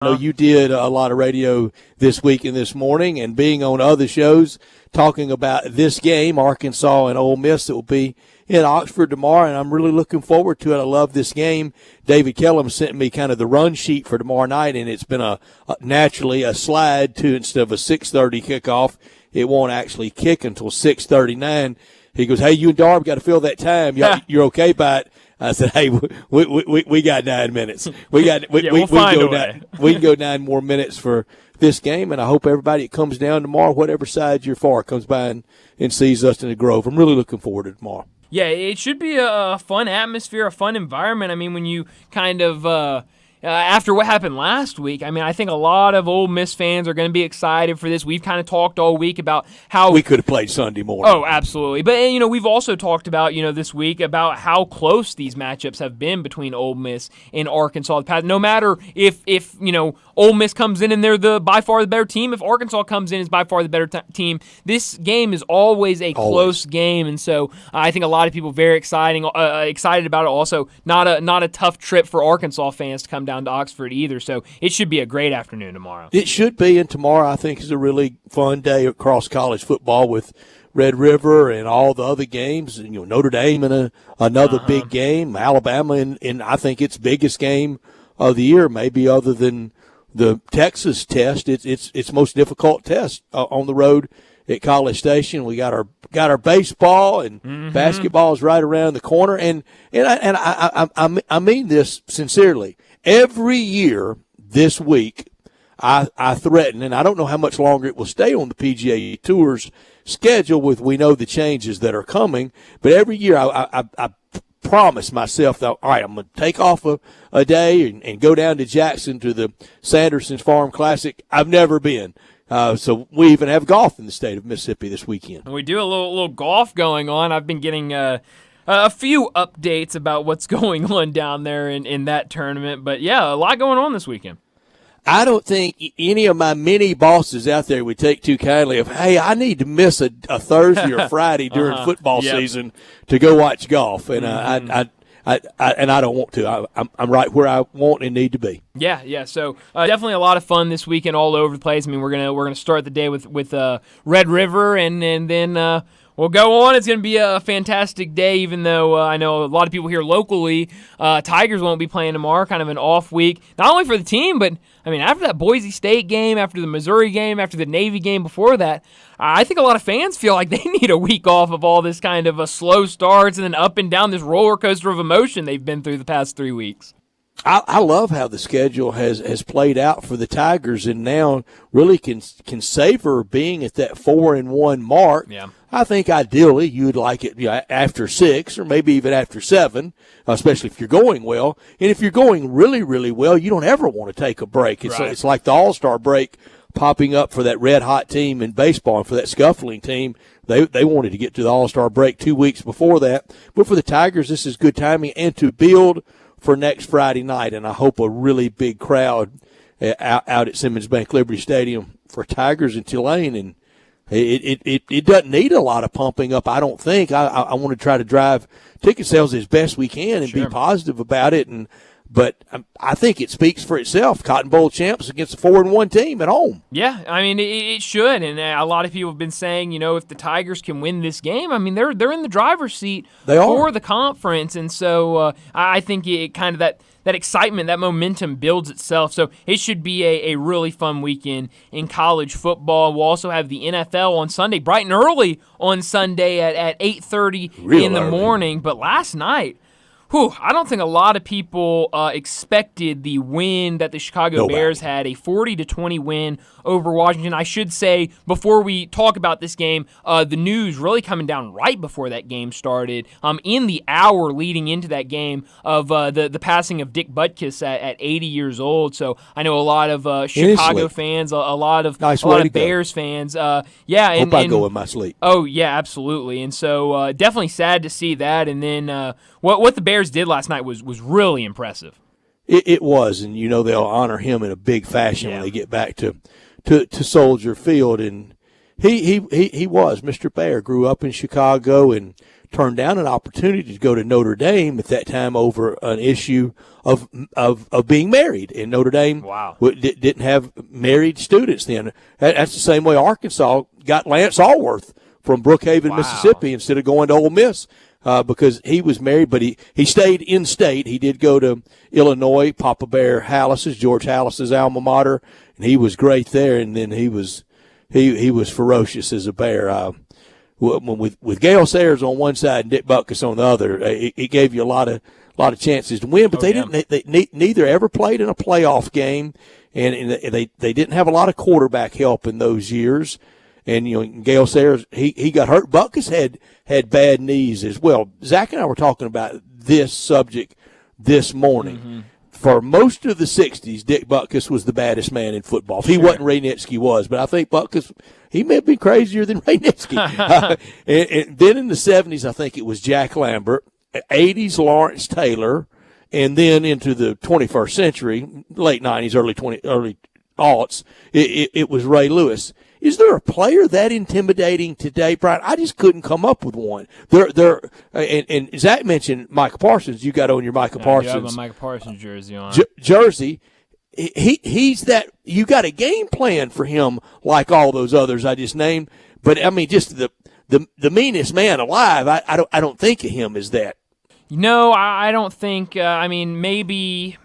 I know you did a lot of radio this week and this morning, and being on other shows talking about this game, Arkansas and Ole Miss, that will be in Oxford tomorrow, and I'm really looking forward to it. I love this game. David Kellum sent me kind of the run sheet for tomorrow night, and it's been naturally a slide to, instead of a 6:30 kickoff, it won't actually kick until 6:39. He goes, hey, you and Darb got to fill that time. You're okay by it? I said, hey, we got 9 minutes. We can go 9 more minutes for this game, and I hope everybody that comes down tomorrow, whatever side you're for, comes by and sees us in the Grove. I'm really looking forward to tomorrow. Yeah, it should be a fun atmosphere, a fun environment. I mean, when you kind of after what happened last week, I mean, I think a lot of Ole Miss fans are going to be excited for this. We've kind of talked all week about how we could have played Sunday morning. Oh, absolutely. But, we've also talked about, this week about how close these matchups have been between Ole Miss and Arkansas. No matter if Ole Miss comes in and they're by far the better team, if Arkansas comes in as by far the better team, this game is always a close game. And so I think a lot of people very excited about it. Also, not a tough trip for Arkansas fans to come down to Oxford either, so it should be a great afternoon tomorrow. It should be, and tomorrow I think is a really fun day across college football with Red River and all the other games. Notre Dame in another big game, Alabama in I think its biggest game of the year, maybe other than the Texas test. It's most difficult test on the road at College Station. We got our baseball and basketball is right around the corner, and I mean this sincerely. Every year this week, I threaten, and I don't know how much longer it will stay on the PGA Tour's schedule we know the changes that are coming, but every year I promise myself that, all right, I'm going to take off a day and go down to Jackson to the Sanderson's Farm Classic. I've never been. So we even have golf in the state of Mississippi this weekend. We do a little golf going on. I've been getting a few updates about what's going on down there in that tournament. But, yeah, a lot going on this weekend. I don't think any of my many bosses out there would take too kindly of, hey, I need to miss a Thursday or Friday during football season to go watch golf. And I don't want to. I'm right where I want and need to be. Yeah. So definitely a lot of fun this weekend all over the place. I mean, we're gonna start the day with Red River, and then we'll go on. It's going to be a fantastic day, even though I know a lot of people here locally, Tigers won't be playing tomorrow, kind of an off week, not only for the team, but, I mean, after that Boise State game, after the Missouri game, after the Navy game before that, I think a lot of fans feel like they need a week off of all this kind of a slow starts and then up and down this roller coaster of emotion they've been through the past 3 weeks. I love how the schedule has played out for the Tigers, and now really can savor being at that 4-1 mark. Yeah. I think ideally you'd like it after 6 or maybe even after 7, especially if you're going well. And if you're going really, really well, you don't ever want to take a break. It's like the All-Star break popping up for that red-hot team in baseball, and for that scuffling team. They wanted to get to the All-Star break 2 weeks before that. But for the Tigers, this is good timing and to build for next Friday night, and I hope a really big crowd out at Simmons Bank Liberty Stadium for Tigers and Tulane. And it doesn't need a lot of pumping up, I don't think. I want to try to drive ticket sales as best we can and be positive about it. But I think it speaks for itself. Cotton Bowl champs against a 4-1 team at home. Yeah, I mean, it should. And a lot of people have been saying, if the Tigers can win this game, I mean, they're in the driver's seat for the conference. And so I think it kind of that excitement, that momentum builds itself. So it should be a really fun weekend in college football. We'll also have the NFL on Sunday, bright and early on Sunday at 8:30 in the morning. But last night, I don't think a lot of people expected the win that the Chicago Bears had, a 40-20 win over Washington. I should say, before we talk about this game, the news really coming down right before that game started, in the hour leading into that game, of the passing of Dick Butkus at 80 years old. So I know a lot of Chicago fans, a lot of Bears fans. Hope I go in my sleep. Oh, yeah, absolutely. And so definitely sad to see that. And then what the Bears did last night was really impressive. It was, and they'll honor him in a big fashion when they get back to Soldier Field. And he was Mr. Bear. Grew up in Chicago and turned down an opportunity to go to Notre Dame at that time over an issue of being married. And Notre Dame didn't have married students then. That's the same way Arkansas got Lance Allworth from Brookhaven, Mississippi, instead of going to Ole Miss. Because he was married, but he stayed in state. He did go to Illinois, Papa Bear George Hallis's alma mater, and he was great there. And then he was ferocious as a bear. With Gale Sayers on one side and Dick Butkus on the other, it gave you a lot of chances to win. But they neither ever played in a playoff game, and they didn't have a lot of quarterback help in those years. And, Gale Sayers, he got hurt. Butkus had bad knees as well. Zach and I were talking about this subject this morning. Mm-hmm. For most of the 60s, Dick Butkus was the baddest man in football. He wasn't, Ray Nitschke was. But I think Butkus, he may have been crazier than Ray Nitschke. And then in the 70s, I think it was Jack Lambert. 80s, Lawrence Taylor. And then into the 21st century, late 90s, early aughts, it was Ray Lewis. Is there a player that intimidating today, Brian? I just couldn't come up with one. And Zach mentioned Micah Parsons. You got on your Micah Parsons. You have a Micah Parsons jersey on. Jersey. He's that. You got a game plan for him, like all those others I just named. But I mean, just the meanest man alive. I don't think of him as that. No, I don't think. Maybe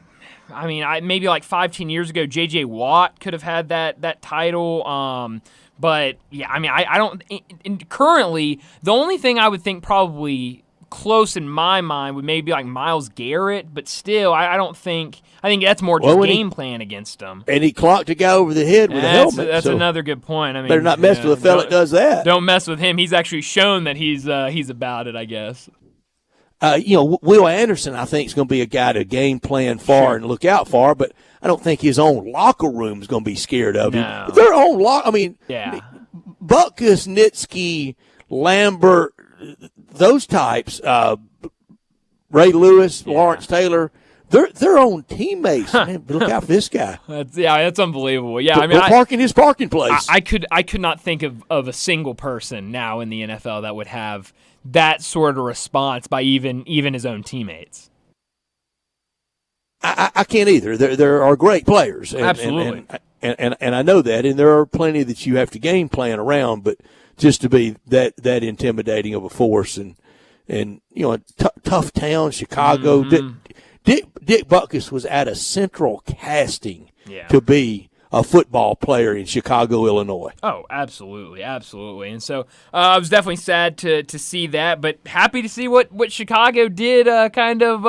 like 5-10 years ago, J.J. Watt could have had that title. But, yeah, I don't – currently, the only thing I would think probably close in my mind would maybe be like Myles Garrett. But still, I don't think – I think that's more just game plan against him. And he clocked a guy over the head with a helmet. That's another good point. Better not mess with a fella that does that. Don't mess with him. He's actually shown that he's about it, I guess. Will Anderson, I think, is going to be a guy to game plan for and look out for, but I don't think his own locker room is going to be scared of him. Their own Butkus, Nitschke, Lambert, those types, Ray Lewis, Lawrence Taylor, they're their own teammates. Man, look out for this guy. That's unbelievable. Yeah, We're parking his parking place. I could not think of a single person now in the NFL that would have that sort of response by even his own teammates. I can't either. There are great players. Absolutely. And I know that, and there are plenty that you have to game plan around, but just to be that intimidating of a force and a tough town, Chicago. Mm-hmm. Dick Butkus was at a central casting to be a football player in Chicago, Illinois. Oh, absolutely. And so I was definitely sad to see that, but happy to see what Chicago did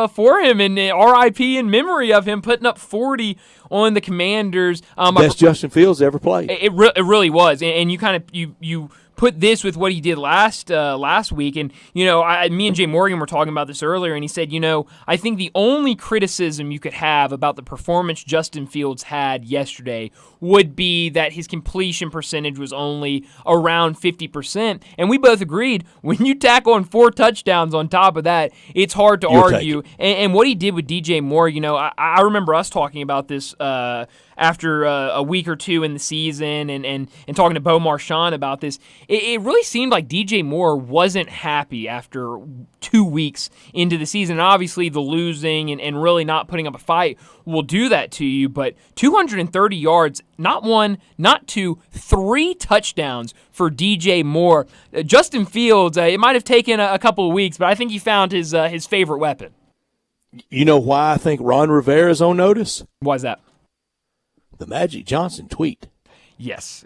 for him, and RIP in memory of him putting up 40 on the Commanders. Best Justin Fields ever played. It really was, and you put this with what he did last week. And, me and Jay Morgan were talking about this earlier, and he said, I think the only criticism you could have about the performance Justin Fields had yesterday would be that his completion percentage was only around 50%. And we both agreed, when you tack on 4 touchdowns on top of that, it's hard to argue. And what he did with DJ Moore, I remember us talking about this after a week or two in the season and talking to Bo Marchand about this. It really seemed like DJ Moore wasn't happy after 2 weeks into the season. And obviously, the losing and really not putting up a fight will do that to you. But 230 yards, not 1, not 2, 3 touchdowns for DJ Moore. Justin Fields, it might have taken a couple of weeks, but I think he found his favorite weapon. You know why I think Ron Rivera is on notice? Why is that? The Magic Johnson tweet. Yes.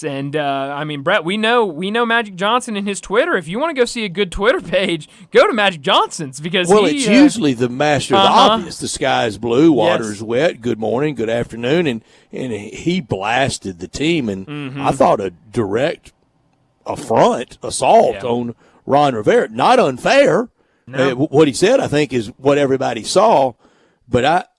And, Brett, we know Magic Johnson and his Twitter. If you want to go see a good Twitter page, go to Magic Johnson's because it's usually the master of the obvious. The sky is blue, water is wet, good morning, good afternoon, and he blasted the team, and I thought a direct assault on Ron Rivera. Not unfair. No. What he said, I think, is what everybody saw, but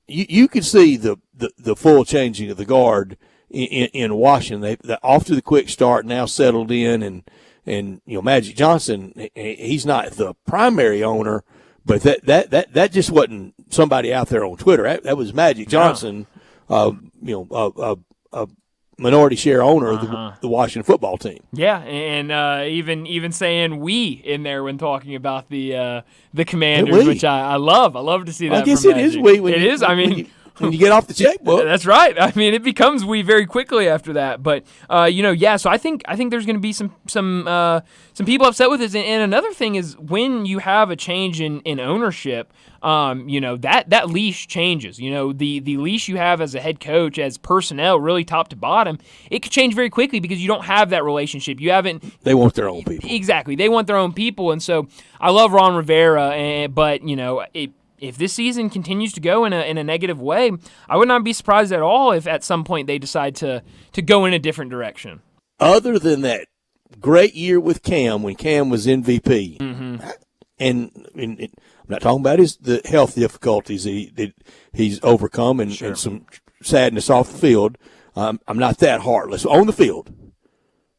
you could see the full changing of the guard in Washington. They off to the quick start, now settled in, and Magic Johnson, he's not the primary owner, but that just wasn't somebody out there on Twitter. That was Magic Johnson, minority share owner of the Washington football team. Yeah, and even saying "we" in there when talking about the Commanders, which I love. I love to see that. I guess it is "we." It is. I mean, when you get off the checkbook. That's right. I mean, it becomes "we" very quickly after that. But yeah. So I think there's going to be some people upset with this. And another thing is when you have a change in ownership. That leash changes. The leash you have as a head coach, as personnel, really top to bottom, it could change very quickly because you don't have that relationship. You haven't. They want their own people. Exactly. They want their own people. And so I love Ron Rivera, but if this season continues to go in a negative way, I would not be surprised at all if at some point they decide to go in a different direction. Other than that great year with Cam when Cam was MVP, and I'm not talking about the health difficulties that he's overcome and some sadness off the field. I'm not that heartless. On the field,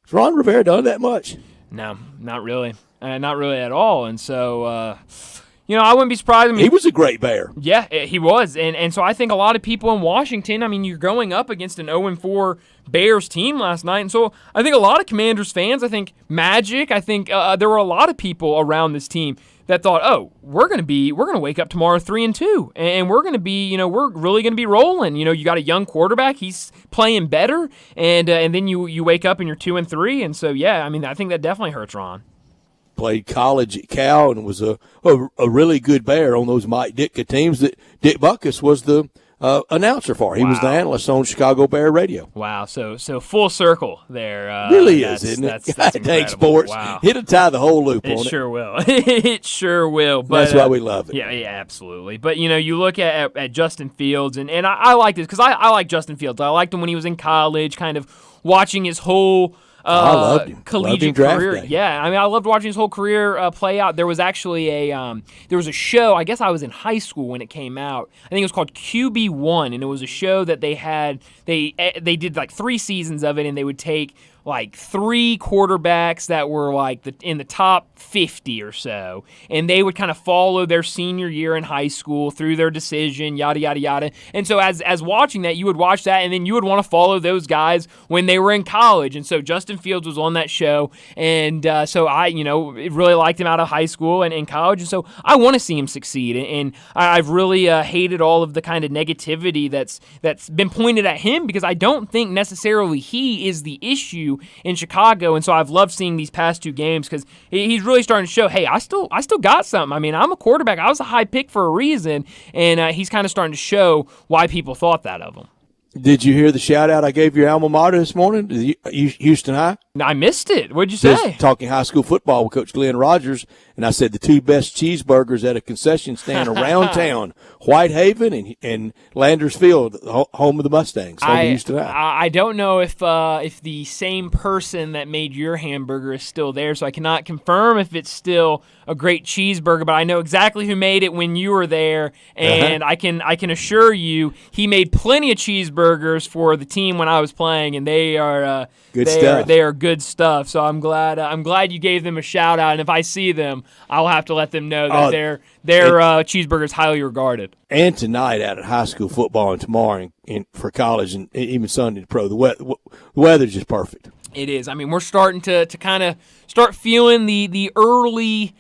has Ron Rivera done that much? No, not really. Not really at all. And so, I wouldn't be surprised. I mean, he was a great Bear. Yeah, he was. And so I think a lot of people in Washington, I mean, you're going up against an 0-4 Bears team last night. And so I think a lot of Commanders fans, I think Magic, I think there were a lot of people around this team that thought, oh, we're going to wake up tomorrow 3-2, and we're going to be, we're really going to be rolling. You got a young quarterback, he's playing better, and then you wake up and you're 2-3, and so yeah, I mean, I think that definitely hurts Ron. Played college at Cal and was a really good Bear on those Mike Ditka teams that Dick Butkus was the announcer for. He was the analyst on Chicago Bear Radio. Wow, so full circle there. Really is, isn't it? That's Thanks, sports. Wow. It'll tie the whole loop on it. It sure will. It sure will. But, that's why we love it. Yeah, absolutely. But, you look at Justin Fields, and I like this because I like Justin Fields. I liked him when he was in college, kind of watching his whole I loved him. Collegiate career. Yeah, I mean, I loved watching his whole career play out. There was actually a show. I guess I was in high school when it came out. I think it was called QB1, and it was a show that they had. They did like 3 seasons of it, and they would take like 3 quarterbacks that were like in the top 50 or so, and they would kind of follow their senior year in high school through their decision, yada yada yada. And so as watching that, you would watch that, and then you would want to follow those guys when they were in college. And so Justin Fields was on that show, and so I really liked him out of high school and in college, and so I want to see him succeed. And I've really hated all of the kind of negativity that's been pointed at him, because I don't think necessarily he is the issue in Chicago. And so I've loved seeing these past 2 games because he's really starting to show, hey, I still got something. I mean, I'm a quarterback. I was a high pick for a reason, and he's kind of starting to show why people thought that of him. Did you hear the shout-out I gave your alma mater this morning, Houston High? I missed it. What'd you say? Talking high school football with Coach Glenn Rogers, and I said the 2 best cheeseburgers at a concession stand around town, Whitehaven and Landers Field, home of the Mustangs, home of Houston High. I don't know if the same person that made your hamburger is still there, so I cannot confirm if it's still a great cheeseburger, but I know exactly who made it when you were there, and I can assure you he made plenty of cheeseburgers for the team when I was playing, and they are good stuff. They are good stuff. So I'm glad you gave them a shout out, and if I see them, I'll have to let them know that their cheeseburger is highly regarded. And tonight out at high school football, and tomorrow for college, and even Sunday to pro, the weather's just perfect. It is. I mean, we're starting to kind of start feeling the early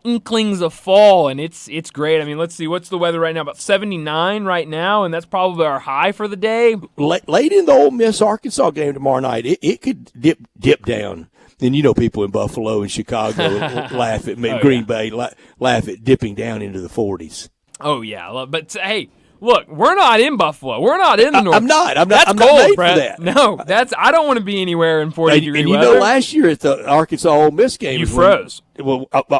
inklings of fall, and it's great. I mean, let's see, what's the weather right now? About 79 right now, and that's probably our high for the day. Late in the Ole Miss Arkansas game tomorrow night, it could dip down. And people in Buffalo and Chicago laugh at me, Green Bay laugh at dipping down into the 40s. Oh yeah, but hey, look, we're not in Buffalo. We're not in the north. I'm not. That's I'm cold, not made Brett. For that. No, I don't want to be anywhere in 40-degree weather. And last year at the Arkansas Ole Miss game, you froze.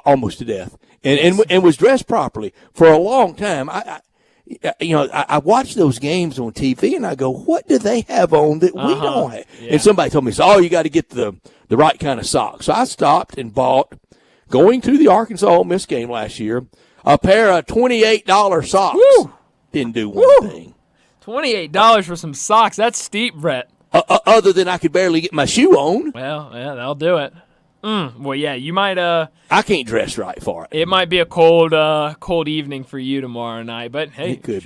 Almost to death, and was dressed properly for a long time. I watch those games on TV, and I go, what do they have on that we don't have? Yeah. And somebody told me, you got to get the right kind of socks. So I stopped and bought, going to the Arkansas Ole Miss game last year, a pair of $28 socks. Woo! Didn't do one thing. $28 for some socks. That's steep, Brett. Other than I could barely get my shoe on. Well, yeah, that'll do it. Well, yeah, you might. I can't dress right for it. It might be a cold evening for you tomorrow night, but hey, it could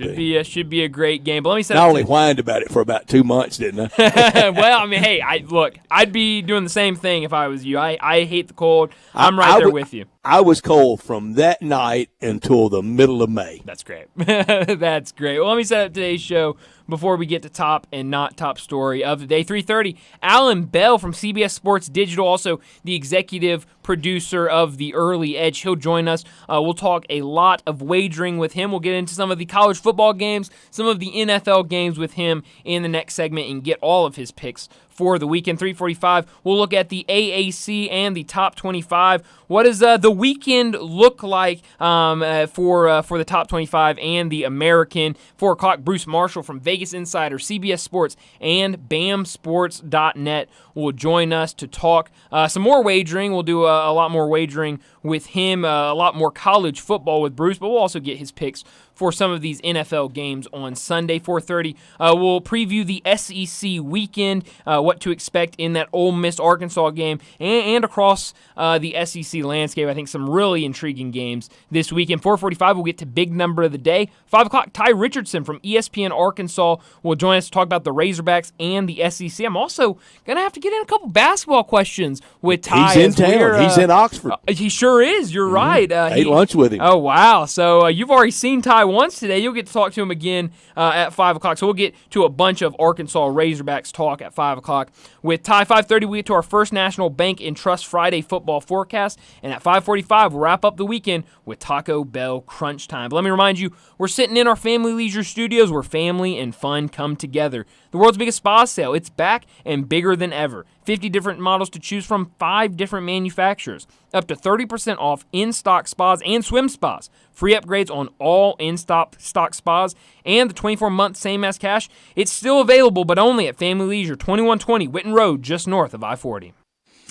should be a great game. But let me say, I only whined about it for about 2 months, didn't I? Well, I mean, hey, I'd be doing the same thing if I was you. I hate the cold. I'm right there with you. I was cold from that night until the middle of May. That's great. That's great. Well, let me set up today's show before we get to top and not top story of the day. 3:30, Alan Bell from CBS Sports Digital, also the executive producer of The Early Edge. He'll join us. We'll talk a lot of wagering with him. We'll get into some of the college football games, some of the NFL games with him in the next segment and get all of his picks for the weekend. 3:45, we'll look at the AAC and the top 25. What does the weekend look like for the top 25 and the American? 4 o'clock, Bruce Marshall from Vegas Insider, CBS Sports, and BAMSports.net will join us to talk some more wagering. We'll do a lot more wagering with him, a lot more college football with Bruce, but we'll also get his picks for some of these NFL games on Sunday. 4:30, we'll preview the SEC weekend, what to expect in that Ole Miss-Arkansas game, and across the SEC landscape. I think some really intriguing games this weekend. 4:45, we'll get to big number of the day. 5 o'clock, Ty Richardson from ESPN Arkansas will join us to talk about the Razorbacks and the SEC. I'm also going to have to get in a couple basketball questions with Ty. He's in town. He's in Oxford. He sure is. You're right. Ate lunch with him. Oh, wow. So you've already seen Ty once today. You'll get to talk to him again at 5 o'clock. So we'll get to a bunch of Arkansas Razorbacks talk at 5 o'clock with Ty. 5:30, we get to our First National Bank and Trust Friday football forecast. And at 5:45, we'll wrap up the weekend with Taco Bell Crunch Time. But let me remind you, we're sitting in our Family Leisure Studios where family and fun come together. The world's biggest spa sale. It's back and bigger than ever. 50 different models to choose from, 5 different manufacturers. Up to 30% off in-stock spas and swim spas. Free upgrades on all in-stock spas. And the 24-month same as cash. It's still available, but only at Family Leisure, 2120 Whitten Road, just north of I-40.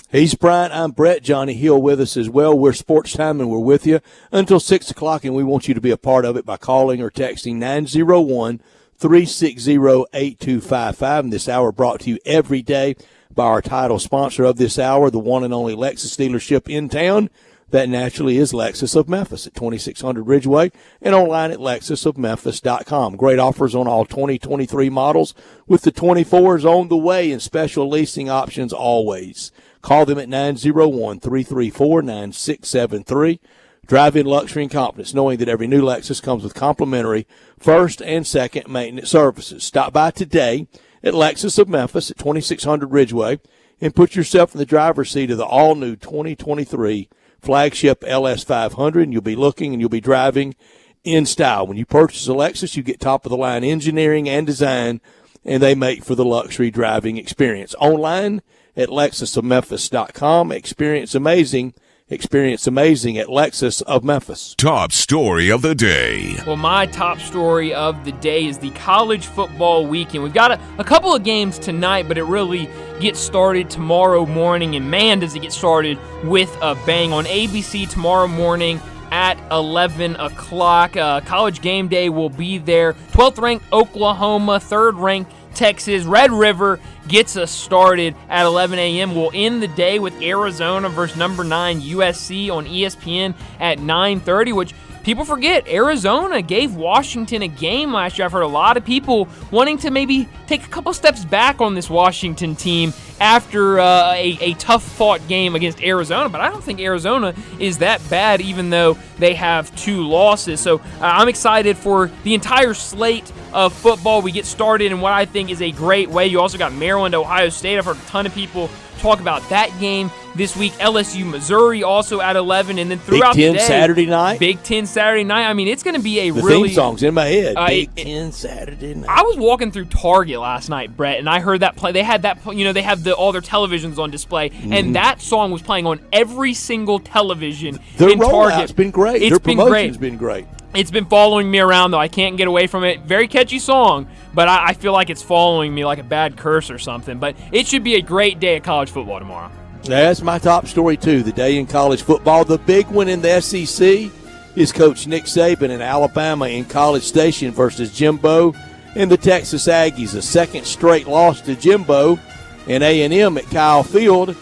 He's Brian. I'm Brett. Johnny Hill with us as well. We're Sportstime, and we're with you until 6 o'clock, and we want you to be a part of it by calling or texting 901-360-8255. And this hour brought to you every day by our title sponsor of this hour, the one and only Lexus dealership in town. That naturally is Lexus of Memphis at 2600 Ridgeway and online at lexusofmemphis.com. Great offers on all 2023 models with the 24s on the way and special leasing options always. Call them at 901-334-9673. Drive in luxury and confidence, knowing that every new Lexus comes with complimentary first and second maintenance services. Stop by today at Lexus of Memphis at 2600 Ridgeway and put yourself in the driver's seat of the all-new 2023 flagship LS500, and you'll be looking and you'll be driving in style. When you purchase a Lexus, you get top-of-the-line engineering and design, and they make for the luxury driving experience. Online at lexusofmemphis.com. Experience amazing at Lexus of Memphis. Top story of the day. Well, my top story of the day is the college football weekend. We've got a couple of games tonight, but it really gets started tomorrow morning, and man, does it get started with a bang. On ABC tomorrow morning at 11 o'clock, College Game Day will be there. 12th-ranked Oklahoma, 3rd-ranked Texas. Red River gets us started at 11 a.m. We'll end the day with Arizona versus number 9 USC on ESPN at 9:30, which people forget. Arizona gave Washington a game last year. I've heard a lot of people wanting to maybe take a couple steps back on this Washington team after a tough-fought game against Arizona, but I don't think Arizona is that bad, even though they have 2 losses. So I'm excited for the entire slate of football. We get started in what I think is a great way. You also got Maryland, Ohio State. I've heard a ton of people talk about that game this week. LSU, Missouri also at 11, and then throughout Big Ten the day, Saturday night. Big Ten Saturday night. I mean, it's going to be the really theme song's in my head. Big Ten Saturday night. I was walking through Target last night, Brett, and I heard that play. They had that, they have all their televisions on display, and that song was playing on every single television in Target. It's been great. Their promotion's been great. It's been following me around, though. I can't get away from it. Very catchy song, but I feel like it's following me like a bad curse or something. But it should be a great day of college football tomorrow. That's my top story, too, the day in college football. The big one in the SEC is Coach Nick Saban in Alabama in College Station versus Jimbo and the Texas Aggies. A second straight loss to Jimbo and A&M at Kyle Field.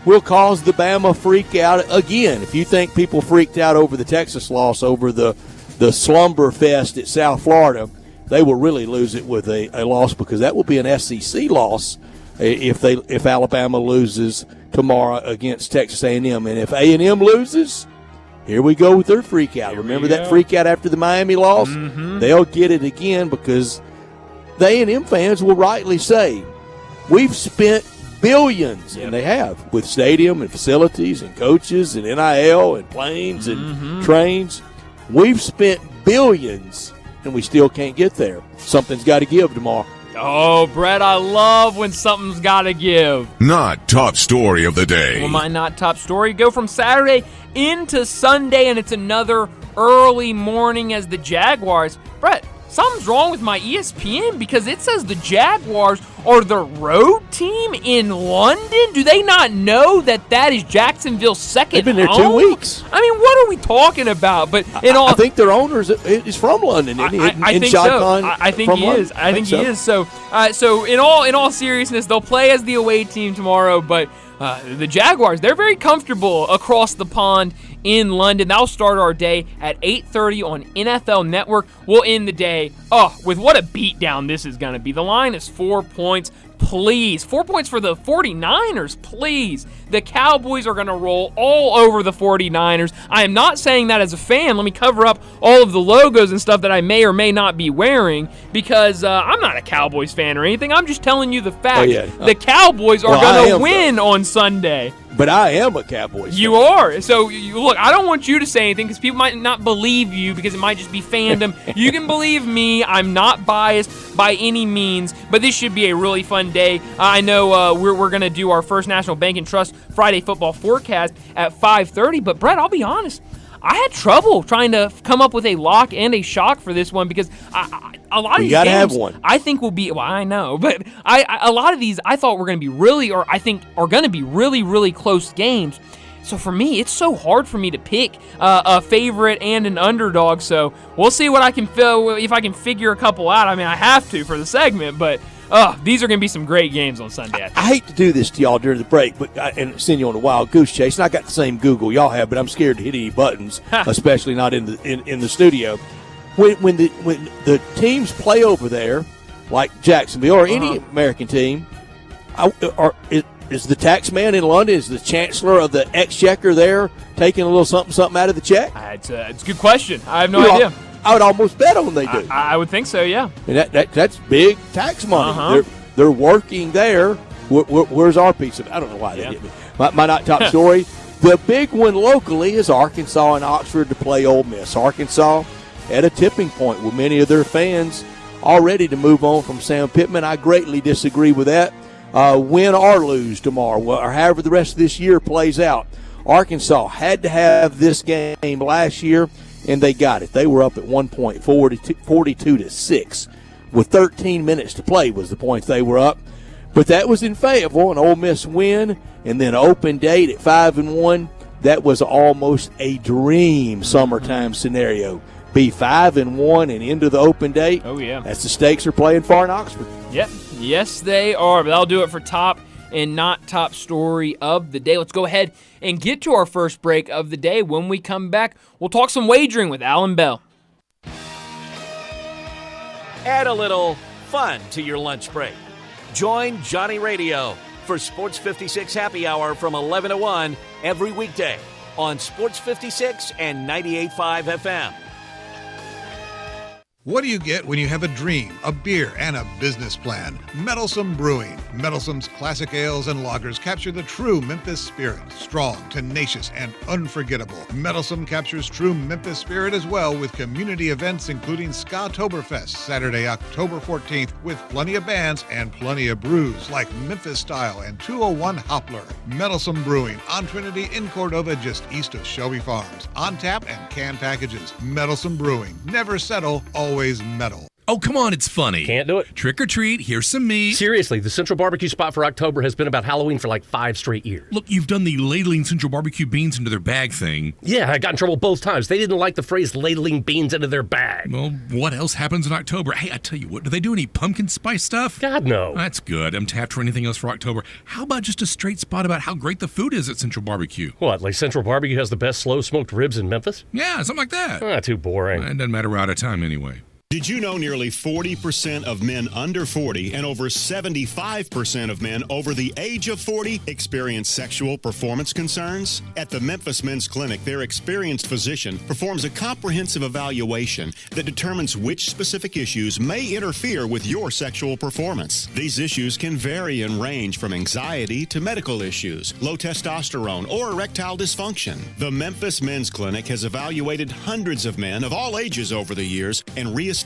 will cause the Bama freak out again. If you think people freaked out over the Texas loss, over the slumber fest at South Florida, they will really lose it with a loss, because that will be an SEC loss if Alabama loses tomorrow against Texas A&M. And if A&M loses, here we go with their freak out. Remember that freak out after the Miami loss? Mm-hmm. They'll get it again, because the A&M fans will rightly say, we've spent billions, and they have, with stadium and facilities and coaches and NIL and planes and trains. We've spent billions, and we still can't get there. Something's got to give tomorrow. Oh, Brett, I love when something's got to give. Not top story of the day. Well, my not top story, go from Saturday into Sunday, and it's another early morning as the Jaguars. Brett, something's wrong with my ESPN, because it says the Jaguars are the road team in London. Do they not know that is Jacksonville's second home? They've been there 2 weeks. I mean, what are we talking about? But I think their owner is from London. I think so. I think he is. I think he is. So in all seriousness, they'll play as the away team tomorrow. But the Jaguars, they're very comfortable across the pond in London. That'll start our day at 8:30 on NFL Network. We'll end the day, with what a beatdown this is going to be. The line is 4 points. Please. 4 points for the 49ers, please. The Cowboys are going to roll all over the 49ers. I am not saying that as a fan. Let me cover up all of the logos and stuff that I may or may not be wearing, because I'm not a Cowboys fan or anything. I'm just telling you the fact. The Cowboys are going to win on Sunday. But I am a Cowboys fan. You are. So, look, I don't want you to say anything, because people might not believe you, because it might just be fandom. You can believe me. I'm not biased by any means, but this should be a really fun day. I know we're going to do our first National Bank and Trust Friday football forecast at 5:30, but, Brett, I'll be honest. I had trouble trying to come up with a lock and a shock for this one, because a lot of these games have one. I think will be, well, I know, but a lot of these I thought were going to be really, or I think are going to be really, really close games. So for me, it's so hard for me to pick a favorite and an underdog. So we'll see what I can if I can figure a couple out. I mean, I have to for the segment, but these are going to be some great games on Sunday. I hate to do this to y'all during the break, and send you on a wild goose chase. And I got the same Google y'all have, but I'm scared to hit any buttons, especially not in the studio. When the teams play over there, like Jacksonville or any American team, is the tax man in London, is the chancellor of the exchequer there taking a little something out of the check? It's a good question. I have no idea. I would almost bet on they do. I would think so, yeah. And that's big tax money. They're working there. Where's our piece of it? I don't know why they hit me. My not top story. The big one locally is Arkansas and Oxford to play Ole Miss. Arkansas at a tipping point with many of their fans all ready to move on from Sam Pittman. I greatly disagree with that. Win or lose tomorrow, or however the rest of this year plays out. Arkansas had to have this game last year, and they got it. They were up at 1 point, 42-6. With 13 minutes to play was the points they were up. But that was in Fayetteville, an Ole Miss win, and then open date at 5-1. That was almost a dream summertime scenario. Be 5-1 and into the open date. Oh, yeah. That's the stakes they're playing for in Oxford. Yep. Yes, they are. But that'll do it for top and not top story of the day. Let's go ahead and get to our first break of the day. When we come back, we'll talk some wagering with Alan Bell. Add a little fun to your lunch break. Join Johnny Radio for Sports 56 Happy Hour from 11 to 1 every weekday on Sports 56 and 98.5 FM. What do you get when you have a dream, a beer, and a business plan? Meddlesome Brewing. Meddlesome's classic ales and lagers capture the true Memphis spirit. Strong, tenacious, and unforgettable. Meddlesome captures true Memphis spirit as well with community events including Ska-toberfest, Saturday, October 14th, with plenty of bands and plenty of brews like Memphis Style and 201 Hopler. Meddlesome Brewing on Trinity in Cordova, just east of Shelby Farms. On tap and can packages. Meddlesome Brewing. Never settle, always meddle. Oh, come on, it's funny. Can't do it. Trick or treat, here's some meat. Seriously, the Central Barbecue spot for October has been about Halloween for like 5 straight years. Look, you've done the ladling Central Barbecue beans into their bag thing. Yeah, I got in trouble both times. They didn't like the phrase ladling beans into their bag. Well, what else happens in October? Hey, I tell you what, do they do any pumpkin spice stuff? God, no. That's good. I'm tapped for anything else for October. How about just a straight spot about how great the food is at Central Barbecue? What, like Central Barbecue has the best slow-smoked ribs in Memphis? Yeah, something like that. Too boring. It doesn't matter, we're out of time anyway. Did you know nearly 40% of men under 40 and over 75% of men over the age of 40 experience sexual performance concerns? At the Memphis Men's Clinic, their experienced physician performs a comprehensive evaluation that determines which specific issues may interfere with your sexual performance. These issues can vary and range from anxiety to medical issues, low testosterone, or erectile dysfunction. The Memphis Men's Clinic has evaluated hundreds of men of all ages over the years and reestablished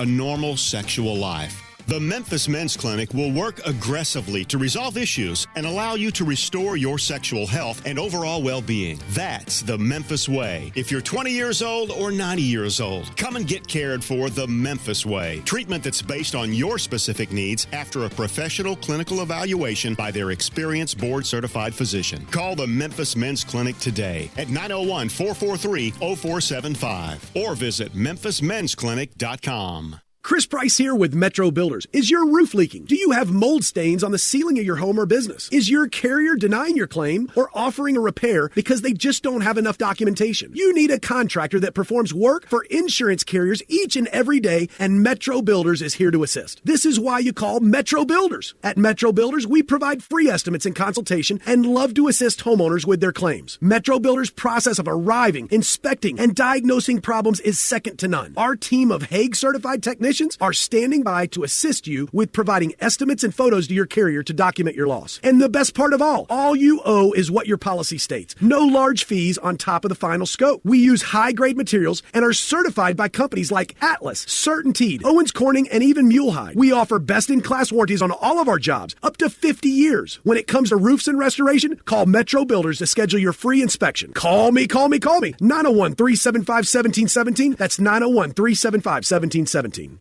a normal sexual life. The Memphis Men's Clinic will work aggressively to resolve issues and allow you to restore your sexual health and overall well-being. That's the Memphis way. If you're 20 years old or 90 years old, come and get cared for the Memphis way. Treatment that's based on your specific needs after a professional clinical evaluation by their experienced board-certified physician. Call the Memphis Men's Clinic today at 901-443-0475 or visit memphismensclinic.com. Chris Price here with Metro Builders. Is your roof leaking? Do you have mold stains on the ceiling of your home or business? Is your carrier denying your claim or offering a repair because they just don't have enough documentation? You need a contractor that performs work for insurance carriers each and every day, and Metro Builders is here to assist. This is why you call Metro Builders. At Metro Builders, we provide free estimates and consultation and love to assist homeowners with their claims. Metro Builders' process of arriving, inspecting, and diagnosing problems is second to none. Our team of Hague-certified technicians are standing by to assist you with providing estimates and photos to your carrier to document your loss. And the best part of all you owe is what your policy states. No large fees on top of the final scope. We use high-grade materials and are certified by companies like Atlas, Certainteed, Owens Corning, and even Mulehide. We offer best-in-class warranties on all of our jobs, up to 50 years. When it comes to roofs and restoration, call Metro Builders to schedule your free inspection. Call me. 901-375-1717. That's 901-375-1717.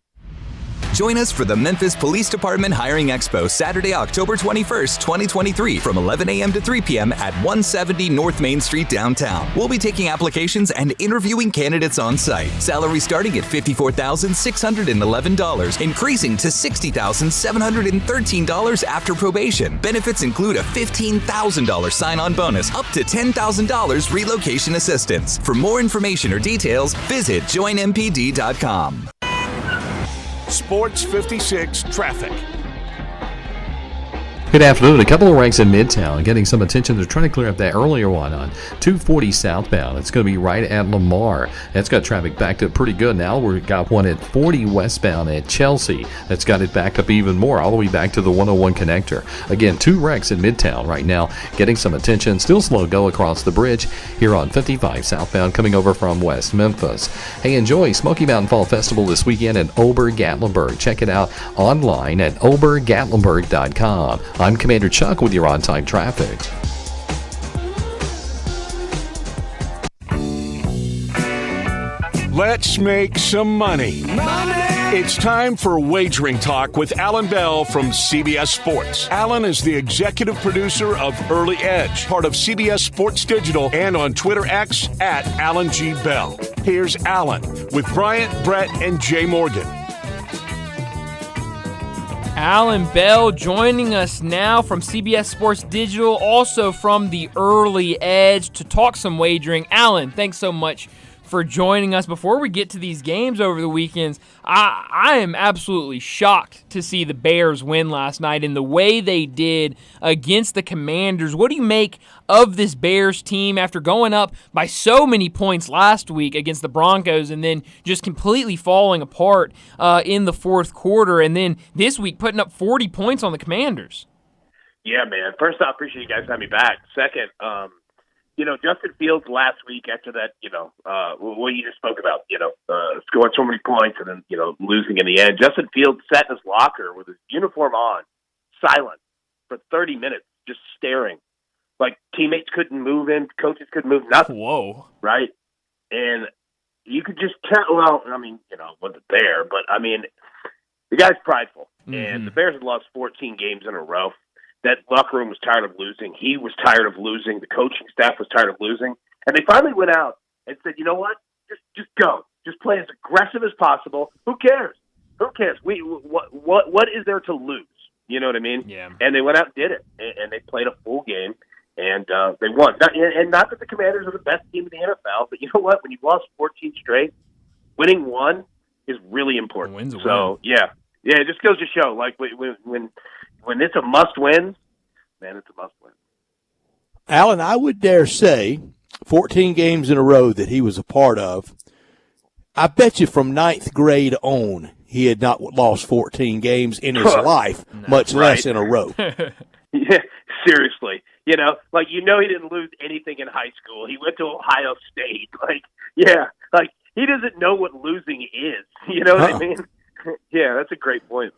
Join us for the Memphis Police Department Hiring Expo, Saturday, October 21st, 2023, from 11 a.m. to 3 p.m. at 170 North Main Street downtown. We'll be taking applications and interviewing candidates on site. Salary starting at $54,611, increasing to $60,713 after probation. Benefits include a $15,000 sign-on bonus, up to $10,000 relocation assistance. For more information or details, visit joinmpd.com. Sports 56 traffic. Good afternoon. A couple of wrecks in Midtown getting some attention. They're trying to clear up that earlier one on 240 southbound. It's going to be right at Lamar. That's got traffic backed up pretty good now. We've got one at 40 westbound at Chelsea. That's got it backed up even more, all the way back to the 101 connector. Again, 2 wrecks in Midtown right now getting some attention. Still slow go across the bridge here on 55 southbound coming over from West Memphis. Hey, enjoy Smoky Mountain Fall Festival this weekend at Ober-Gatlinburg. Check it out online at obergatlinburg.com. I'm Commander Chuck with your on-time traffic. Let's make some money. It's time for Wagering Talk with Alan Bell from CBS Sports. Alan is the executive producer of Early Edge, part of CBS Sports Digital, and on Twitter X at Alan G. Bell. Here's Alan with Bryant, Brett, and Jay Morgan. Alan Bell joining us now from CBS Sports Digital, also from the Early Edge, to talk some wagering. Alan, thanks so much for joining us. Before we get to these games over the weekends, I am absolutely shocked to see the Bears win last night in the way they did against the Commanders. What do you make of this Bears team after going up by so many points last week against the Broncos and then just completely falling apart in the fourth quarter, and then this week putting up 40 points on the Commanders? Yeah, man. First off, appreciate you guys having me back. Second, Justin Fields last week after that, what you just spoke about, scoring so many points and then, losing in the end. Justin Fields sat in his locker with his uniform on, silent, for 30 minutes, just staring. Like, teammates couldn't move in, coaches couldn't move, nothing. Whoa. Right? And you could just tell, wasn't there, but, the guy's prideful. And the Bears had lost 14 games in a row. That locker room was tired of losing. He was tired of losing. The coaching staff was tired of losing. And they finally went out and said, you know what? Just go. Just play as aggressive as possible. Who cares? Who cares? What is there to lose? You know what I mean? Yeah. And they went out and did it. And they played a full game. And they won. Not that the Commanders are the best team in the NFL, but you know what? When you've lost 14 straight, winning one is really important. Win's a win. Yeah, it just goes to show, like, when it's a must-win, man, it's a must-win. Alan, I would dare say 14 games in a row that he was a part of, I bet you from ninth grade on, he had not lost 14 games in his life, much less in a row. Yeah, seriously. You know, like, he didn't lose anything in high school. He went to Ohio State. He doesn't know what losing is. You know what I mean? Yeah, that's a great point.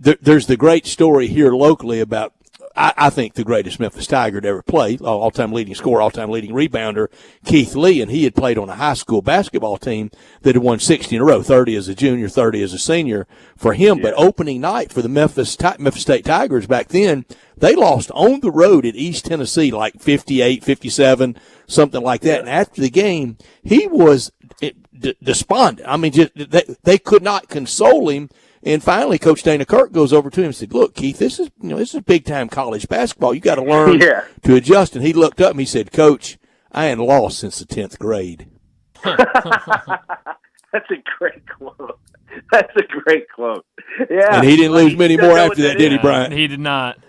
There's the great story here locally about, I think, the greatest Memphis Tiger to ever play, all-time leading scorer, all-time leading rebounder, Keith Lee, and he had played on a high school basketball team that had won 60 in a row, 30 as a junior, 30 as a senior for him. Yeah. But opening night for the Memphis State Tigers back then, they lost on the road at East Tennessee, like 58, 57, something like that. Yeah. And after the game, he was despondent. I mean, they could not console him. And finally, Coach Dana Kirk goes over to him and said, "Look, Keith, this is big time college basketball. You got to learn to adjust." And he looked up and he said, "Coach, I ain't lost since the 10th grade." That's a great quote. That's a great quote. Yeah. And he didn't lose many more after that, did he, Brian? He did not.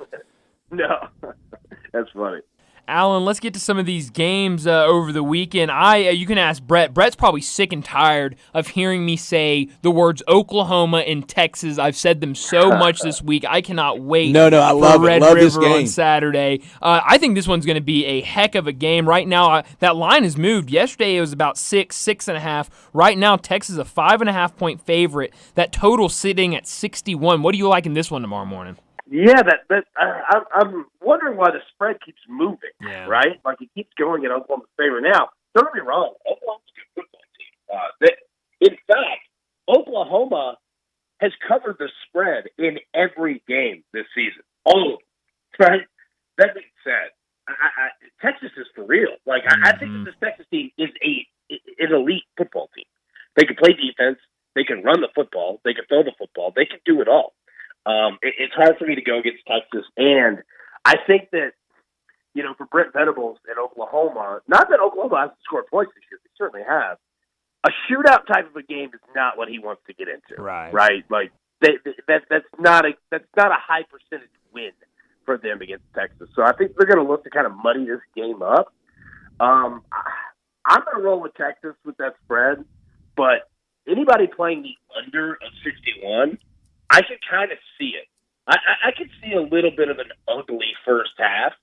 No. That's funny. Alan, let's get to some of these games over the weekend. You can ask Brett. Brett's probably sick and tired of hearing me say the words Oklahoma and Texas. I've said them so much this week. I cannot wait I love for Red Love River this game on Saturday. I think this one's going to be a heck of a game. Right now, that line has moved. Yesterday, it was about 6.5. Right now, Texas is a 5.5-point favorite. That total sitting at 61. What do you like in this one tomorrow morning? Yeah, I'm wondering why the spread keeps moving, right? Like, it keeps going in Oklahoma's favor. Now, don't get me wrong, Oklahoma's a good football team. In fact, Oklahoma has covered the spread in every game this season. All of them, right? That being said, Texas is for real. Like, I think that this Texas team is an elite football team. They can play defense. They can run the football. They can throw the football. They can do it all. It's hard for me to go against Texas, and I think that, for Brent Venables in Oklahoma, not that Oklahoma hasn't scored points this year, they certainly have, a shootout type of a game is not what he wants to get into. Right? Like, that's not a high percentage win for them against Texas. So I think they're going to look to kind of muddy this game up. I'm going to roll with Texas with that spread, but anybody playing the under of 61, I can kind of see it. I could see a little bit of an ugly first half,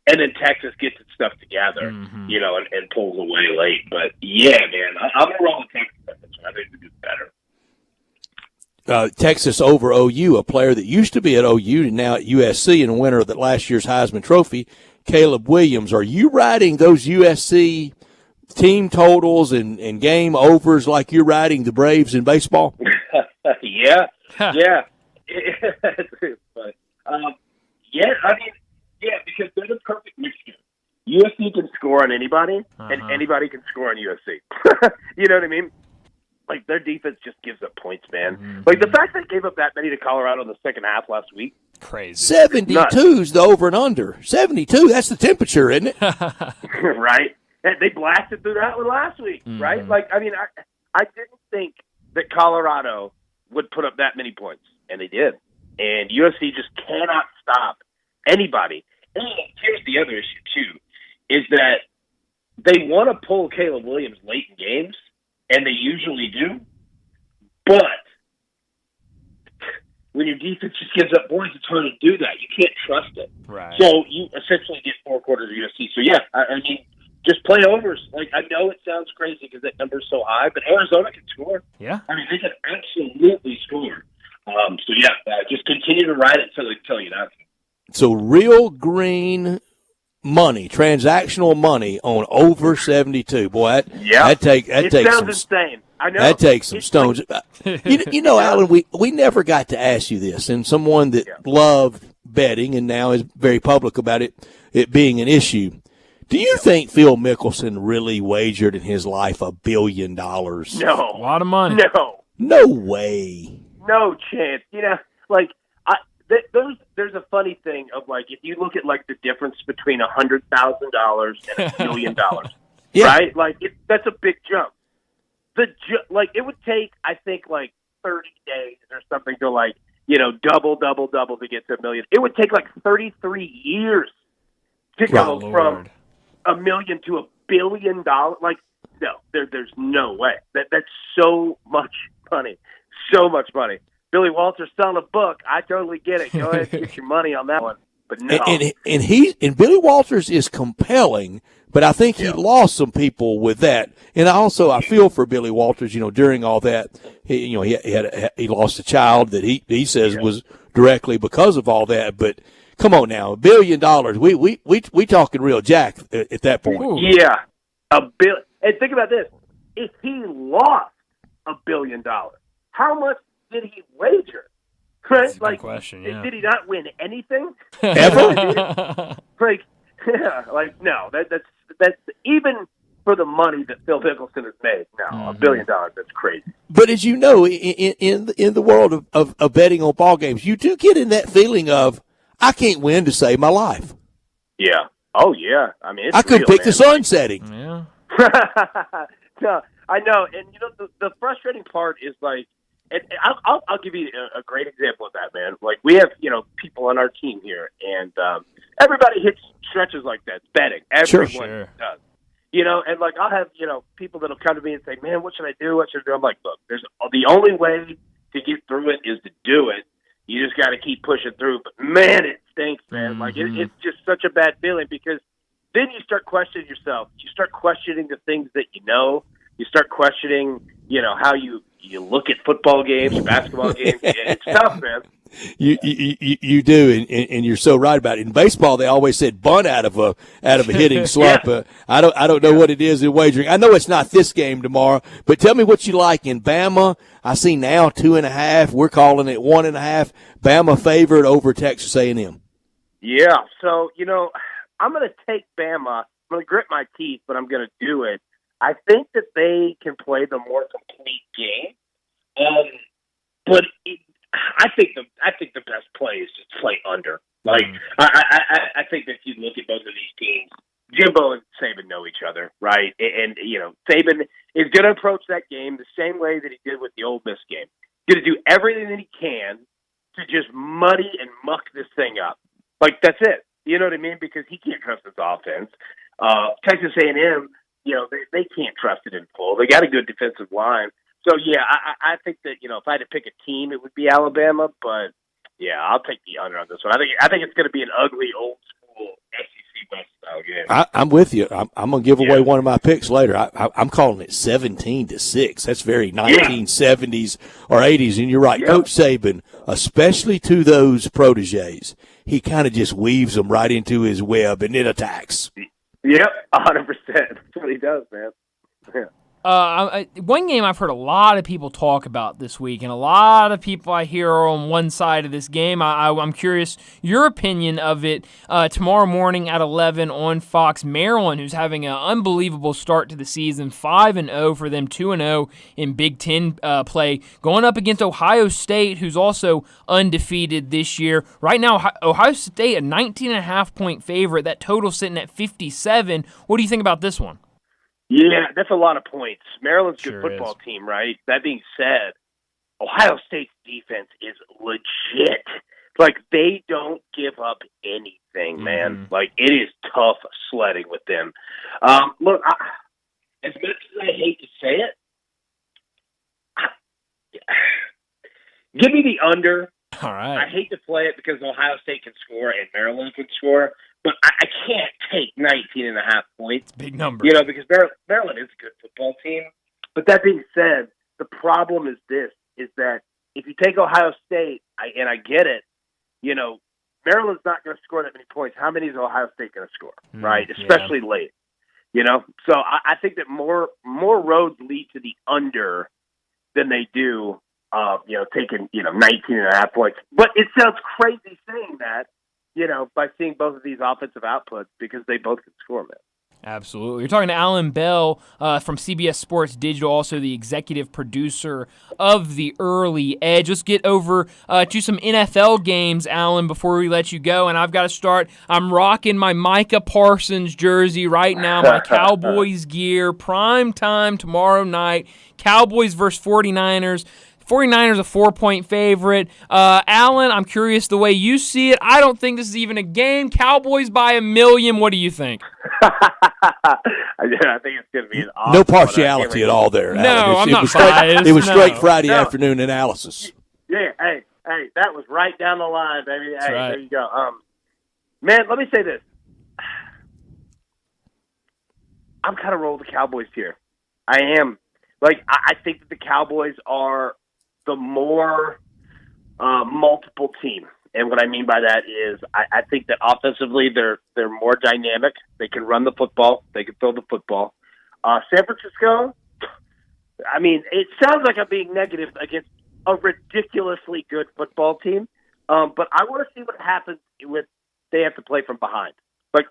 and then Texas gets its stuff together, and pulls away late. But, yeah, man, I'm going to roll with Texas. I think they do better. Texas over OU, a player that used to be at OU and now at USC and a winner of the last year's Heisman Trophy, Caleb Williams. Are you riding those USC team totals and game overs like you're riding the Braves in baseball? Yeah. Yeah. But, because they're the perfect mixture. USC can score on anybody, and anybody can score on USC. You know what I mean? Like, their defense just gives up points, man. Mm-hmm. Like, the fact they gave up that many to Colorado in the second half last week. Crazy. 72's the over and under. 72, that's the temperature, isn't it? Right? They blasted through that one last week, right? Like, I mean, I didn't think that Colorado would put up that many points, and they did. And USC just cannot stop anybody. And here's the other issue, too, is that they want to pull Caleb Williams late in games, and they usually do. But when your defense just gives up points, it's hard to do that. You can't trust it. Right. So you essentially get 4 quarters of USC. So, yeah, I mean, just play overs. Like, I know it sounds crazy because that number's so high, but Arizona can score. Yeah. I mean, they can absolutely score. Just continue to ride it until they tell you not to. So real green money, transactional money on over 72. Boy, that takes sounds insane. I know. That takes some stones. You know, Alan, we never got to ask you this, and someone that loved betting and now is very public about it being an issue. Do you think Phil Mickelson really wagered in his life $1 billion? No. A lot of money. No. No way. No chance. You know, like, there's a funny thing of, like, if you look at, like, the difference between $100,000 and $1 billion, right? Like, that's a big jump. Like, it would take, I think, like 30 days or something to, like, you know, double to get to $1 million. It would take like 33 years to go from $1 million to $1 billion. Like, no, there's no way. That's so much money. So much money. Billy Walters selling a book. I totally get it. Go ahead and get your money on that one. But no. And Billy Walters is compelling, but I think he lost some people with that. And I feel for Billy Walters. You know, during all that, he lost a child that he says was directly because of all that. But come on now, $1 billion. We talking real jack at that point. Ooh. Yeah, $1 billion. And think about this: if he lost $1 billion, how much did he wager? Right? That's a good question. Yeah. Did he not win anything ever? No. That's even for the money that Phil Mickelson has made. No, $1 billion. That's crazy. But as you know, in the world of betting on ball games, you do get in that feeling of I can't win to save my life. Yeah. Oh yeah. I mean, I could pick the sun setting. Yeah. No, I know, and you know the frustrating part is like. And I'll give you a great example of that, man. Like, we have, you know, people on our team here, and everybody hits stretches like that. It's betting. Everyone does. You know, and, like, I'll have, you know, people that'll come to me and say, man, what should I do? What should I do? I'm like, look, the only way to get through it is to do it. You just got to keep pushing through. But, man, it stinks, man. Like, it's just such a bad feeling because then you start questioning yourself. You start questioning the things that you know. You start questioning, you know, how you look at football games, basketball games. It's tough, man. You do, and you're so right about it. In baseball, they always said bunt out of a hitting slump. I don't know what it is in wagering. I know it's not this game tomorrow, but tell me what you like in Bama. I see now 2.5. We're calling it 1.5. Bama favored over Texas A&M. Yeah, so you know, I'm going to take Bama. I'm going to grit my teeth, but I'm going to do it. I think that they can play the more complete game, but I think the best play is just play under. Like I think that if you look at both of these teams, Jimbo and Saban know each other, right? And you know, Saban is going to approach that game the same way that he did with the Ole Miss game. Going to do everything that he can to just muddy and muck this thing up. Like, that's it. You know what I mean? Because he can't trust his offense. Texas A&M. You know, they can't trust it in full. They got a good defensive line. So, yeah, I think that, you know, if I had to pick a team, it would be Alabama. But, yeah, I'll take the under on this one. I think it's going to be an ugly, old-school SEC West style game. I'm with you. I'm going to give away one of my picks later. I'm calling it 17-6. That's very 1970s or 80s. And you're right. Yep. Coach Saban, especially to those proteges, he kind of just weaves them right into his web and it attacks. Yep, 100%. That's what he does, man. Yeah. One game I've heard a lot of people talk about this week, and a lot of people I hear are on one side of this game. I'm curious your opinion of it. Tomorrow morning at 11 on Fox, Maryland, who's having an unbelievable start to the season, 5-0 for them, 2-0 in Big Ten play, going up against Ohio State, who's also undefeated this year. Right now, Ohio State a 19.5-point favorite. That total sitting at 57. What do you think about this one? Yeah, that's a lot of points. Maryland's a good football team, right? That being said, Ohio State's defense is legit. Like, they don't give up anything, man. Like, it is tough sledding with them. Look, as much as I hate to say it, give me the under. All right. I hate to play it because Ohio State can score and Maryland can score, but I can't take 19.5 points. Big number. You know, because Maryland is a good football team. But that being said, the problem is this, is that if you take Ohio State, and I get it, you know, Maryland's not going to score that many points. How many is Ohio State going to score, right? Especially late. You know, so I think that more roads lead to the under than they do, taking 19.5 points. But it sounds crazy saying that, by seeing both of these offensive outputs because they both can score, man. Absolutely. You're talking to Alan Bell from CBS Sports Digital, also the executive producer of The Early Edge. Let's get over to some NFL games, Alan, before we let you go. And I've got to start. I'm rocking my Micah Parsons jersey right now, my Cowboys gear. Prime time tomorrow night. Cowboys versus 49ers. 49ers a 4-point favorite. Alan, I'm curious the way you see it. I don't think this is even a game. Cowboys by 1 million. What do you think? I think it's going to be an awesome no partiality at all there, Alan. No, I'm not biased. It was straight Friday afternoon analysis. Yeah, hey, that was right down the line, baby. That's right. There you go. Man, let me say this. I'm kind of rolling the Cowboys here. I am. I think that the Cowboys are the more multiple team. And what I mean by that is I think that offensively they're more dynamic. They can run the football. They can throw the football. San Francisco, I mean, it sounds like I'm being negative against a ridiculously good football team, but I want to see what happens when they have to play from behind.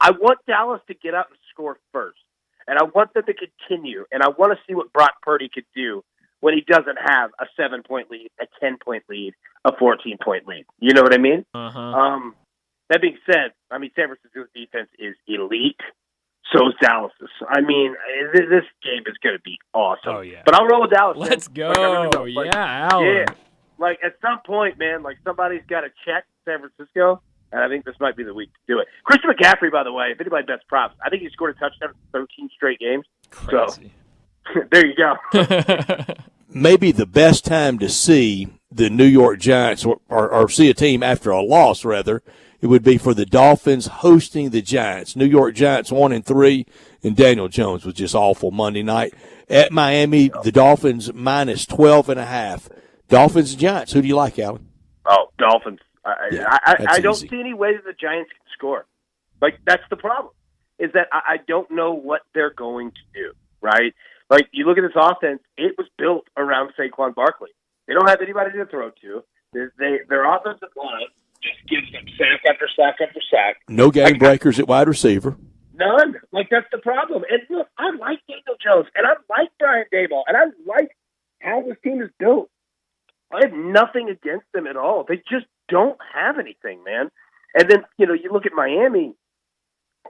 I want Dallas to get out and score first, and I want them to continue, and I want to see what Brock Purdy could do when he doesn't have a 7-point lead, a 10-point lead, a 14-point lead. You know what I mean? Uh-huh. That being said, San Francisco's defense is elite. So is Dallas's. I mean, this game is going to be awesome. Oh, yeah. But I'll roll with Dallas. Let's go. Alan. Yeah. At some point, man, somebody's got to check San Francisco, and I think this might be the week to do it. Christian McCaffrey, by the way, if anybody bets props, I think he scored a touchdown in 13 straight games. Crazy. So, there you go. Maybe the best time to see the New York Giants or see a team after a loss, rather, it would be for the Dolphins hosting the Giants. New York Giants 1-3, and Daniel Jones was just awful Monday night. At Miami, the Dolphins minus 12.5. Dolphins and Giants. Who do you like, Alan? Oh, Dolphins. I don't easy. see any way that the Giants can score. That's the problem, is that I don't know what they're going to do, right? You look at this offense, it was built around Saquon Barkley. They don't have anybody to throw to. Their offensive line just gives them sack after sack after sack. No game breakers at wide receiver. None. That's the problem. And look, I like Daniel Jones, and I like Brian Daboll, and I like how this team is built. I have nothing against them at all. They just don't have anything, man. And then, you look at Miami.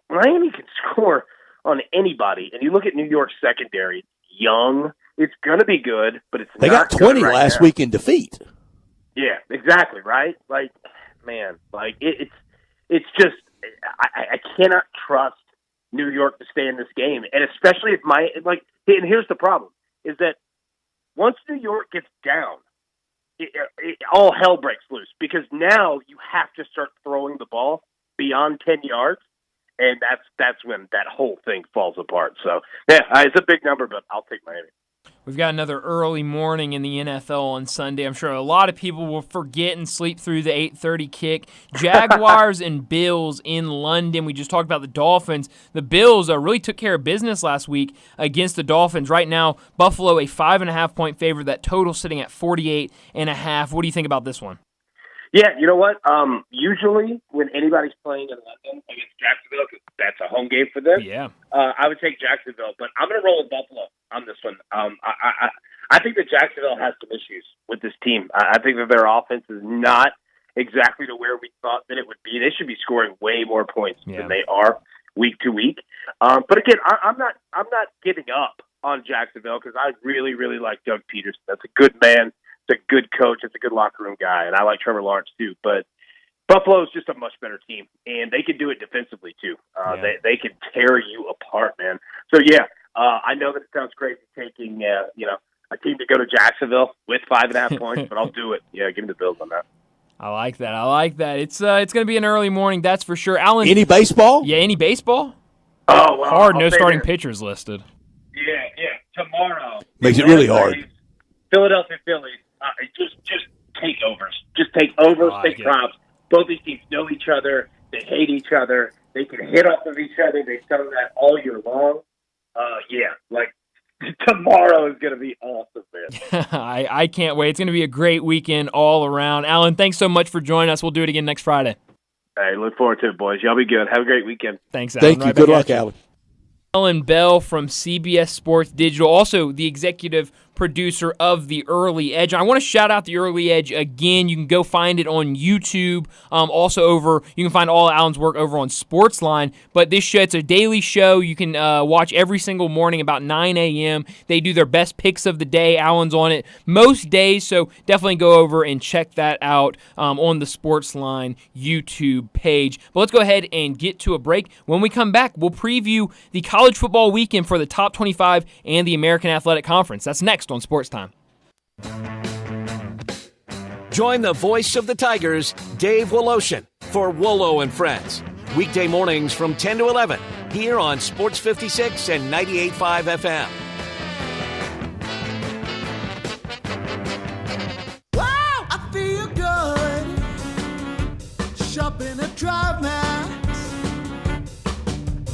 Miami can score on anybody. And you look at New York's secondary, young. It's going to be good, but it's they not got 20 right last now. week in defeat. Yeah, exactly, right? Man, it's just I cannot trust New York to stay in this game. And especially if and here's the problem, is that once New York gets down, all hell breaks loose, because now you have to start throwing the ball beyond 10 yards, and that's when that whole thing falls apart. So, yeah, it's a big number, but I'll take Miami. We've got another early morning in the NFL on Sunday. I'm sure a lot of people will forget and sleep through the 8:30 kick. Jaguars and Bills in London. We just talked about the Dolphins. The Bills really took care of business last week against the Dolphins. Right now, Buffalo a 5.5-point favorite. That total sitting at 48.5. What do you think about this one? Yeah, you know what? Usually when anybody's playing in London against Jacksonville, 'cause that's a home game for them, I would take Jacksonville. But I'm going to roll with Buffalo on this one. I think that Jacksonville has some issues with this team. I think that their offense is not exactly to where we thought that it would be. They should be scoring way more points than they are week to week. But again, I'm not giving up on Jacksonville, because I really, really like Doug Peterson. That's a good man. It's a good coach. It's a good locker room guy, and I like Trevor Lawrence too. But Buffalo is just a much better team, and they can do it defensively too. They can tear you apart, man. So yeah, I know that it sounds crazy taking a team to go to Jacksonville with 5.5 points, but I'll do it. Yeah, give me the Bills on that. I like that. It's going to be an early morning, that's for sure. Alan, any baseball? Yeah, any baseball? Oh, well, hard. No starting pitchers listed. Yeah. Tomorrow makes it really hard. Philadelphia Phillies. Just take overs. Just take overs, take props. Both these teams know each other. They hate each other. They can hit off of each other. They've done that all year long. Yeah, like tomorrow is going to be awesome, man. I can't wait. It's going to be a great weekend all around. Alan, thanks so much for joining us. We'll do it again next Friday. Hey, look forward to it, boys. Y'all be good. Have a great weekend. Thanks, Alan. Thank you. Good luck, Alan. Alan Bell from CBS Sports Digital, also the executive producer of The Early Edge. I want to shout out The Early Edge again. You can go find it on YouTube. You can find all of Alan's work over on Sportsline. But this show, it's a daily show. You can watch every single morning about 9 a.m. They do their best picks of the day. Alan's on it most days, so definitely go over and check that out on the Sportsline YouTube page. But let's go ahead and get to a break. When we come back, we'll preview the college football weekend for the top 25 and the American Athletic Conference. That's next on Sportstime. Join the voice of the Tigers, Dave Woloshin, for Wolo and Friends. Weekday mornings from 10 to 11 here on Sports 56 and 98.5 FM. Wow, I feel good. Shopping at Drive Max.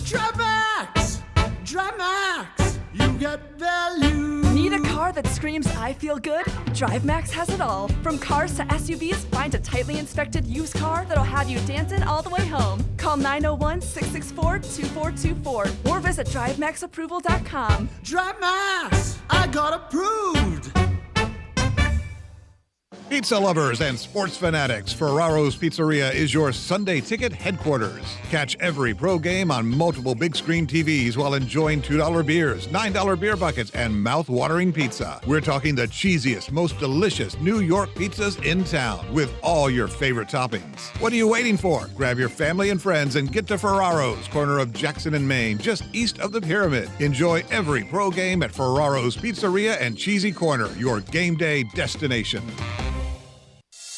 Drive Max. Drive Max. You get value. Need a car that screams I feel good? DriveMax has it all. From cars to SUVs, find a tightly inspected used car that'll have you dancing all the way home. Call 901-664-2424 or visit DriveMaxApproval.com. DriveMax, I got approved. Pizza lovers and sports fanatics, Ferraro's Pizzeria is your Sunday ticket headquarters. Catch every pro game on multiple big screen TVs while enjoying $2 beers, $9 beer buckets, and mouth-watering pizza. We're talking the cheesiest, most delicious New York pizzas in town with all your favorite toppings. What are you waiting for? Grab your family and friends and get to Ferraro's, corner of Jackson and Main, just east of the Pyramid. Enjoy every pro game at Ferraro's Pizzeria and Cheesy Corner, your game day destination.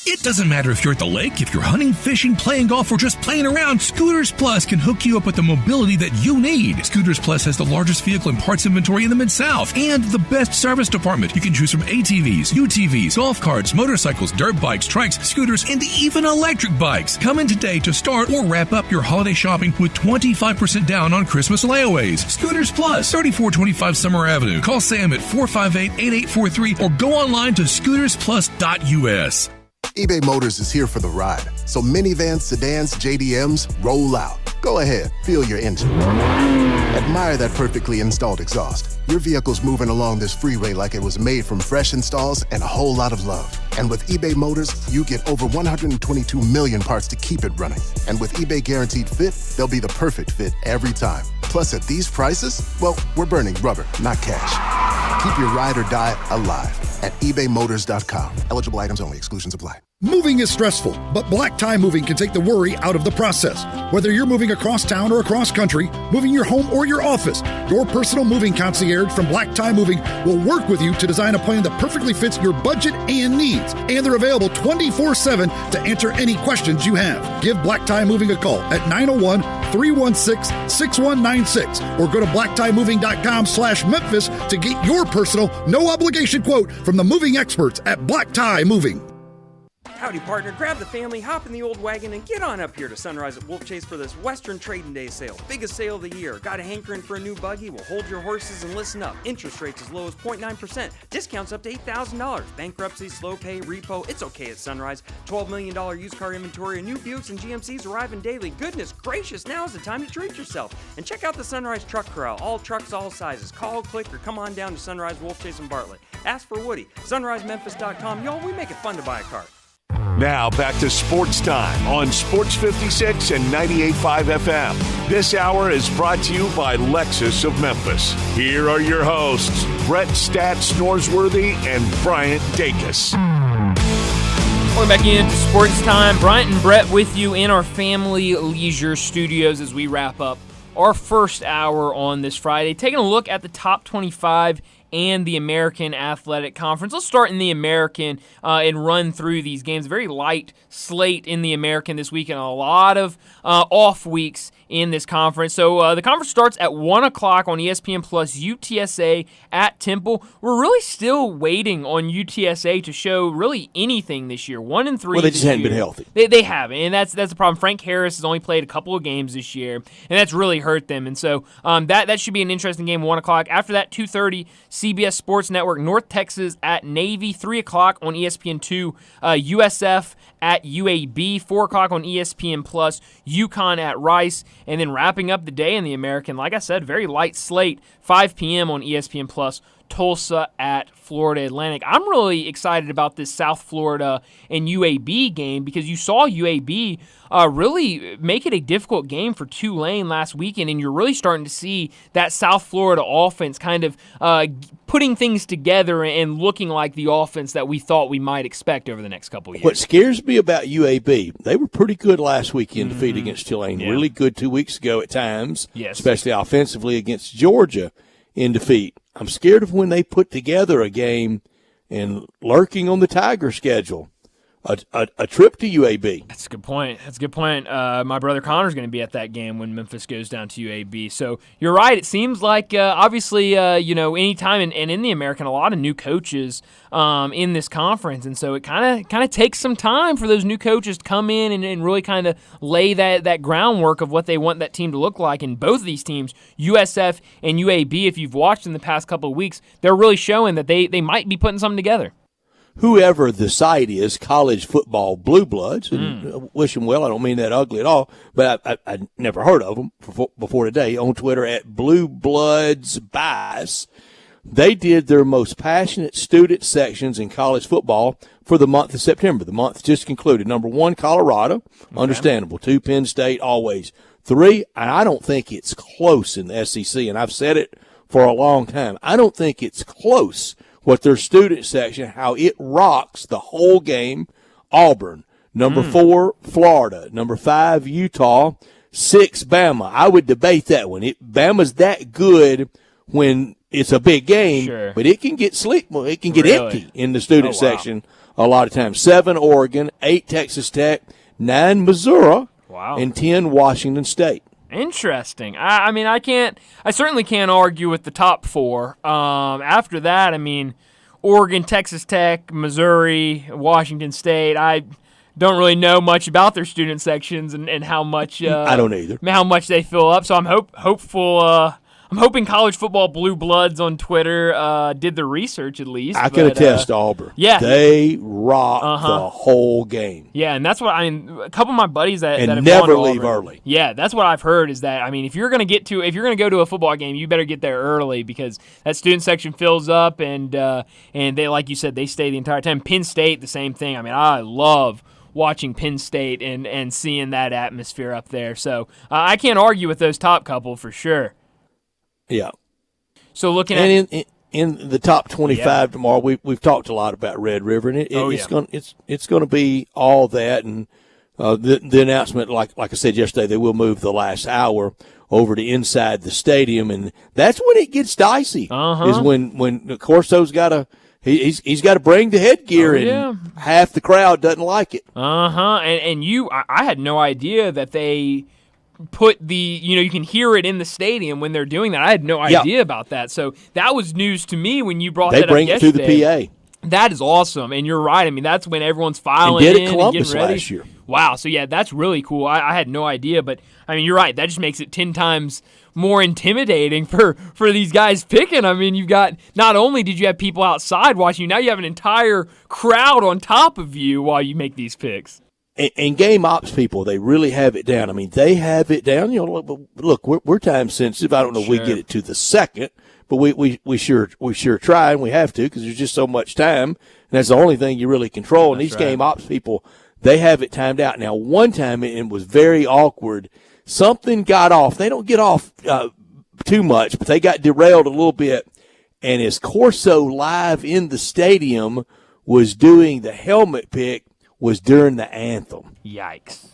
It doesn't matter if you're at the lake, if you're hunting, fishing, playing golf, or just playing around, Scooters Plus can hook you up with the mobility that you need. Scooters Plus has the largest vehicle and parts inventory in the Mid-South and the best service department. You can choose from ATVs, UTVs, golf carts, motorcycles, dirt bikes, trikes, scooters, and even electric bikes. Come in today to start or wrap up your holiday shopping with 25% down on Christmas layaways. Scooters Plus, 3425 Summer Avenue. Call Sam at 458-8843 or go online to scootersplus.us. eBay Motors is here for the ride. So minivans, sedans, JDMs, roll out. Go ahead, feel your engine. Admire that perfectly installed exhaust. Your vehicle's moving along this freeway like it was made from fresh installs and a whole lot of love. And with eBay Motors, you get over 122 million parts to keep it running. And with eBay Guaranteed Fit, they'll be the perfect fit every time. Plus, at these prices, well, we're burning rubber, not cash. Keep your ride or die alive at ebaymotors.com. Eligible items only. Exclusions apply. Moving is stressful, but Black Tie Moving can take the worry out of the process. Whether you're moving across town or across country, moving your home or your office, your personal moving concierge from Black Tie Moving will work with you to design a plan that perfectly fits your budget and needs. And they're available 24/7 to answer any questions you have. Give Black Tie Moving a call at 901-316-6196 or go to blacktiemoving.com/Memphis to get your personal, no obligation quote from the moving experts at Black Tie Moving. Howdy, partner. Grab the family, hop in the old wagon, and get on up here to Sunrise at Wolf Chase for this Western Trading Day sale. Biggest sale of the year. Got a hankering for a new buggy? Well, hold your horses and listen up. Interest rates as low as 0.9%. Discounts up to $8,000. Bankruptcy, slow pay, repo. It's okay at Sunrise. $12 million used car inventory and new Buicks and GMCs arriving daily. Goodness gracious, now is the time to treat yourself. And check out the Sunrise Truck Corral. All trucks, all sizes. Call, click, or come on down to Sunrise Wolf Chase and Bartlett. Ask for Woody. SunriseMemphis.com. Y'all, we make it fun to buy a car. Now back to Sports Time on Sports 56 and 98.5 FM. This hour is brought to you by Lexus of Memphis. Here are your hosts, Brett Stats Norsworthy and Bryant Dacus. Welcome back into Sports Time. Bryant and Brett with you in our Family Leisure Studios as we wrap up our first hour on this Friday. Taking a look at the top 25 and the American Athletic Conference. Let's start in the American and run through these games. Very light slate in the American this weekend. A lot of off weeks in this conference. So the conference starts at 1 o'clock on ESPN Plus, UTSA at Temple. We're really still waiting on UTSA to show really anything this year. 1-3. Well, they just hadn't been healthy. They haven't, and that's the problem. Frank Harris has only played a couple of games this year, and that's really hurt them. And so that should be an interesting game, 1 o'clock. After that, 2:30, CBS Sports Network, North Texas at Navy. 3 o'clock on ESPN2, USF at UAB. 4 o'clock on ESPN Plus, UConn at Rice. And then wrapping up the day in the American, like I said, very light slate, 5 p.m. on ESPN Plus, Tulsa at Florida Atlantic. I'm really excited about this South Florida and UAB game because you saw UAB really make it a difficult game for Tulane last weekend, and you're really starting to see that South Florida offense kind of putting things together and looking like the offense that we thought we might expect over the next couple of years. What scares me about UAB, they were pretty good last weekend defeat against Tulane. Yeah. Really good 2 weeks ago at times, yes, especially offensively against Georgia in defeat. I'm scared of when they put together a game and lurking on the Tiger schedule. A trip to UAB. That's a good point. My brother Connor's going to be at that game when Memphis goes down to UAB. So you're right. It seems like obviously anytime and in the American, a lot of new coaches in this conference, and so it kind of takes some time for those new coaches to come in and really kind of lay that groundwork of what they want that team to look like. And both of these teams, USF and UAB, if you've watched in the past couple of weeks, they're really showing that they might be putting something together. Whoever the site is, college football blue bloods, and wish them well. I don't mean that ugly at all, but I never heard of them before today. On Twitter at Blue Bloods Bias, they did their most passionate student sections in college football for the month of September. The month just concluded. Number 1, Colorado, understandable. 2, Penn State, always. 3, and I don't think it's close in the SEC, and I've said it for a long time. I don't think it's close. What their student section, how it rocks the whole game. Auburn. Number 4, Florida. Number 5, Utah. 6, Bama. I would debate that one. Bama's that good when it's a big game, but it can get it can get empty in the student section a lot of times. 7, Oregon. 8, Texas Tech. 9, Missouri. And 10, Washington State. Interesting. I certainly can't argue with the top 4. After that, Oregon, Texas Tech, Missouri, Washington State. I don't really know much about their student sections and how much I don't either. How much they fill up. So I'm hopeful. I'm hoping college football blue bloods on Twitter did the research at least. I can attest to Auburn. Yeah, they rock the whole game. Yeah, and that's what a couple of my buddies that have never gone to leave Auburn, early. Yeah, that's what I've heard is that if you're going to go to a football game, you better get there early because that student section fills up and they, like you said, they stay the entire time. Penn State, the same thing. I love watching Penn State and seeing that atmosphere up there. So I can't argue with those top couple for sure. Yeah. So looking at in the top 25 tomorrow, we've talked a lot about Red River, and it's going to be all that. And the announcement, like I said yesterday, they will move the last hour over to inside the stadium, and that's when it gets dicey. Is when Corso's got to. He's got to bring the headgear, and half the crowd doesn't like it. And I had no idea that they put you can hear it in the stadium when they're doing that. I had no idea about that. So that was news to me when you brought that up yesterday. They bring it through the PA. That is awesome, and you're right. That's when everyone's filing in and Columbus getting ready. Last year. Wow, so that's really cool. I had no idea, but you're right. That just makes it 10 times more intimidating for these guys picking. You've got, not only did you have people outside watching you, now you have an entire crowd on top of you while you make these picks. And game ops people, they really have it down. they have it down. Look, we're time sensitive. I don't know if we get it to the second, but we sure try, and we have to because there's just so much time, and that's the only thing you really control. And these game ops people, they have it timed out. Now, one time it was very awkward. Something got off. They don't get off too much, but they got derailed a little bit. And as Corso live in the stadium was doing the helmet pick, was during the anthem. Yikes.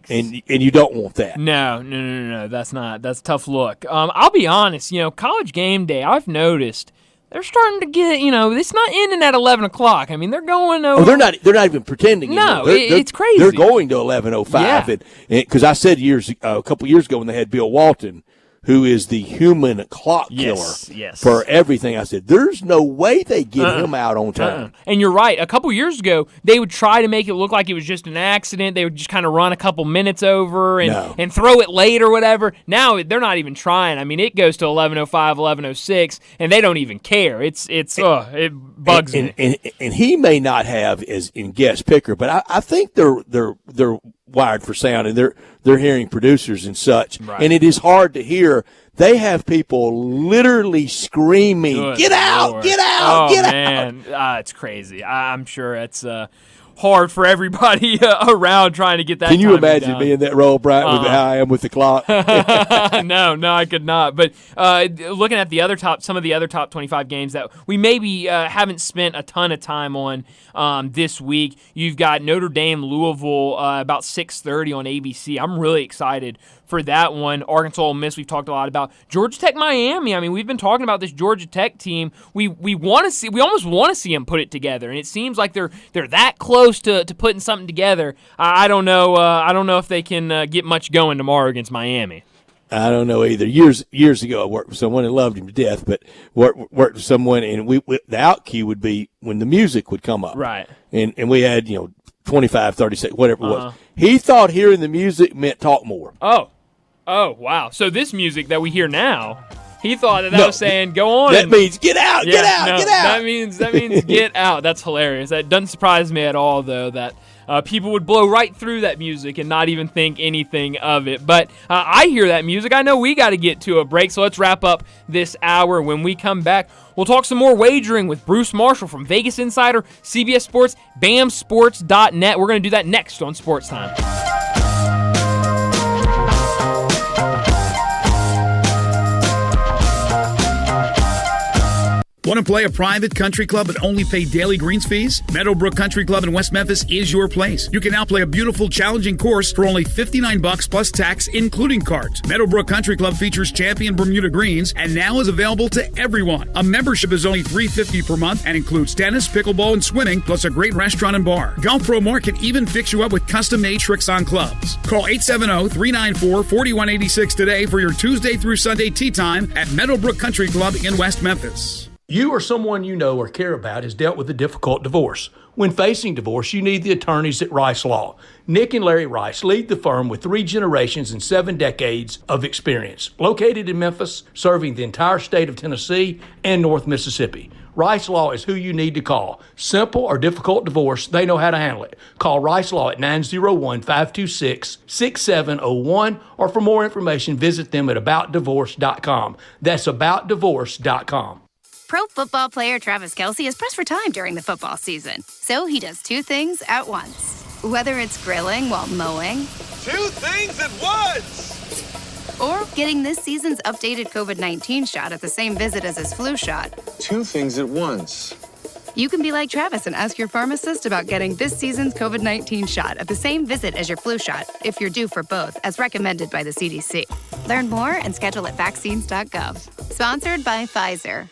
And you don't want that. No. That's tough look. I'll be honest, College game day, I've noticed they're starting to get, it's not ending at 11 o'clock. I mean, they're going over. Oh, they're not even pretending. No, they're, it's crazy. They're going to 11:05. Yeah. Because I said a couple years ago when they had Bill Walton, who is the human clock killer for everything. I said, there's no way they get him out on time. And you're right. A couple years ago, they would try to make it look like it was just an accident. They would just kind of run a couple minutes over and throw it late or whatever. Now they're not even trying. I mean, it goes to 11:05, 11:06, and they don't even care. It bugs me. And he may not have as in guest picker, but I think they're wired for sound, and they're hearing producers and such. Right. And it is hard to hear. They have people literally screaming, Good "Get out! Lord. Get out! Oh, Get man. out!" It's crazy. I'm sure it's hard for everybody around trying to get that. Can you timing imagine down. being that role, Brian, with how I am with the clock? No, I could not. But looking at some of the other top 25 games that we maybe haven't spent a ton of time on this week, you've got Notre Dame, Louisville, about 6:30 on ABC. I'm really excited for that one. Arkansas, Ole Miss, we've talked a lot about. Georgia Tech, Miami. I mean, we've been talking about this Georgia Tech team. We almost want to see them put it together, and it seems like they're that close to putting something together. I don't know. I don't know if they can get much going tomorrow against Miami. I don't know either. Years ago, I worked with someone and loved him to death, but worked with someone, and the out cue would be when the music would come up. Right. And we had, 25, 30 seconds, whatever it was. He thought hearing the music meant talk more. Oh, wow. So this music that we hear now, he thought that was saying go on. That means get out, get out, get out. That means get out. That's hilarious. That doesn't surprise me at all, though, that people would blow right through that music and not even think anything of it. But I hear that music. I know we got to get to a break, so let's wrap up this hour. When we come back, we'll talk some more wagering with Bruce Marshall from Vegas Insider, CBS Sports, BAMSports.net. We're going to do that next on Sports Time. Want to play a private country club but only pay daily greens fees? Meadowbrook Country Club in West Memphis is your place. You can now play a beautiful, challenging course for only $59 plus tax, including cards. Meadowbrook Country Club features champion Bermuda greens and now is available to everyone. A membership is only $350 per month and includes tennis, pickleball, and swimming, plus a great restaurant and bar. Golf Pro Mark can even fix you up with custom-made tricks on clubs. Call 870-394-4186 today for your Tuesday through Sunday tee time at Meadowbrook Country Club in West Memphis. You or someone you know or care about has dealt with a difficult divorce. When facing divorce, you need the attorneys at Rice Law. Nick and Larry Rice lead the firm with 3 generations and 7 decades of experience. Located in Memphis, serving the entire state of Tennessee and North Mississippi. Rice Law is who you need to call. Simple or difficult divorce, they know how to handle it. Call Rice Law at 901-526-6701, or for more information, visit them at aboutdivorce.com. That's aboutdivorce.com. Pro football player Travis Kelce is pressed for time during the football season, so he does 2 things at once. Whether it's grilling while mowing, 2 things at once, or getting this season's updated COVID-19 shot at the same visit as his flu shot. 2 things at once. You can be like Travis and ask your pharmacist about getting this season's COVID-19 shot at the same visit as your flu shot, if you're due for both, as recommended by the CDC. Learn more and schedule at vaccines.gov. Sponsored by Pfizer.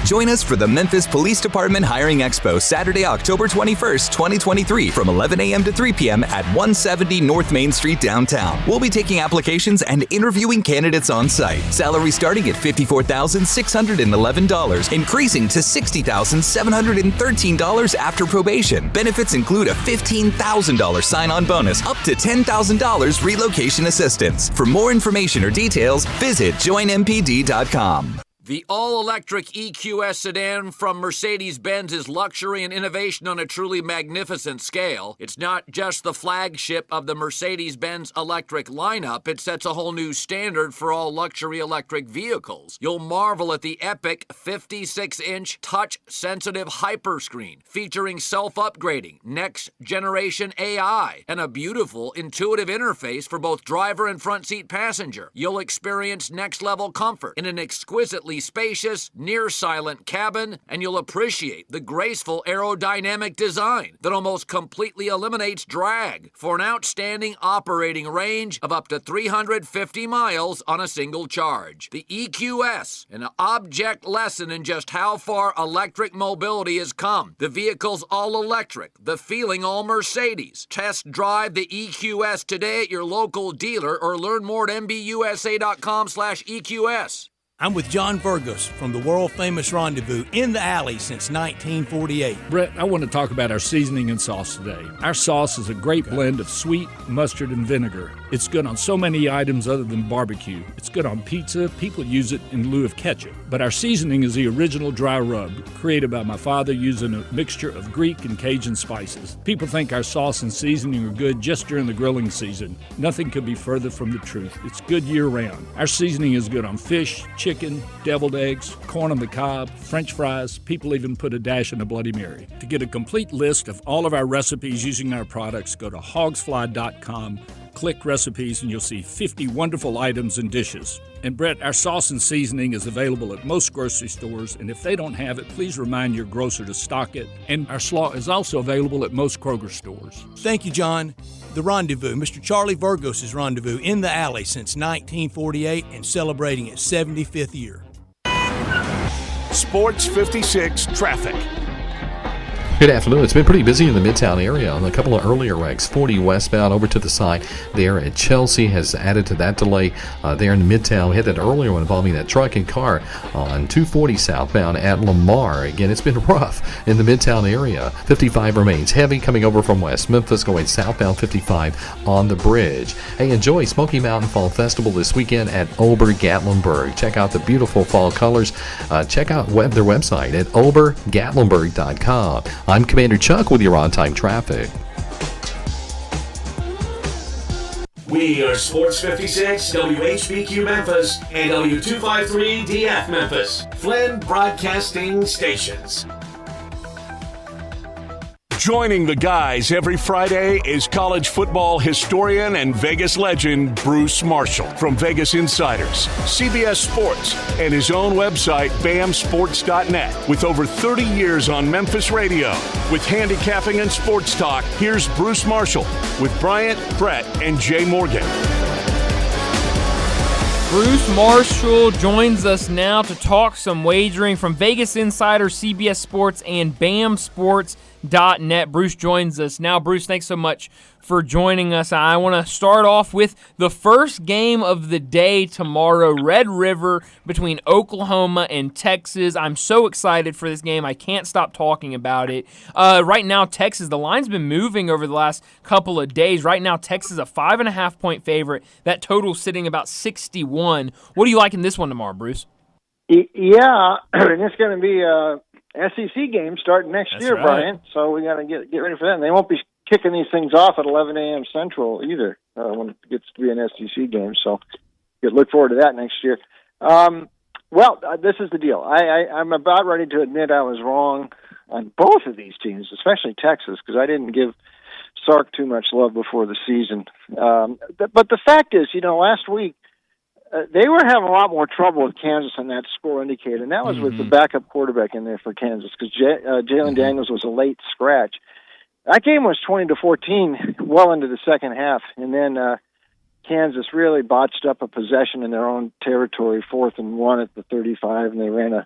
Join us for the Memphis Police Department Hiring Expo Saturday, October 21st, 2023 from 11 a.m. to 3 p.m. at 170 North Main Street downtown. We'll be taking applications and interviewing candidates on site. Salary starting at $54,611, increasing to $60,713 after probation. Benefits include a $15,000 sign-on bonus, up to $10,000 relocation assistance. For more information or details, visit joinmpd.com. The all-electric EQS sedan from Mercedes-Benz is luxury and innovation on a truly magnificent scale. It's not just the flagship of the Mercedes-Benz electric lineup. It sets a whole new standard for all luxury electric vehicles. You'll marvel at the epic 56-inch touch-sensitive hyperscreen featuring self-upgrading, next-generation AI, and a beautiful, intuitive interface for both driver and front-seat passenger. You'll experience next-level comfort in an exquisitely comfortably spacious, near-silent cabin, and you'll appreciate the graceful aerodynamic design that almost completely eliminates drag for an outstanding operating range of up to 350 miles on a single charge. The EQS, an object lesson in just how far electric mobility has come. The vehicle's all electric, the feeling all Mercedes. Test drive the EQS today at your local dealer or learn more at mbusa.com/EQS. I'm with John Burgos from the world-famous Rendezvous in the Alley since 1948. Brett, I want to talk about our seasoning and sauce today. Our sauce is a great blend of sweet, mustard, and vinegar. It's good on so many items other than barbecue. It's good on pizza. People use it in lieu of ketchup. But our seasoning is the original dry rub, created by my father using a mixture of Greek and Cajun spices. People think our sauce and seasoning are good just during the grilling season. Nothing could be further from the truth. It's good year-round. Our seasoning is good on fish, chicken, deviled eggs, corn on the cob, French fries. People even put a dash in a Bloody Mary. To get a complete list of all of our recipes using our products, go to hogsfly.com, click recipes, and you'll see 50 wonderful items and dishes. And Brett, our sauce and seasoning is available at most grocery stores, and if they don't have it, please remind your grocer to stock it. And our slaw is also available at most Kroger stores. Thank you, John. The Rendezvous, Mr. Charlie Burgos' Rendezvous in the Alley since 1948 and celebrating its 75th year. Sports 56 traffic. Good afternoon. It's been pretty busy in the Midtown area on a couple of earlier wrecks. 40 westbound over to the side there at Chelsea has added to that delay there in Midtown. We had that earlier one involving that truck and car on 240 southbound at Lamar. Again, it's been rough in the Midtown area. 55 remains heavy coming over from West Memphis going southbound 55 on the bridge. Hey, enjoy Smoky Mountain Fall Festival this weekend at Ober-Gatlinburg. Check out the beautiful fall colors. Check out their website at obergatlinburg.com. I'm Commander Chuck with your on-time traffic. We are Sports 56, WHBQ Memphis, and W253DF Memphis, Flynn Broadcasting Stations. Joining the guys every Friday is college football historian and Vegas legend Bruce Marshall from Vegas Insiders, CBS Sports, and his own website, bamsports.net. With over 30 years on Memphis radio, with handicapping and sports talk, here's Bruce Marshall with Bryant, Brett, and Jay Morgan. Bruce Marshall joins us now to talk some wagering from Vegas Insider, CBS Sports, and bamsports.net. Bruce joins us now. Bruce, thanks so much for joining us. I want to start off with the first game of the day tomorrow, Red River between Oklahoma and Texas. I'm so excited for this game. I can't stop talking about it. Right now, Texas, the line's been moving over the last couple of days. Right now, Texas is a 5.5-point favorite. That total's sitting about 61. What do you like in this one tomorrow, Bruce? Yeah, and it's going to be a SEC game starting next year, right, Brian. So we got to get ready for that. And they won't be kicking these things off at 11 a.m. Central either when it gets to be an SEC game. So you look forward to that next year. This is the deal. I'm about ready to admit I was wrong on both of these teams, especially Texas, because I didn't give Sark too much love before the season. But the fact is, last week, they were having a lot more trouble with Kansas than that score indicated, and that was with the backup quarterback in there for Kansas, because Jalen Daniels was a late scratch. That game was 20-14 well into the second half, and then Kansas really botched up a possession in their own territory, 4th and 1 at the 35, and they ran a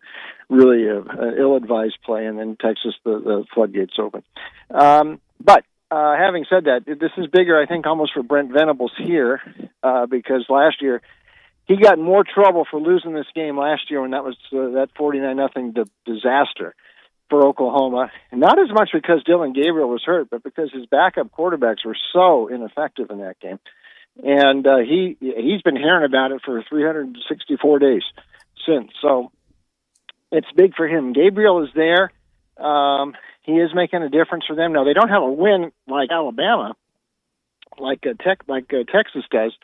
really ill-advised play, and then Texas, the floodgates open. But having said that, this is bigger, I think, almost for Brent Venables here, because last year he got in more trouble for losing this game last year when that was that 49-0 disaster for Oklahoma. Not as much because Dylan Gabriel was hurt, but because his backup quarterbacks were so ineffective in that game. And he's been hearing about it for 364 days since. So it's big for him. Gabriel is there. He is making a difference for them. Now, they don't have a win like Alabama, like Texas does.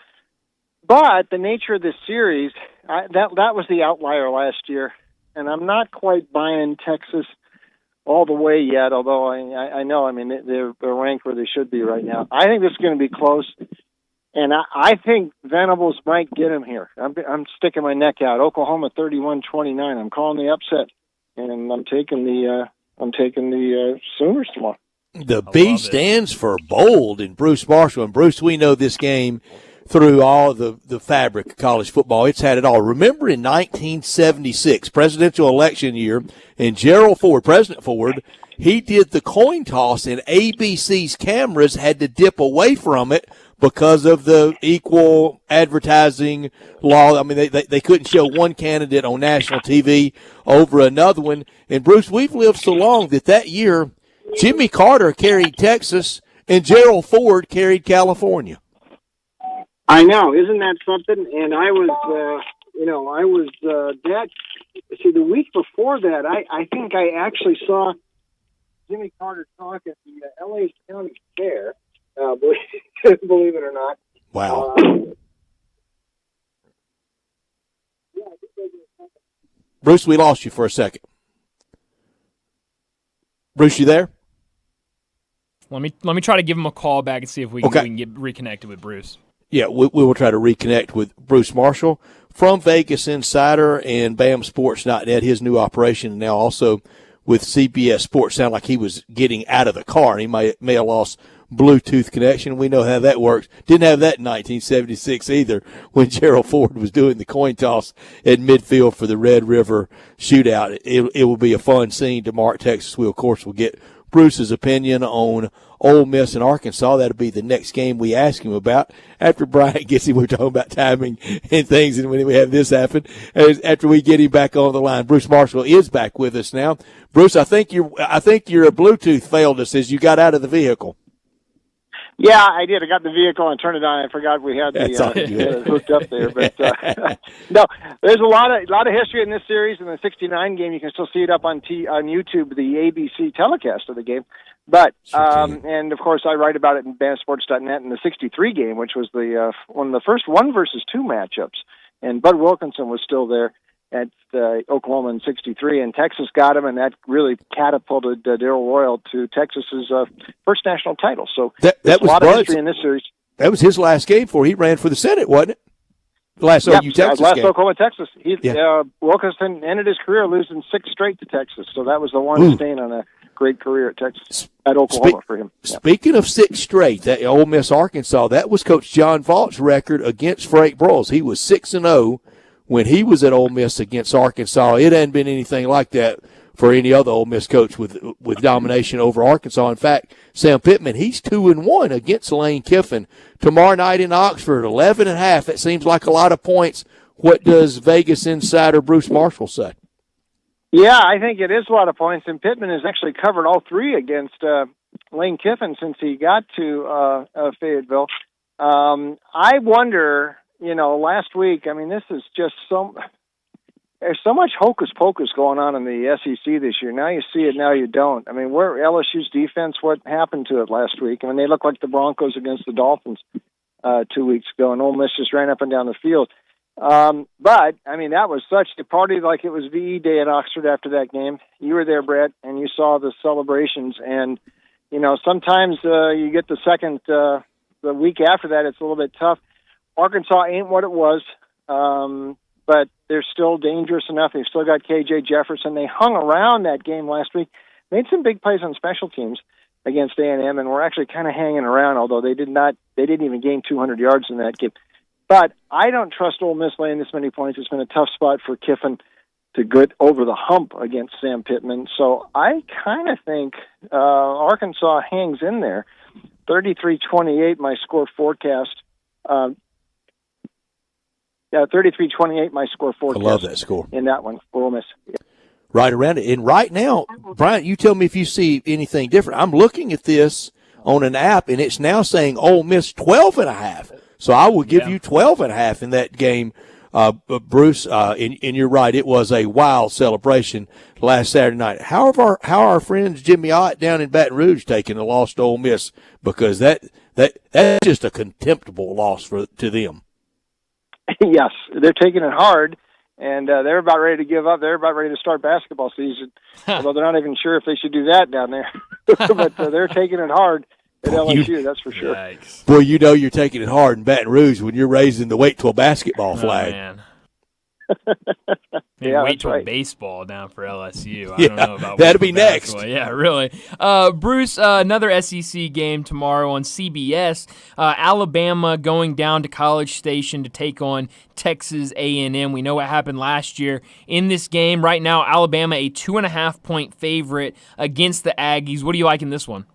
But the nature of this series, that was the outlier last year. And I'm not quite buying Texas all the way yet, although I know, they're ranked where they should be right now. I think this is going to be close. And I think Venables might get him here. I'm sticking my neck out. Oklahoma 31-29. I'm calling the upset, and I'm taking the Sooners tomorrow. The B stands for bold in Bruce Marshall. And, Bruce, we know this game through all the fabric of college football. It's had it all. Remember in 1976, presidential election year, and Gerald Ford, President Ford, he did the coin toss, and ABC's cameras had to dip away from it because of the equal advertising law. I mean, they couldn't show one candidate on national TV over another one. And, Bruce, we've lived so long that year Jimmy Carter carried Texas and Gerald Ford carried California. I know. Isn't that something? And I was, the week before that, I think I actually saw Jimmy Carter talk at the L.A. County Fair, believe it or not. Wow. Bruce, we lost you for a second. Bruce, you there? Let me try to give him a call back and see if we can get reconnected with Bruce. Yeah, we will try to reconnect with Bruce Marshall from Vegas Insider and BamSports.net, his new operation, now also with CBS Sports. Sound like he was getting out of the car, and he may have lost Bluetooth connection. We know how that works. Didn't have that in 1976 either when Gerald Ford was doing the coin toss at midfield for the Red River shootout. It will be a fun scene to mark Texas. We, of course, will get Bruce's opinion on Ole Miss and Arkansas. That'll be the next game we ask him about. After Brian gets him, we're talking about timing and things, and when we have this happen, after we get him back on the line. Bruce Marshall is back with us now. Bruce, I think your Bluetooth failed us as you got out of the vehicle. Yeah, I did. I got in the vehicle and turned it on. I forgot we had the hooked up there. But no, there's a lot of history in this series. In the '69 game, you can still see it up on YouTube, the ABC telecast of the game. But and of course, I write about it in BamSports.net in the '63 game, which was the one of the first 1-versus-2 matchups, and Bud Wilkinson was still there at Oklahoma in '63, and Texas got him, and that really catapulted Darrell Royal to Texas's first national title. So that was a lot Bud's, of history in this series. That was his last game before he ran for the Senate, wasn't it? Last OU Texas last game. Oklahoma Texas. Wilkinson ended his career losing 6 straight to Texas, so that was the one stain on a great career at Texas at Oklahoma for him. Speaking of 6 straight, that Ole Miss Arkansas, that was Coach John Vaught's record against Frank Broyles. He was 6-0 when he was at Ole Miss against Arkansas. It hadn't been anything like that for any other Ole Miss coach with domination over Arkansas. In fact, Sam Pittman, he's 2-1 against Lane Kiffin. Tomorrow night in Oxford, 11.5. That seems like a lot of points. What does Vegas insider Bruce Marshall say? Yeah, I think it is a lot of points, and Pittman has actually covered all 3 against Lane Kiffin since he got to Fayetteville. I wonder, last week, I mean, this is just there's so much hocus pocus going on in the SEC this year. Now you see it, now you don't. I mean, where LSU's defense, what happened to it last week? I mean, they looked like the Broncos against the Dolphins 2 weeks ago, and Ole Miss just ran up and down the field. But, I mean, that was such a party like it was VE Day at Oxford after that game. You were there, Brett, and you saw the celebrations. And, sometimes you get the week after that, it's a little bit tough. Arkansas ain't what it was, but they're still dangerous enough. They've still got KJ Jefferson. They hung around that game last week, made some big plays on special teams against A&M, and were actually kind of hanging around, although they didn't even gain 200 yards in that game. But I don't trust Ole Miss laying this many points. It's been a tough spot for Kiffin to get over the hump against Sam Pittman. So I kind of think Arkansas hangs in there. 33-28, my score forecast. 33-28, my score forecast. I love that score. In that one, Ole Miss. Yeah. Right around it. And right now, Brian, you tell me if you see anything different. I'm looking at this on an app, and it's now saying Ole Miss 12.5. So I will give you 12.5 in that game, Bruce. And you're right; it was a wild celebration last Saturday night. How are our friends Jimmy Ott down in Baton Rouge taking the loss to Ole Miss? Because that's just a contemptible loss to them. Yes, they're taking it hard, and they're about ready to give up. They're about ready to start basketball season, although they're not even sure if they should do that down there. But they're taking it hard. at LSU, that's for sure. Yikes. Boy, you know you're taking it hard in Baton Rouge when you're raising the wait till basketball flag. Man. Yeah, wait that's till right. baseball down for LSU. I Yeah, don't know about that'll be next. basketball. Yeah, really. Bruce, another SEC game tomorrow on CBS. Alabama going down to College Station to take on Texas A&M. We know what happened last year in this game. Right now, Alabama a 2.5-point favorite against the Aggies. What do you like in this one?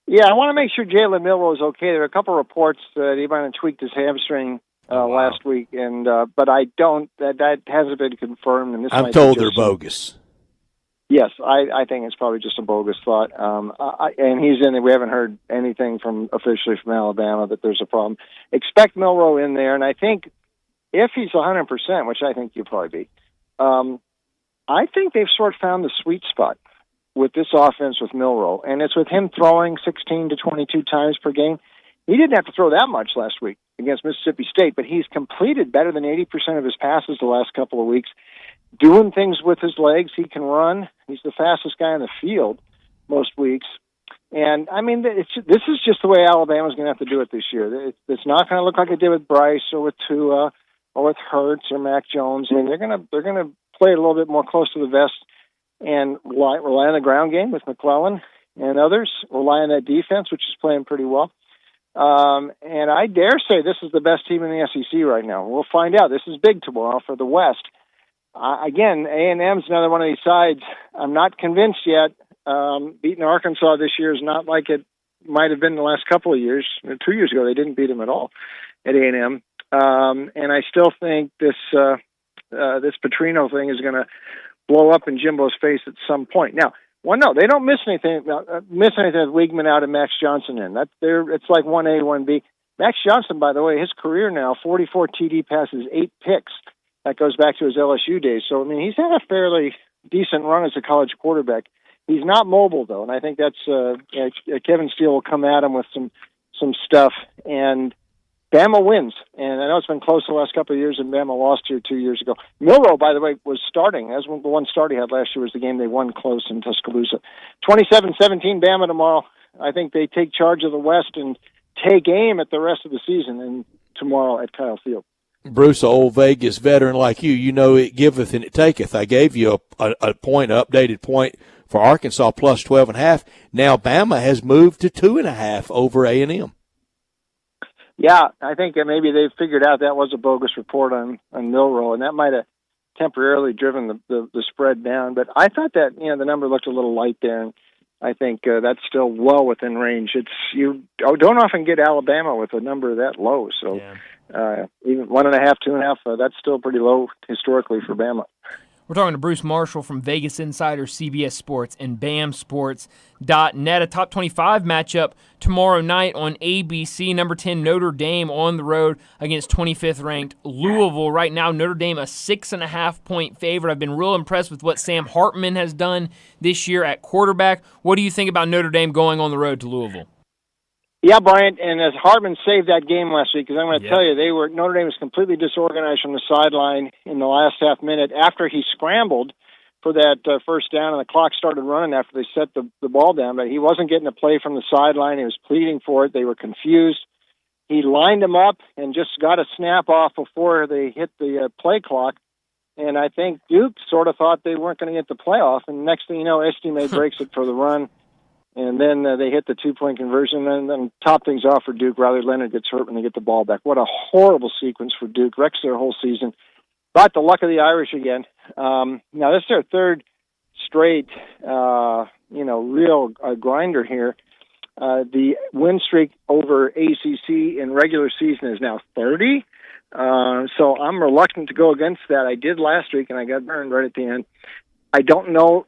Yeah, I want to make sure Jalen Milroe is okay. There are a couple reports that he might have tweaked his hamstring last week, and but I don't. That hasn't been confirmed. And this I'm might told be they're just bogus. Yes, I think it's probably just a bogus thought. And he's in there. We haven't heard anything officially from Alabama that there's a problem. Expect Milroe in there, and I think if he's 100%, which I think he'll probably be, I think they've sort of found the sweet spot with this offense with Milroe, and it's with him throwing 16 to 22 times per game. He didn't have to throw that much last week against Mississippi State, but he's completed better than 80% of his passes the last couple of weeks, doing things with his legs. He can run. He's the fastest guy in the field most weeks. And, I mean, this is just the way Alabama's going to have to do it this year. It's not going to look like it did with Bryce or with Tua or with Hurts or Mac Jones. I mean, they're going to play it a little bit more close to the vest and rely on the ground game with McClellan and others, rely on that defense, which is playing pretty well. And I dare say this is the best team in the SEC right now. We'll find out. This is big tomorrow for the West. Again, A&M's another one of these sides. I'm not convinced yet. Beating Arkansas this year is not like it might have been the last couple of years. 2 years ago, they didn't beat them at all at A&M. And I still think this Petrino thing is going to blow up in Jimbo's face at some point. Now, no, they don't miss anything with Weigman out and Max Johnson in. It's like 1A, 1B. Max Johnson, by the way, his career now, 44 TD passes, 8 picks. That goes back to his LSU days. So, I mean, he's had a fairly decent run as a college quarterback. He's not mobile, though, and I think that's Kevin Steele will come at him with some stuff. And Bama wins, and I know it's been close the last couple of years, and Bama lost here 2 years ago. Milroe, by the way, was starting. As the one start he had last year was the game they won close in Tuscaloosa. 27-17 Bama tomorrow. I think they take charge of the West and take aim at the rest of the season and tomorrow at Kyle Field. Bruce, an old Vegas veteran like you know it giveth and it taketh. I gave you a point, an updated point for Arkansas plus 12.5. Now Bama has moved to 2.5 over A&M. Yeah, I think maybe they've figured out that was a bogus report on Milroe, and that might have temporarily driven the spread down. But I thought that the number looked a little light there, and I think that's still well within range. You don't often get Alabama with a number that low, so even 1.5, 2.5, that's still pretty low historically for Bama. We're talking to Bruce Marshall from Vegas Insider, CBS Sports, and BamSports.net. A top 25 matchup tomorrow night on ABC. Number 10 Notre Dame on the road against 25th ranked Louisville. Right now, Notre Dame a 6.5-point favorite. I've been real impressed with what Sam Hartman has done this year at quarterback. What do you think about Notre Dame going on the road to Louisville? Yeah, Bryant, and as Hartman saved that game last week, because I'm going to tell you, Notre Dame was completely disorganized from the sideline in the last half minute after he scrambled for that first down, and the clock started running after they set the ball down, but he wasn't getting a play from the sideline. He was pleading for it. They were confused. He lined them up and just got a snap off before they hit the play clock, and I think Duke sort of thought they weren't going to get the playoff, and next thing you know, Estime breaks it for the run. And then they hit the 2-point conversion, and then top things off for Duke. Riley Leonard gets hurt when they get the ball back. What a horrible sequence for Duke. Wrecks their whole season. But the luck of the Irish again. Now, this is their third straight, real grinder here. The win streak over ACC in regular season is now 30. So I'm reluctant to go against that. I did last week, and I got burned right at the end. I don't know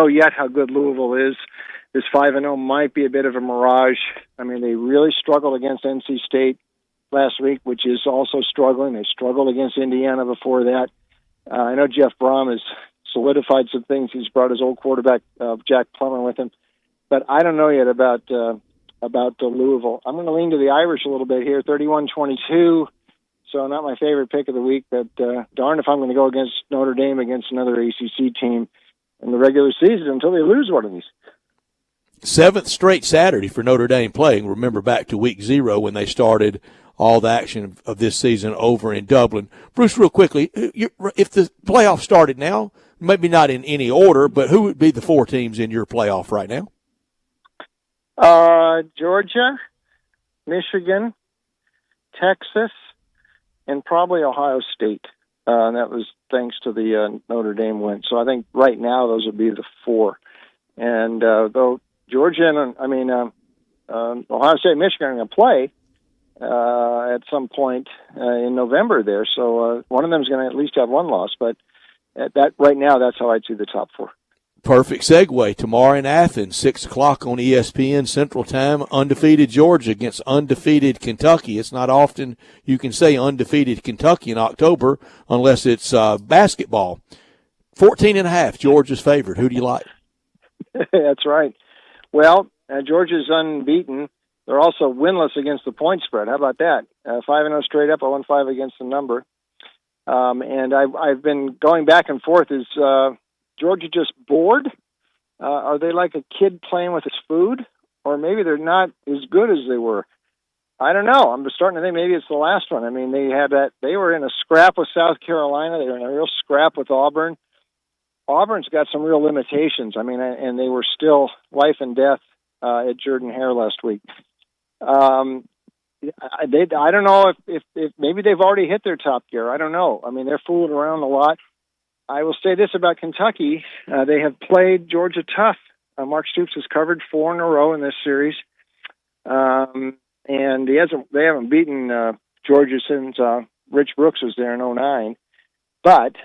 yet how good Louisville is. This 5-0 might be a bit of a mirage. I mean, they really struggled against NC State last week, which is also struggling. They struggled against Indiana before that. I know Jeff Brom has solidified some things. He's brought his old quarterback, Jack Plummer, with him. But I don't know yet about the Louisville. I'm going to lean to the Irish a little bit here, 31-22. So not my favorite pick of the week, but darn if I'm going to go against Notre Dame against another ACC team in the regular season until they lose one of these. 7th straight Saturday for Notre Dame playing. Remember back to week 0 when they started all the action of this season over in Dublin. Bruce, real quickly, if the playoff started now, maybe not in any order, but who would be the 4 teams in your playoff right now? Georgia, Michigan, Texas, and probably Ohio State. And that was thanks to the Notre Dame win. So I think right now those would be the 4. And though Georgia and Ohio State and Michigan are going to play at some point in November there. So one of them is going to at least have one loss. But right now, that's how I'd see the top 4. Perfect segue. Tomorrow in Athens, 6 o'clock on ESPN Central Time, undefeated Georgia against undefeated Kentucky. It's not often you can say undefeated Kentucky in October unless it's basketball. 14.5, Georgia's favored. Who do you like? That's right. Well, Georgia's unbeaten. They're also winless against the point spread. How about that? 5-0 straight up, 0-5 against the number. And I've been going back and forth. Is Georgia just bored? Are they like a kid playing with his food? Or maybe they're not as good as they were. I don't know. I'm starting to think maybe it's the last one. I mean, they were in a scrap with South Carolina. They were in a real scrap with Auburn. Auburn's got some real limitations. I mean, and they were still life and death at Jordan-Hare last week. I don't know if maybe they've already hit their top gear. I don't know. I mean, they're fooling around a lot. I will say this about Kentucky. They have played Georgia tough. Mark Stoops has covered 4 in a row in this series. And they haven't beaten Georgia since Rich Brooks was there in 2009. But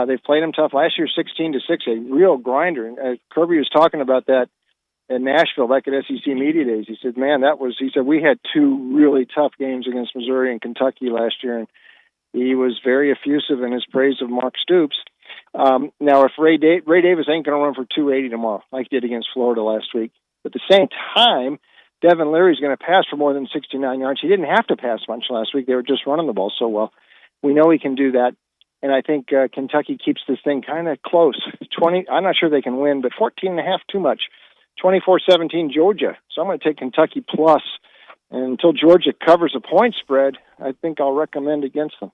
they've played them tough. Last year, 16-6, a real grinder. And Kirby was talking about that in Nashville back at SEC Media Days. He said, we had 2 really tough games against Missouri and Kentucky last year. And he was very effusive in his praise of Mark Stoops. Now, if Ray Davis ain't going to run for 280 tomorrow, like he did against Florida last week, but at the same time, Devin Leary's going to pass for more than 69 yards. He didn't have to pass much last week. They were just running the ball so well. We know he can do that. And I think Kentucky keeps this thing kind of close. 20. I'm not sure they can win, but 14.5 too much. 24-17 Georgia. So I'm going to take Kentucky plus. And until Georgia covers a point spread, I think I'll recommend against them.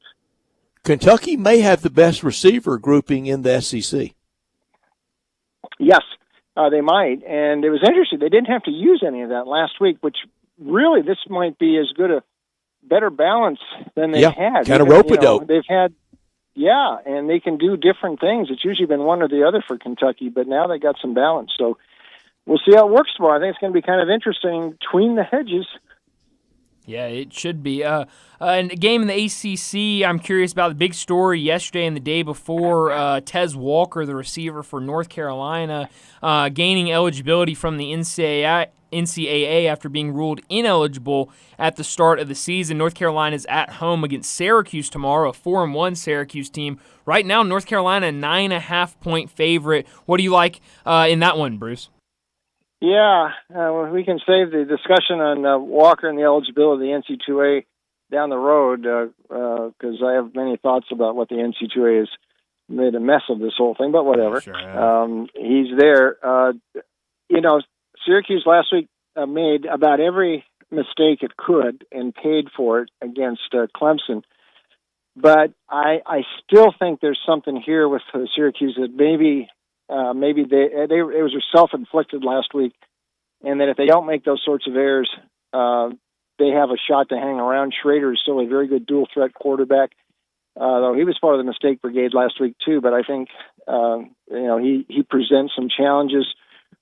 Kentucky may have the best receiver grouping in the SEC. Yes, they might. And it was interesting. They didn't have to use any of that last week, which really this might be as good a better balance than they've had. Kind of rope-a-dope. They've had. Yeah, and they can do different things. It's usually been one or the other for Kentucky, but now they got some balance. So we'll see how it works tomorrow. I think it's going to be kind of interesting between the hedges. Yeah, it should be. And a game in the ACC, I'm curious about the big story yesterday and the day before. Tez Walker, the receiver for North Carolina, gaining eligibility from the NCAA after being ruled ineligible at the start of the season. North Carolina is at home against Syracuse tomorrow, a 4-1 Syracuse team. Right now, North Carolina, 9.5-point favorite. What do you like in that one, Bruce? Yeah, we can save the discussion on Walker and the eligibility of the NC2A down the road because I have many thoughts about what the NC2A has made a mess of this whole thing, but whatever. Sure, yeah. He's there. Syracuse last week made about every mistake it could and paid for it against Clemson. But I still think there's something here with Syracuse that maybe it was self-inflicted last week, and that if they don't make those sorts of errors, they have a shot to hang around. Schrader is still a very good dual-threat quarterback, though he was part of the mistake brigade last week too. But I think he presents some challenges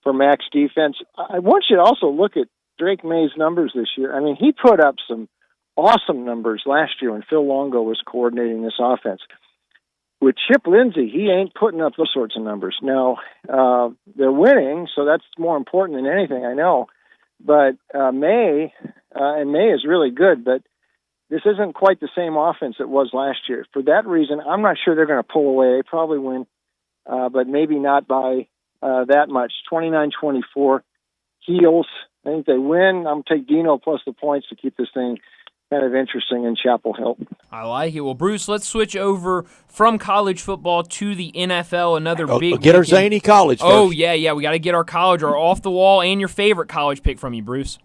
for Mac's defense. I want you to also look at Drake May's numbers this year. I mean, he put up some awesome numbers last year when Phil Longo was coordinating this offense. With Chip Lindsey, he ain't putting up those sorts of numbers. Now, they're winning, so that's more important than anything, I know. But May is really good, but this isn't quite the same offense it was last year. For that reason, I'm not sure they're going to pull away. They probably win, but maybe not by that much. 29-24. Heels, I think they win. I'm going to take Dino plus the points to keep this thing kind of interesting in Chapel Hill. I like it. Well, Bruce, let's switch over from college football to the NFL. Another big get our zany college first. Oh, yeah. We got to get our college, our off-the-wall, and your favorite college pick from you, Bruce.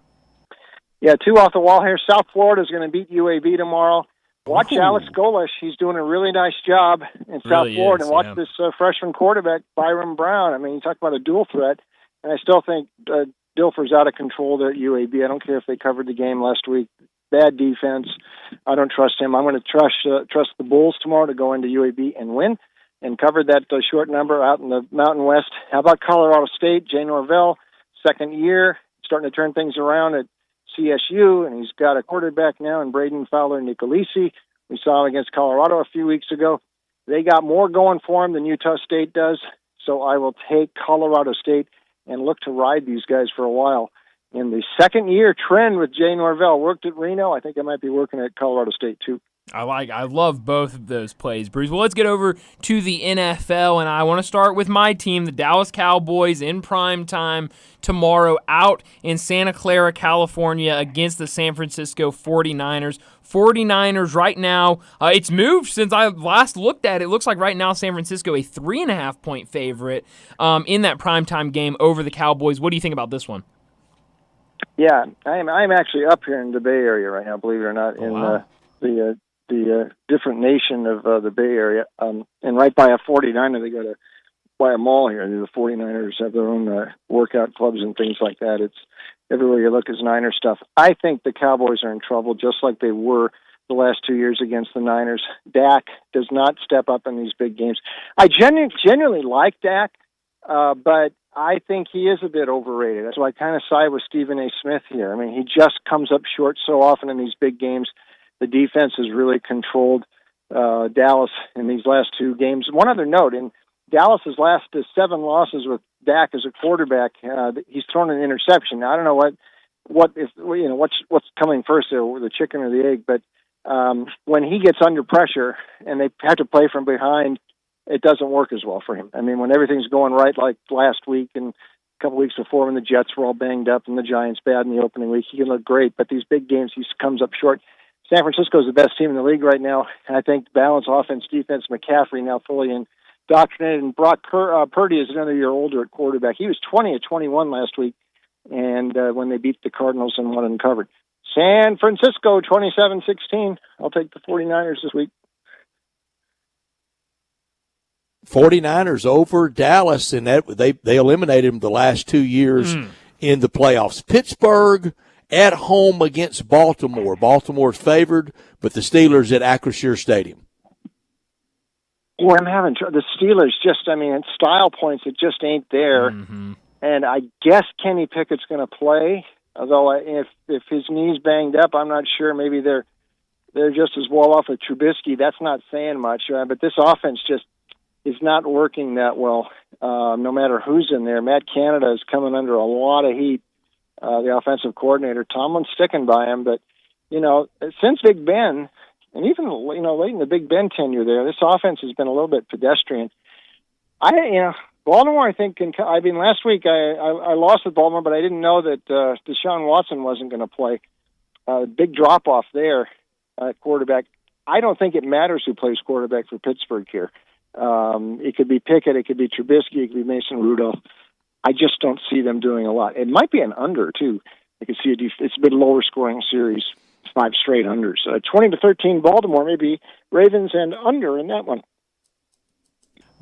Yeah, 2 off the wall here. South Florida is going to beat UAB tomorrow. Watch Alex Golesh. He's doing a really nice job in South Florida. And watch this freshman quarterback, Byron Brown. I mean, you talk about a dual threat. And I still think Dilfer's out of control there at UAB. I don't care if they covered the game last week. Bad defense. I don't trust him. I'm going to trust the Bulls tomorrow to go into UAB and win, and cover that short number out in the Mountain West. How about Colorado State? Jay Norvell, second year, starting to turn things around at CSU, and he's got a quarterback now in Braden Fowler-Nicolisi. We saw him against Colorado a few weeks ago. They got more going for him than Utah State does, so I will take Colorado State and look to ride these guys for a while. In the second-year trend with Jay Norvell, worked at Reno. I think I might be working at Colorado State, too. I love both of those plays, Bruce. Well, let's get over to the NFL, and I want to start with my team, the Dallas Cowboys, in prime time tomorrow out in Santa Clara, California, against the San Francisco 49ers. 49ers right now, it's moved since I last looked at it. It looks like right now San Francisco a 3.5-point favorite in that primetime game over the Cowboys. What do you think about this one? Yeah, I'm actually up here in the Bay Area right now, believe it or not, in the different nation of the Bay Area, and right by a 49er, they got by a mall here. The 49ers have their own workout clubs and things like that. It's everywhere you look is Niner stuff. I think the Cowboys are in trouble, just like they were the last 2 years against the Niners. Dak does not step up in these big games. I genuinely like Dak, but I think he is a bit overrated. So I kind of side with Stephen A. Smith here. I mean, he just comes up short so often in these big games. The defense has really controlled Dallas in these last 2 games. One other note, in Dallas's last 7 losses with Dak as a quarterback, he's thrown an interception. Now, I don't know what's coming first, the chicken or the egg, but when he gets under pressure and they have to play from behind, it doesn't work as well for him. I mean, when everything's going right, like last week and a couple weeks before when the Jets were all banged up and the Giants bad in the opening week, he can look great, but these big games, he comes up short. San Francisco is the best team in the league right now, and I think balance, offense, defense, McCaffrey now fully indoctrinated, and Brock Purdy is another year older at quarterback. He was 20 of 21 last week, and when they beat the Cardinals and won and covered. San Francisco 27-16. I'll take the 49ers this week. 49ers over Dallas, and that they eliminated them the last 2 years in the playoffs. Pittsburgh at home against Baltimore. Baltimore's favored, but the Steelers at Acrisure Stadium. Boy, I'm having the Steelers. It's style points. It just ain't there. Mm-hmm. And I guess Kenny Pickett's going to play. Although if his knee's banged up, I'm not sure. Maybe they're just as well off with Trubisky. That's not saying much. But this offense just is not working that well. No matter who's in there, Matt Canada is coming under a lot of heat. The offensive coordinator, Tomlin's sticking by him, but since Big Ben, and even late in the Big Ben tenure there, this offense has been a little bit pedestrian. Baltimore, I think. Last week I lost at Baltimore, but I didn't know that Deshaun Watson wasn't going to play. Big drop off there at quarterback. I don't think it matters who plays quarterback for Pittsburgh here. It could be Pickett, it could be Trubisky, it could be Mason Rudolph. I just don't see them doing a lot. It might be an under, too. I can see it's a bit lower scoring series, 5 straight unders. 20-13 Baltimore, maybe Ravens and under in that one.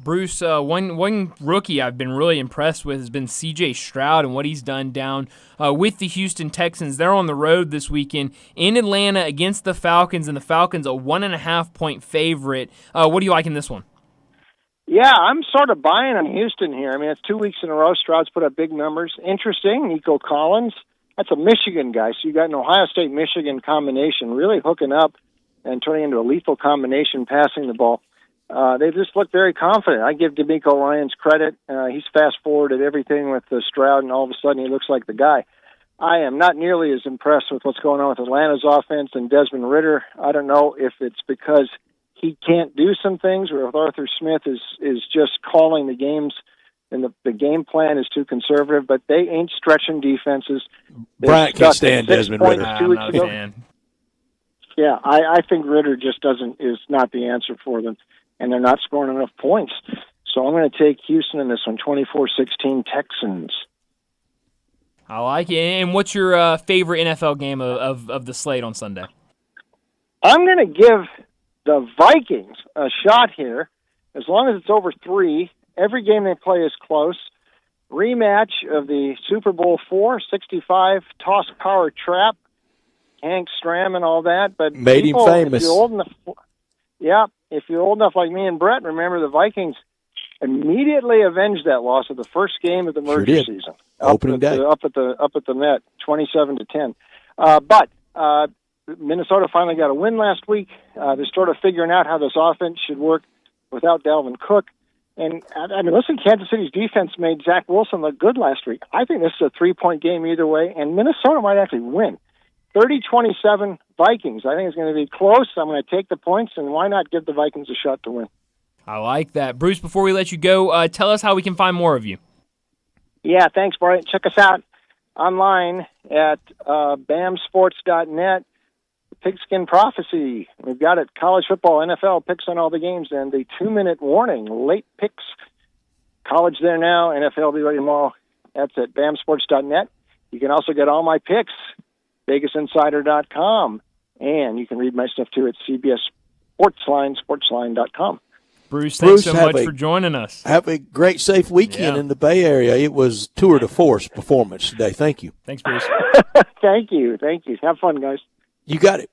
Bruce, one rookie I've been really impressed with has been C.J. Stroud and what he's done down with the Houston Texans. They're on the road this weekend in Atlanta against the Falcons, and the Falcons a 1.5-point favorite. What do you like in this one? Yeah, I'm sort of buying on Houston here. I mean, it's 2 weeks in a row. Stroud's put up big numbers. Interesting, Nico Collins. That's a Michigan guy. So you got an Ohio State-Michigan combination really hooking up and turning into a lethal combination passing the ball. They just look very confident. I give DeMeco Ryans credit. He's fast-forwarded everything with Stroud, and all of a sudden he looks like the guy. I am not nearly as impressed with what's going on with Atlanta's offense and Desmond Ridder. I don't know if it's because he can't do some things, or if Arthur Smith is just calling the games and the game plan is too conservative, but they ain't stretching defenses. Bryant can't stand Desmond Ridder. I'm not a fan. Yeah, I think Ritter just is not the answer for them, and they're not scoring enough points. So I'm going to take Houston in this one, 24-16 Texans. I like it. And what's your favorite NFL game of the slate on Sunday? I'm going to give the Vikings a shot here, as long as it's over 3. Every game they play is close. Rematch of the Super Bowl 65 toss power trap. Hank Stram and all that, but made him famous. If you're old enough like me and Brett, remember the Vikings immediately avenged that loss of the first game of the merger season. Opening day. Up at the Met, 27-10. But Minnesota finally got a win last week. They're sort of figuring out how this offense should work without Dalvin Cook. And I mean, listen, Kansas City's defense made Zach Wilson look good last week. I think this is a 3-point game either way, and Minnesota might actually win. 30-27 Vikings. I think it's going to be close. I'm going to take the points, and why not give the Vikings a shot to win? I like that. Bruce, before we let you go, tell us how we can find more of you. Yeah, thanks, Brian. Check us out online at bamsports.net. Pigskin Prophecy. We've got it. College football, NFL picks on all the games, and the 2-minute warning, late picks. College there now, NFL will be ready tomorrow. That's at bamsports.net. You can also get all my picks, VegasInsider.com, and you can read my stuff too at CBS Sportsline, sportsline.com. Bruce, thanks so much for joining us. Have a great, safe weekend in the Bay Area. It was tour de force performance today. Thank you. Thanks, Bruce. Thank you. Have fun, guys. You got it.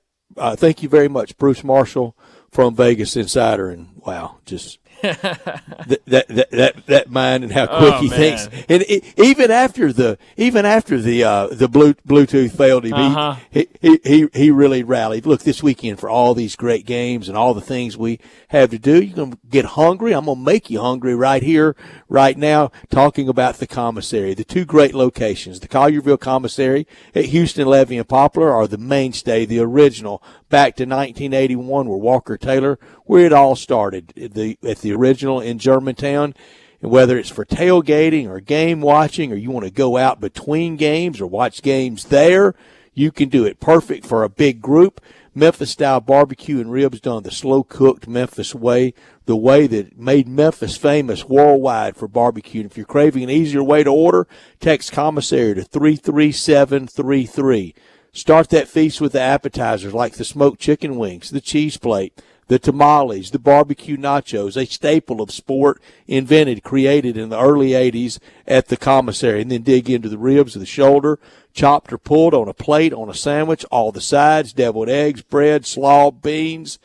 Thank you very much, Bruce Marshall from Vegas Insider, and wow, just that mind and how quick he thinks. And even after the Bluetooth failed him, he really rallied. Look, this weekend for all these great games and all the things we have to do, you're gonna get hungry. I'm gonna make you hungry right here, right now. Talking about the commissary, the 2 great locations, the Collierville Commissary at Houston, Levy, and Poplar are the mainstay, the original, back to 1981, where Walker Taylor, where it all started, at the original in Germantown. And whether it's for tailgating or game watching, or you want to go out between games or watch games there, you can do it. Perfect for a big group. Memphis-style barbecue and ribs done the slow-cooked Memphis way, the way that made Memphis famous worldwide for barbecue. And if you're craving an easier way to order, text commissary to 33733. Start that feast with the appetizers like the smoked chicken wings, the cheese plate, the tamales, the barbecue nachos, a staple of sport, invented, created in the early 80s at the commissary. And then dig into the ribs of the shoulder, chopped or pulled on a plate, on a sandwich, all the sides, deviled eggs, bread, slaw, beans.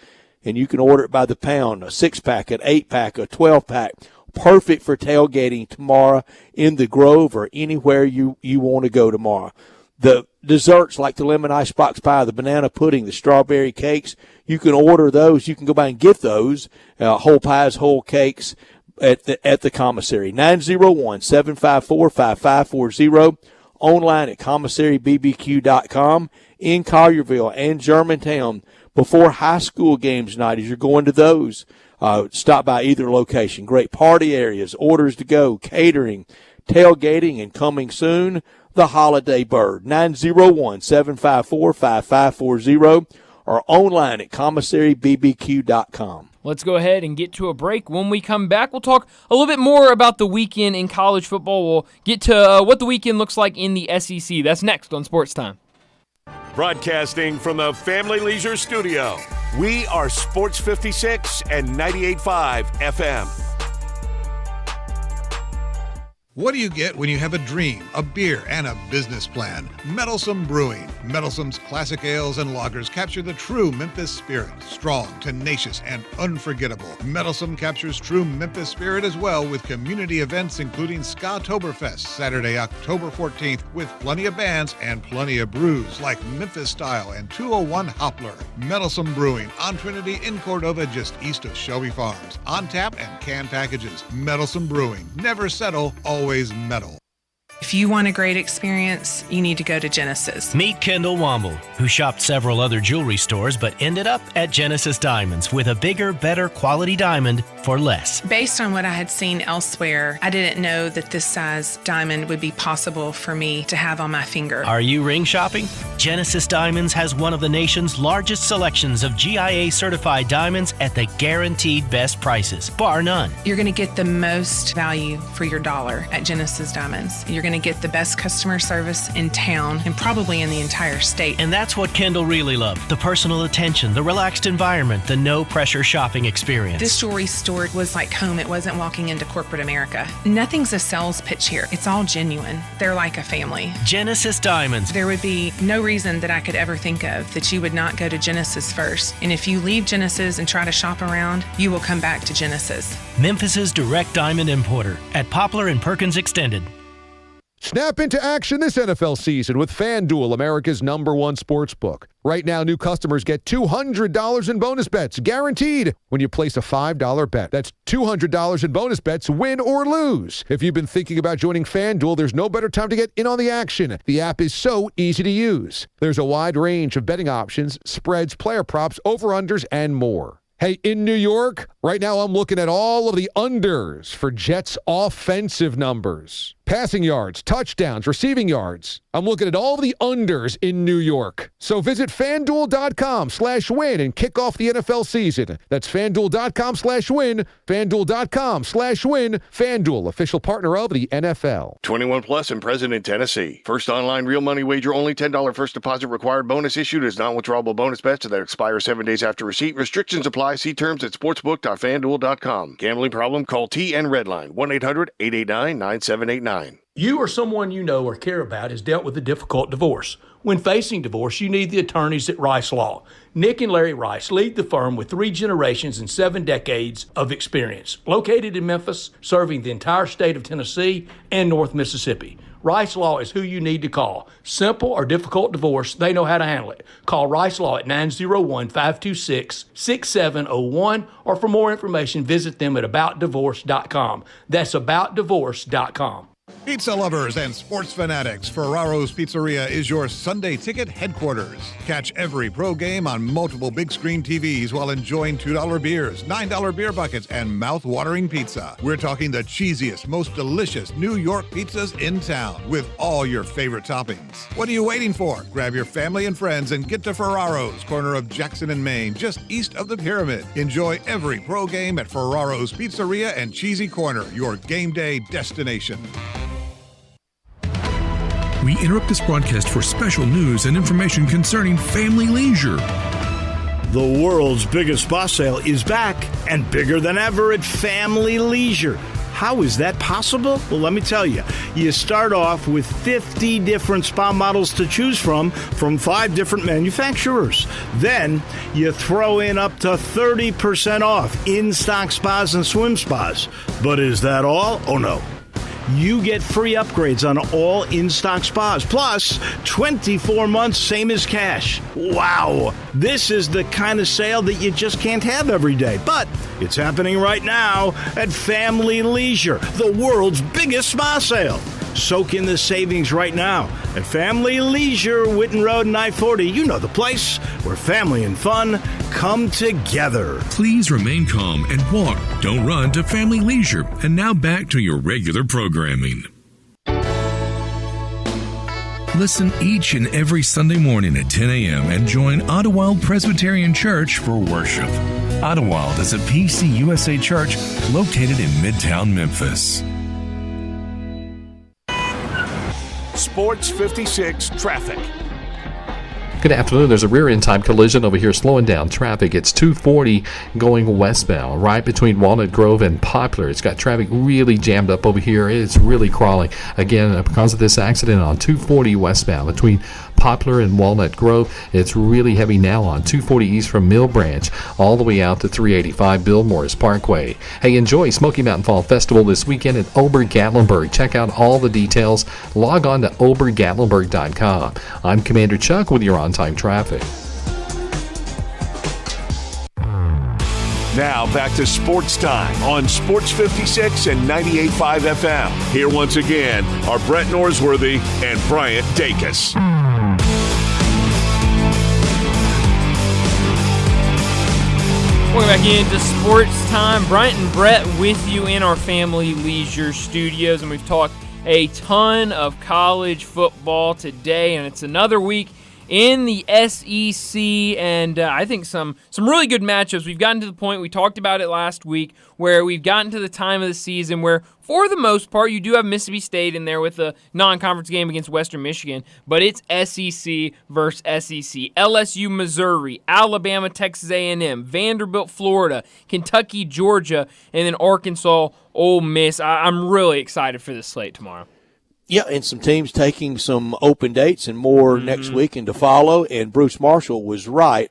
And you can order it by the pound, a 6-pack, an 8-pack, a 12-pack. Perfect for tailgating tomorrow in the Grove or anywhere you want to go tomorrow. The desserts like the lemon icebox pie, the banana pudding, the strawberry cakes, you can order those. You can go by and get those, whole pies, whole cakes at the commissary. 901-754-5540. Online at commissarybbq.com. In Collierville and Germantown before high school games night, as you're going to those, stop by either location. Great party areas, orders to go, catering, tailgating, and coming soon, the Holiday Bird. 901-754-5540 or online at commissarybbq.com. Let's go ahead and get to a break. When we come back, we'll talk a little bit more about the weekend in college football. We'll get to what the weekend looks like in the SEC. That's next on Sports Time. Broadcasting from the Family Leisure Studio, we are Sports 56 and 98.5 FM. What do you get when you have a dream, a beer, and a business plan? Meddlesome Brewing. Meddlesome's classic ales and lagers capture the true Memphis spirit. Strong, tenacious, and unforgettable. Meddlesome captures true Memphis spirit as well with community events including Ska-toberfest, Saturday, October 14th, with plenty of bands and plenty of brews like Memphis Style and 201 Hopler. Meddlesome Brewing on Trinity in Cordova, just east of Shelby Farms. On tap and can packages. Meddlesome Brewing. Never settle, always metal. If you want a great experience, you need to go to Genesis. Meet Kendall Womble, who shopped several other jewelry stores but ended up at Genesis Diamonds with a bigger, better quality diamond for less. Based on what I had seen elsewhere, I didn't know that this size diamond would be possible for me to have on my finger. Are you ring shopping? Genesis Diamonds has one of the nation's largest selections of GIA certified diamonds at the guaranteed best prices, bar none. You're going to get the most value for your dollar at Genesis Diamonds. You're going to get the best customer service in town and probably in the entire state. And that's what Kendall really loved. The personal attention, the relaxed environment, the no-pressure shopping experience. This jewelry store was like home. It wasn't walking into corporate America. Nothing's a sales pitch here. It's all genuine. They're like a family. Genesis Diamonds. There would be no reason that I could ever think of that you would not go to Genesis first. And if you leave Genesis and try to shop around, you will come back to Genesis. Memphis's direct diamond importer at Poplar and Perkins Extended. Snap into action this NFL season with FanDuel, America's #1 sports book. Right now, new customers get $200 in bonus bets, guaranteed, when you place a $5 bet. That's $200 in bonus bets, win or lose. If you've been thinking about joining FanDuel, there's no better time to get in on the action. The app is so easy to use. There's a wide range of betting options, spreads, player props, over-unders, and more. Hey, in New York, right now I'm looking at all of the unders for Jets offensive numbers. Passing yards, touchdowns, receiving yards. I'm looking at all the unders in New York. So visit FanDuel.com/win and kick off the NFL season. That's FanDuel.com/win, FanDuel.com/win. FanDuel, official partner of the NFL. 21 plus and present in Tennessee. First online real money wager, only $10 first deposit required. Bonus issued as non-withdrawable bonus bets that expire 7 days after receipt. Restrictions apply. See terms at sportsbook.fanduel.com. Gambling problem? Call TN Redline 1-800-889-9789. You or someone you know or care about has dealt with a difficult divorce. When facing divorce, you need the attorneys at Rice Law. Nick and Larry Rice lead the firm with 3 generations and 7 decades of experience. Located in Memphis, serving the entire state of Tennessee and North Mississippi. Rice Law is who you need to call. Simple or difficult divorce, they know how to handle it. Call Rice Law at 901-526-6701, or for more information, visit them at aboutdivorce.com. That's aboutdivorce.com. Pizza lovers and sports fanatics, Ferraro's Pizzeria is your Sunday ticket headquarters. Catch every pro game on multiple big screen TVs while enjoying $2 beers, $9 beer buckets, and mouth-watering pizza. We're talking the cheesiest, most delicious New York pizzas in town with all your favorite toppings. What are you waiting for? Grab your family and friends and get to Ferraro's, corner of Jackson and Main, just east of the Pyramid. Enjoy every pro game at Ferraro's Pizzeria and Cheesy Corner, your game day destination. We interrupt this broadcast for special news and information concerning family leisure. The world's biggest spa sale is back and bigger than ever at Family Leisure. How is that possible? Well, let me tell you. You start off with 50 different spa models to choose from 5 different manufacturers. Then you throw in up to 30% off in-stock spas and swim spas. But is that all? Oh, no. You get free upgrades on all in-stock spas, plus 24 months, same as cash. Wow! This is the kind of sale that you just can't have every day, but it's happening right now at Family Leisure, the world's biggest spa sale. Soak in the savings right now at Family Leisure, Witten Road and I-40. You know the place where family and fun come together. Please remain calm and walk, don't run to Family Leisure. And now back to your regular programming. Listen each and every Sunday morning at 10 a.m. and join Ottawild Presbyterian Church for worship. Ottawild is a PCUSA church located in Midtown Memphis. Sports 56 traffic. Good afternoon. There's a rear-end time collision over here slowing down traffic. It's 240 going westbound, right between Walnut Grove and Poplar. It's got traffic really jammed up over here. It's really crawling. Again, because of this accident on 240 westbound between Poplar and Walnut Grove, it's really heavy now on 240 east from Mill Branch all the way out to 385 Bill Morris Parkway. Hey, enjoy Smoky Mountain Fall Festival this weekend at Ober-Gatlinburg. Check out all the details. Log on to obergatlinburg.com. I'm Commander Chuck with your on-time traffic. Now back to Sports Time on Sports 56 and 98.5 FM. Here once again are Brett Norsworthy and Bryant Dacus. Welcome back into Sports Time. Bryant and Brett with you in our Family Leisure studios, and we've talked a ton of college football today, and it's another week in the SEC, and I think some really good matchups. We've gotten to the point, we talked about it last week, where we've gotten to the time of the season where, for the most part, you do have Mississippi State in there with a non-conference game against Western Michigan, but it's SEC versus SEC. LSU, Missouri, Alabama, Texas A&M, Vanderbilt, Florida, Kentucky, Georgia, and then Arkansas, Ole Miss. I'm really excited for this slate tomorrow. Yeah, and some teams taking some open dates and more next weekend to follow. And Bruce Marshall was right.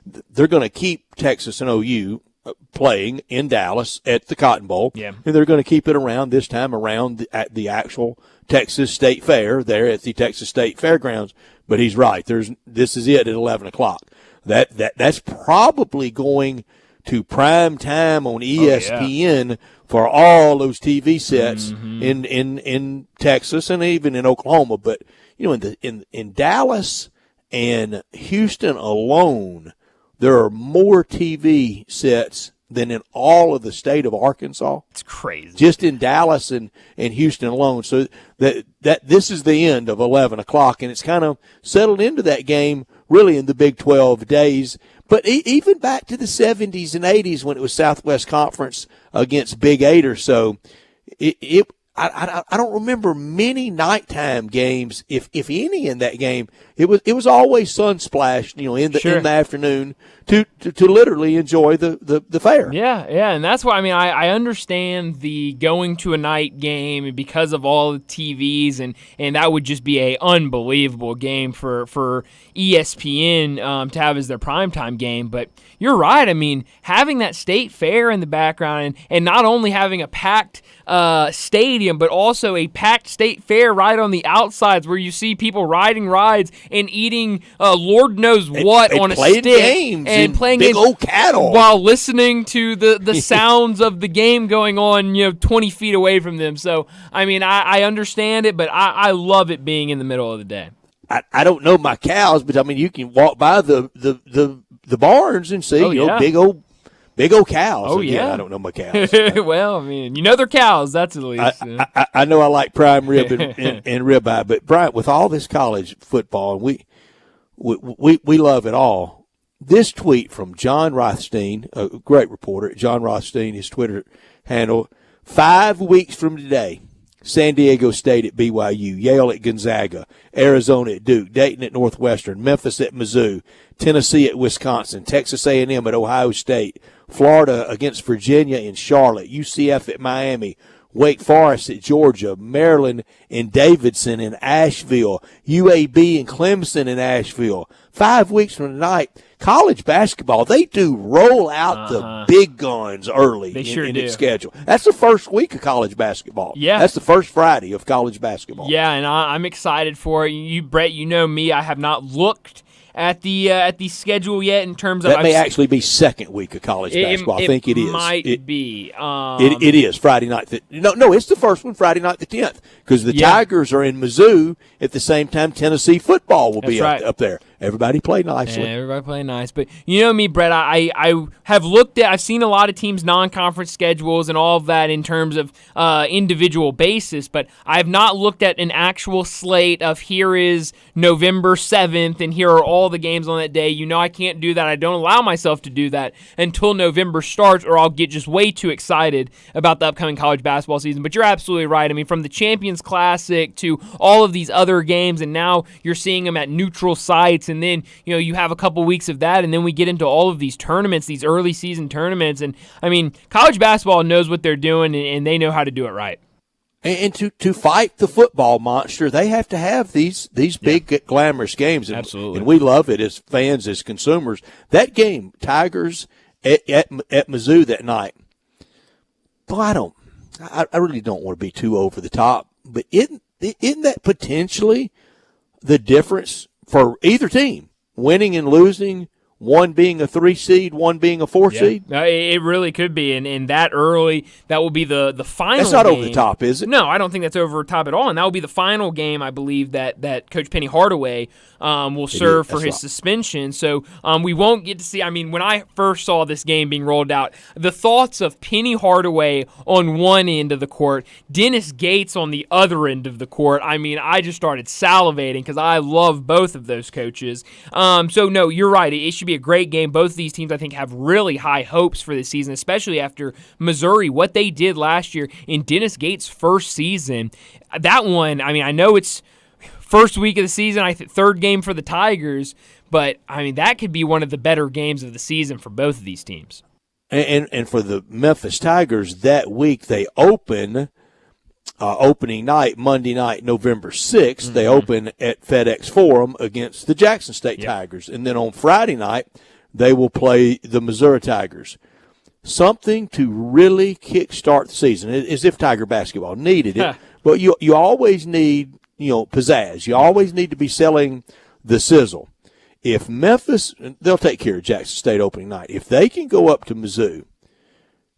They're going to keep Texas and OU playing in Dallas at the Cotton Bowl. Yeah. And they're going to keep it around this time around at the actual Texas State Fair there at the Texas State Fairgrounds. But he's right. This is it at 11 o'clock. That's probably going to prime time on ESPN for all those TV sets in Texas and even in Oklahoma. But in Dallas and Houston alone, there are more TV sets than in all of the state of Arkansas. It's crazy. Just in Dallas and Houston alone. So that this is the end of 11 o'clock, and it's kind of settled into that game really in the Big 12 days. But even back to the 70s and 80s when it was Southwest Conference against Big 8 or so, I don't remember many nighttime games, if any, in that game. It was always sun-splashed, in the afternoon to literally enjoy the fair. Yeah, and that's why I understand the going to a night game because of all the TVs, and that would just be a unbelievable game for ESPN to have as their primetime game. But you're right. Having that state fair in the background and not only having a packed stadium, but also a packed state fair right on the outsides where you see people riding rides and eating Lord knows what on a stick and playing big old cattle while listening to the sounds of the game going on 20 feet away from them. So I understand it, but I love it being in the middle of the day. I don't know my cows, but you can walk by the barns and see big old cows. Oh, yeah. I don't know my cows. Well, they're cows. That's at least. I know I like prime rib and ribeye, but Bryant, with all this college football, and we love it all. This tweet from John Rothstein, a great reporter, John Rothstein, his Twitter handle, 5 weeks from today, San Diego State at BYU, Yale at Gonzaga, Arizona at Duke, Dayton at Northwestern, Memphis at Mizzou, Tennessee at Wisconsin, Texas A&M at Ohio State, Florida against Virginia in Charlotte, UCF at Miami, Wake Forest at Georgia, Maryland and Davidson in Asheville, UAB and Clemson in Asheville. 5 weeks from tonight, college basketball, they do roll out the big guns early in its schedule. That's the first week of college basketball. Yeah. That's the first Friday of college basketball. Yeah, and I'm excited for it. Brett, you know me, I have not looked at the schedule yet in terms of that may actually be second week of college basketball. I think it is. Might be. It is Friday night. No, it's the first one, Friday night the 10th, because the Tigers are in Mizzou at the same time. Tennessee football will be up there. Everybody play nicely. Yeah, everybody play nice. But you know me, Brett, I have looked at, I've seen a lot of teams' non-conference schedules and all of that in terms of individual basis, but I have not looked at an actual slate of here is November 7th and here are all the games on that day. I can't do that. I don't allow myself to do that until November starts, or I'll get just way too excited about the upcoming college basketball season. But you're absolutely right. From the Champions Classic to all of these other games, and now you're seeing them at neutral sites, and then you have a couple weeks of that, and then we get into all of these tournaments, these early season tournaments, and college basketball knows what they're doing, and they know how to do it right. And to fight the football monster, they have to have these big glamorous games. Absolutely. And we love it as fans, as consumers. That game, Tigers at Mizzou that night, boy, I really don't want to be too over the top, but isn't that potentially the difference for either team, winning and losing one being a 3 seed, one being a 4 seed? It really could be, and that early, that will be the final That's not game. over the top, is it? No, I don't think that's over the top at all, and that will be the final game, I believe, that Coach Penny Hardaway will serve for his suspension. So we won't get to see, I mean, when I first saw this game being rolled out, the thoughts of Penny Hardaway on one end of the court, Dennis Gates on the other end of the court, I mean, I just started salivating because I love both of those coaches. So, no, you're right. It should be a great game. Both of these teams, I think, have really high hopes for this season, especially after Missouri, what they did last year in Dennis Gates' first season. That one, I mean, I know it's first week of the season, third game for the Tigers, but, I mean, that could be one of the better games of the season for both of these teams. And for the Memphis Tigers, that week they open opening night, Monday night, November 6th. They open at FedEx Forum against the Jackson State Tigers. And then on Friday night, they will play the Missouri Tigers. Something to really kickstart the season, as if Tiger basketball needed it. But you always need, pizzazz. You always need to be selling the sizzle. If Memphis, they'll take care of Jackson State opening night. If they can go up to Mizzou,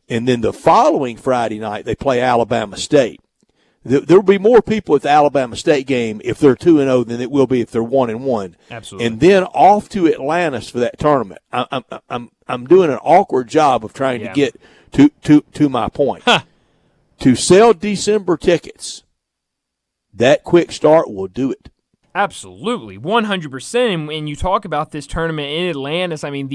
and then the following Friday night they play Alabama State, there will be more people at the Alabama State game if they're 2-0 than it will be if they're 1-1. Absolutely. And then off to Atlantis for that tournament. I'm doing an awkward job of trying to get to my point. To sell December tickets, that quick start will do it. Absolutely, 100%. And you talk about this tournament in Atlantis. I mean,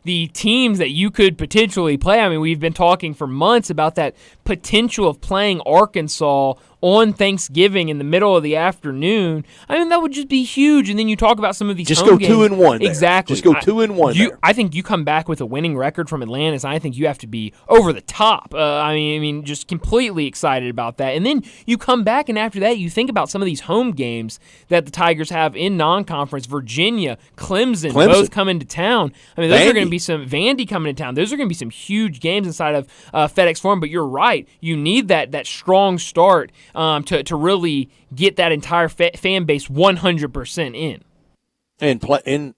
the teams that you could potentially play. I mean, we've been talking for months about that potential of playing Arkansas on Thanksgiving in the middle of the afternoon. I mean, that would just be huge. And then you talk about some of these just home go games. 2-1 there. Exactly. Just go 2-1 there. I think you come back with a winning record from Atlantis. I think you have to be over the top. I mean, just completely excited about that. And then you come back, and after that, you think about some of these home games that the Tigers have in non-conference. Virginia, Clemson. Both coming to town. I mean, those are going to be some Vandy coming to town. Those are going to be some huge games inside of FedEx Forum. But you're right. You need that strong start to really get that entire fan base 100% in. And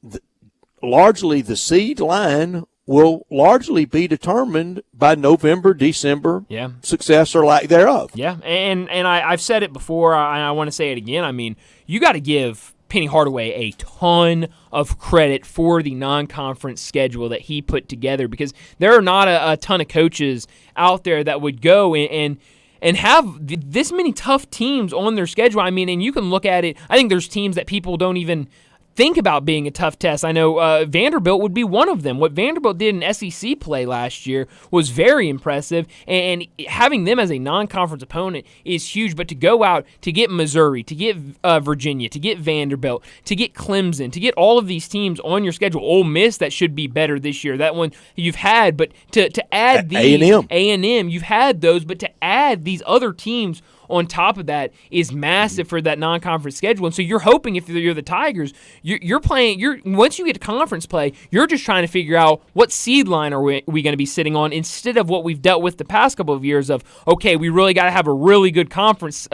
largely the seed line will largely be determined by November, December, success or lack thereof. Yeah, and I've said it before, I want to say it again. I mean, you got to give Penny Hardaway a ton of credit for the non-conference schedule that he put together, because there are not a ton of coaches out there that would go and have this many tough teams on their schedule. I mean, and you can look at it. I think there's teams that people don't even think about being a tough test. I know Vanderbilt would be one of them. What Vanderbilt did in SEC play last year was very impressive, and having them as a non-conference opponent is huge. But to go out, to get Missouri, to get Virginia, to get Vanderbilt, to get Clemson, to get all of these teams on your schedule, Ole Miss, that should be better this year. That one you've had, but to add these, A&M, you've had those, but to add these other teams on top of that is massive for that non-conference schedule. And so you're hoping, if you're the Tigers, you're playing. Once you get to conference play, you're just trying to figure out what seed line are we going to be sitting on, instead of what we've dealt with the past couple of years of, okay, we really got to have a really good conference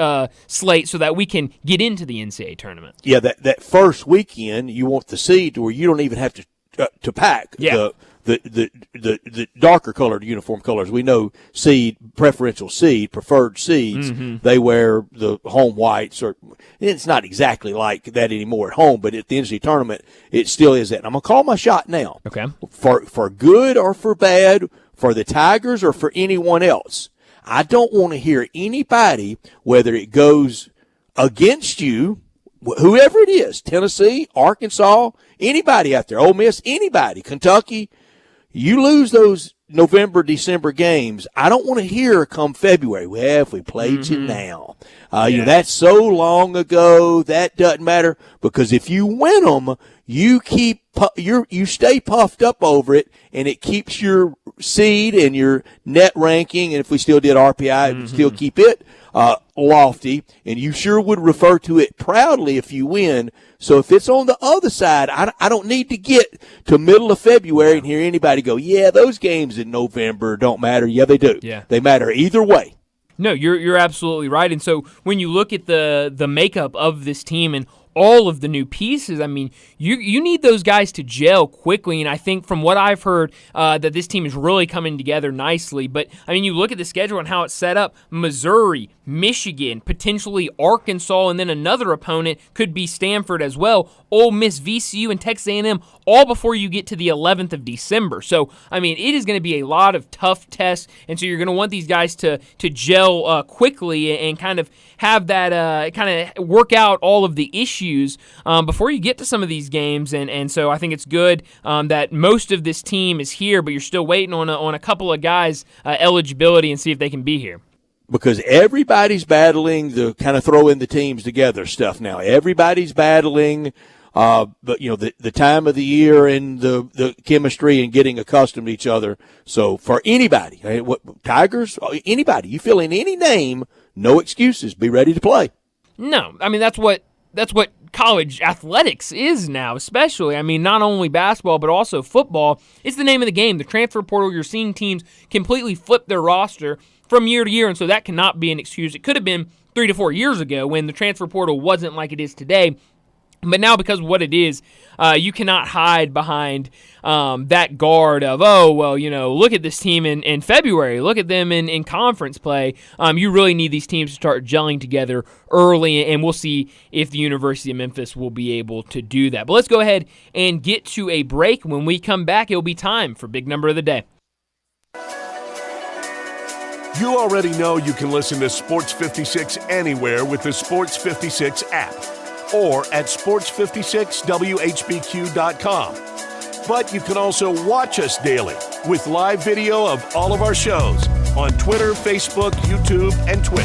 slate so that we can get into the NCAA tournament. Yeah, that first weekend, you want the seed to where you don't even have to pack the darker colored uniform colors. We know preferential seed, preferred seeds, they wear the home whites, or it's not exactly like that anymore at home, but at the NCAA tournament, it still is that. And I'm going to call my shot now. Okay. For good or for bad, for the Tigers or for anyone else, I don't want to hear anybody, whether it goes against you, whoever it is, Tennessee, Arkansas, anybody out there, Ole Miss, anybody, Kentucky, you lose those November, December games, I don't want to hear come February, well, if we played you now. That's so long ago, that doesn't matter, because if you win them, you stay puffed up over it, and it keeps your seed and your net ranking, and if we still did RPI, it'd still keep it lofty, and you sure would refer to it proudly if you win. So if it's on the other side, I don't need to get to middle of February and hear anybody go, yeah, those games in November don't matter. Yeah, they do. Yeah. They matter either way. No, you're absolutely right. And so when you look at the makeup of this team, and all of the new pieces. I mean, you need those guys to gel quickly, and I think from what I've heard that this team is really coming together nicely. But, I mean, you look at the schedule and how it's set up, Missouri, Michigan, potentially Arkansas, and then another opponent could be Stanford as well, Ole Miss, VCU, and Texas A&M, all before you get to the 11th of December. So, I mean, it is going to be a lot of tough tests, and so you're going to want these guys to gel quickly and kind of have that kind of work out all of the issues before you get to some of these games. And so I think it's good that most of this team is here, but you're still waiting on a couple of guys' eligibility and see if they can be here. Because everybody's battling the kind of throw in the teams together stuff now. Everybody's battling, but the time of the year and the chemistry and getting accustomed to each other. So for anybody, Tigers, anybody, you fill in any name, no excuses. Be ready to play. No, I mean that's what college athletics is now, especially. I mean, not only basketball, but also football. It's the name of the game. The transfer portal, you're seeing teams completely flip their roster from year to year, and so that cannot be an excuse. It could have been 3 to 4 years ago when the transfer portal wasn't like it is today. But now, because of what it is, you cannot hide behind that guard of, look at this team in February. Look at them in conference play. You really need these teams to start gelling together early, and we'll see if the University of Memphis will be able to do that. But let's go ahead and get to a break. When we come back, it'll be time for Big Number of the Day. You already know you can listen to Sports 56 anywhere with the Sports 56 app, or at sports56whbq.com. But you can also watch us daily with live video of all of our shows on Twitter, Facebook, YouTube, and Twitch.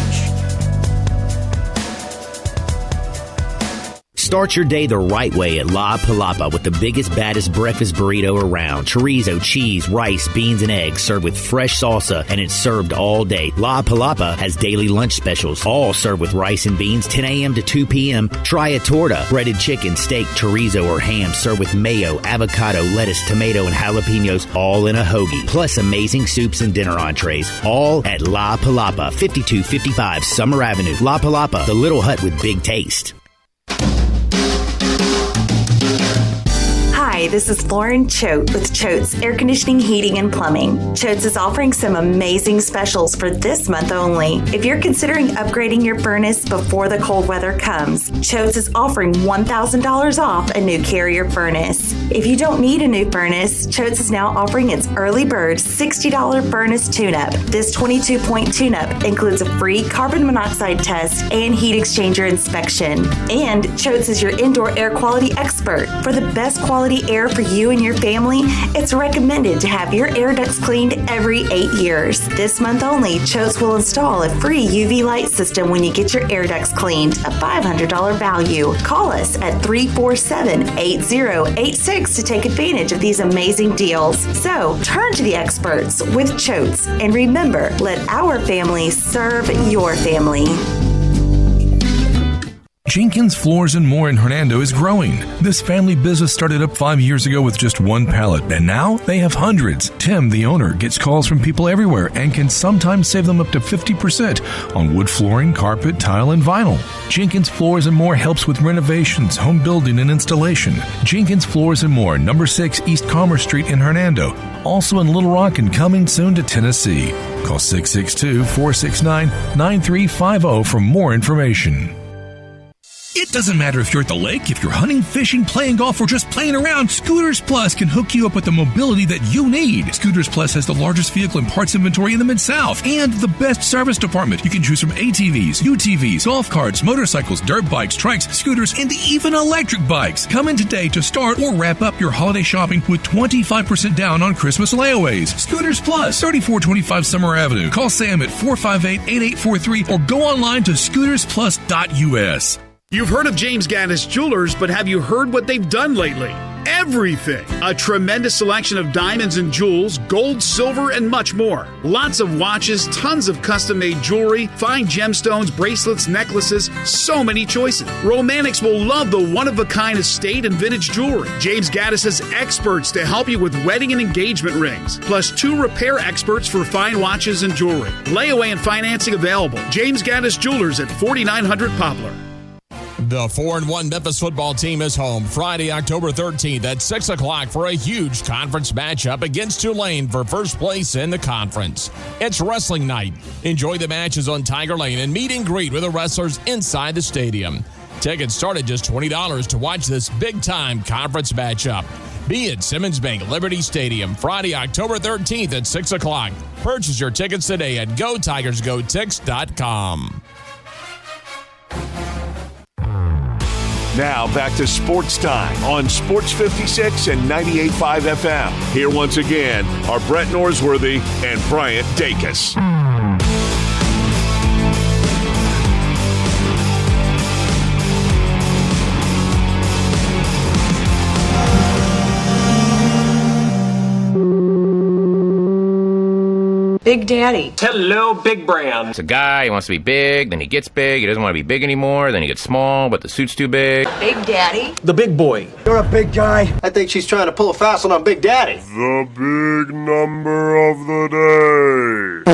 Start your day the right way at La Palapa with the biggest, baddest breakfast burrito around. Chorizo, cheese, rice, beans, and eggs served with fresh salsa, and it's served all day. La Palapa has daily lunch specials, all served with rice and beans, 10 a.m. to 2 p.m. Try a torta, breaded chicken, steak, chorizo, or ham served with mayo, avocado, lettuce, tomato, and jalapenos, all in a hoagie. Plus amazing soups and dinner entrees, all at La Palapa, 5255 Summer Avenue. La Palapa, the little hut with big taste. Hi, this is Lauren Choate with Choate's Air Conditioning, Heating, and Plumbing. Choate's is offering some amazing specials for this month only. If you're considering upgrading your furnace before the cold weather comes, Choate's is offering $1,000 off a new Carrier furnace. If you don't need a new furnace, Choate's is now offering its early bird $60 furnace tune-up. This 22-point tune-up includes a free carbon monoxide test and heat exchanger inspection. And Choate's is your indoor air quality expert. For the best quality air for you and your family, it's recommended to have your air ducts cleaned every 8 years. This month only, Choate's will install a free UV light system when you get your air ducts cleaned, a $500 value. Call us at 347-8086 to take advantage of these amazing deals. So, turn to the experts with Choate's, and remember, let our family serve your family. Jenkins Floors and More in Hernando is growing. This family business started up 5 years ago with just one pallet, and now they have hundreds. Tim, the owner, gets calls from people everywhere and can sometimes save them up to 50% on wood flooring, carpet, tile, and vinyl. Jenkins Floors and More helps with renovations, home building, and installation. Jenkins Floors and More, number 6 East Commerce Street in Hernando. Also in Little Rock and coming soon to Tennessee. Call 662-469-9350 for more information. It doesn't matter if you're at the lake, if you're hunting, fishing, playing golf, or just playing around, Scooters Plus can hook you up with the mobility that you need. Scooters Plus has the largest vehicle and parts inventory in the Mid-South and the best service department. You can choose from ATVs, UTVs, golf carts, motorcycles, dirt bikes, trikes, scooters, and even electric bikes. Come in today to start or wrap up your holiday shopping with 25% down on Christmas layaways. Scooters Plus, 3425 Summer Avenue. Call Sam at 458-8843 or go online to scootersplus.us. You've heard of James Gaddis Jewelers, but have you heard what they've done lately? Everything! A tremendous selection of diamonds and jewels, gold, silver, and much more. Lots of watches, tons of custom-made jewelry, fine gemstones, bracelets, necklaces, so many choices. Romantics will love the one-of-a-kind estate and vintage jewelry. James Gaddis has experts to help you with wedding and engagement rings, plus 2 repair experts for fine watches and jewelry. Layaway and financing available. James Gaddis Jewelers at 4900 Poplar. The 4-1 Memphis football team is home Friday, October 13th at 6 o'clock for a huge conference matchup against Tulane for first place in the conference. It's wrestling night. Enjoy the matches on Tiger Lane and meet and greet with the wrestlers inside the stadium. Tickets start at just $20 to watch this big-time conference matchup. Be at Simmons Bank Liberty Stadium Friday, October 13th at 6 o'clock. Purchase your tickets today at GoTigersGoTix.com. Now back to Sports Time on Sports 56 and 98.5 FM. Here once again are Brett Norsworthy and Bryant Dacus. Big Daddy. Hello, Big Brand. It's a guy, he wants to be big, then he gets big, he doesn't want to be big anymore, then he gets small, but the suit's too big. Big Daddy. The big boy. You're a big guy. I think she's trying to pull a fast one on Big Daddy. The big number of the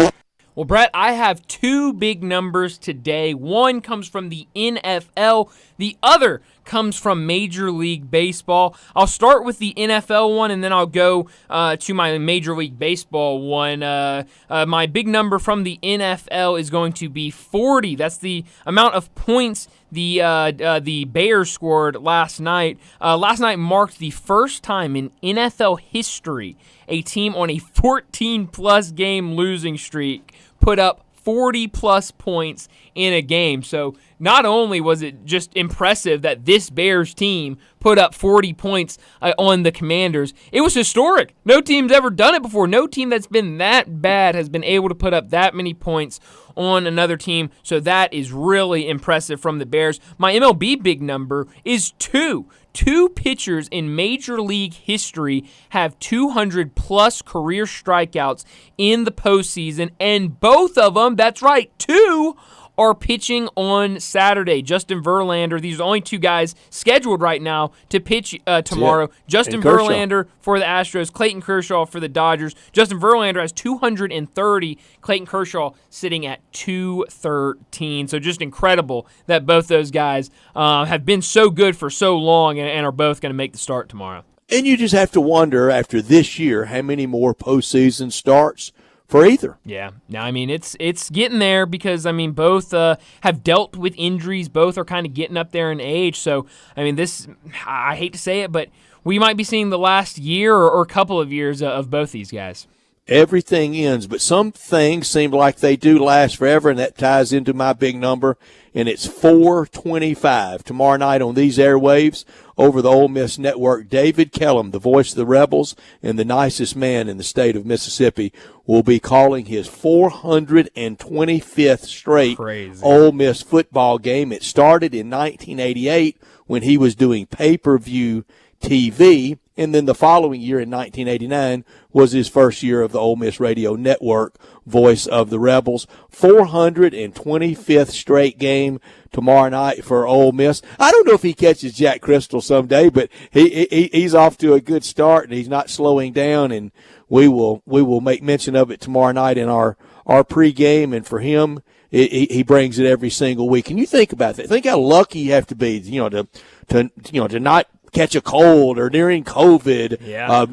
day. Well, Brett, I have two big numbers today. One comes from the NFL. The other comes from Major League Baseball. I'll start with the NFL one, and then I'll go to my Major League Baseball one. My big number from the NFL is going to be 40. That's the amount of points the Bears scored last night. Last night marked the first time in NFL history a team on a 14-plus game losing streak put up 40-plus points in a game. So not only was it just impressive that this Bears team put up 40 points on the Commanders, it was historic. No team's ever done it before. No team that's been that bad has been able to put up that many points on another team. So that is really impressive from the Bears. My MLB big number is 2. Two pitchers in Major League history have 200-plus career strikeouts in the postseason, and both of them, that's right, 2 are pitching on Saturday. Justin Verlander, these are the only two guys scheduled right now to pitch tomorrow. Justin Verlander for the Astros, Clayton Kershaw for the Dodgers. Justin Verlander has 230, Clayton Kershaw sitting at 213. So just incredible that both those guys have been so good for so long and are both going to make the start tomorrow. And you just have to wonder, after this year, how many more postseason starts for either. Yeah. Now, I mean, it's getting there because, I mean, both have dealt with injuries. Both are kind of getting up there in age. So, I mean, this, I hate to say it, but we might be seeing the last year or couple of years of both these guys. Everything ends, but some things seem like they do last forever, and that ties into my big number, and it's 4:25 tomorrow night on these airwaves over the Ole Miss Network. David Kellum, the voice of the Rebels and the nicest man in the state of Mississippi, will be calling his 425th straight Ole Miss football game. It started in 1988 when he was doing pay-per-view TV, and then the following year in 1989 was his first year of the Ole Miss Radio Network, voice of the Rebels. 425th straight game tomorrow night for Ole Miss. I don't know if he catches Jack Crystal someday, but he's off to a good start, and he's not slowing down, and we will make mention of it tomorrow night in our pregame, and for him, he brings it every single week. And you think about that. Think how lucky you have to be, to not catch a cold, or during COVID. Yeah.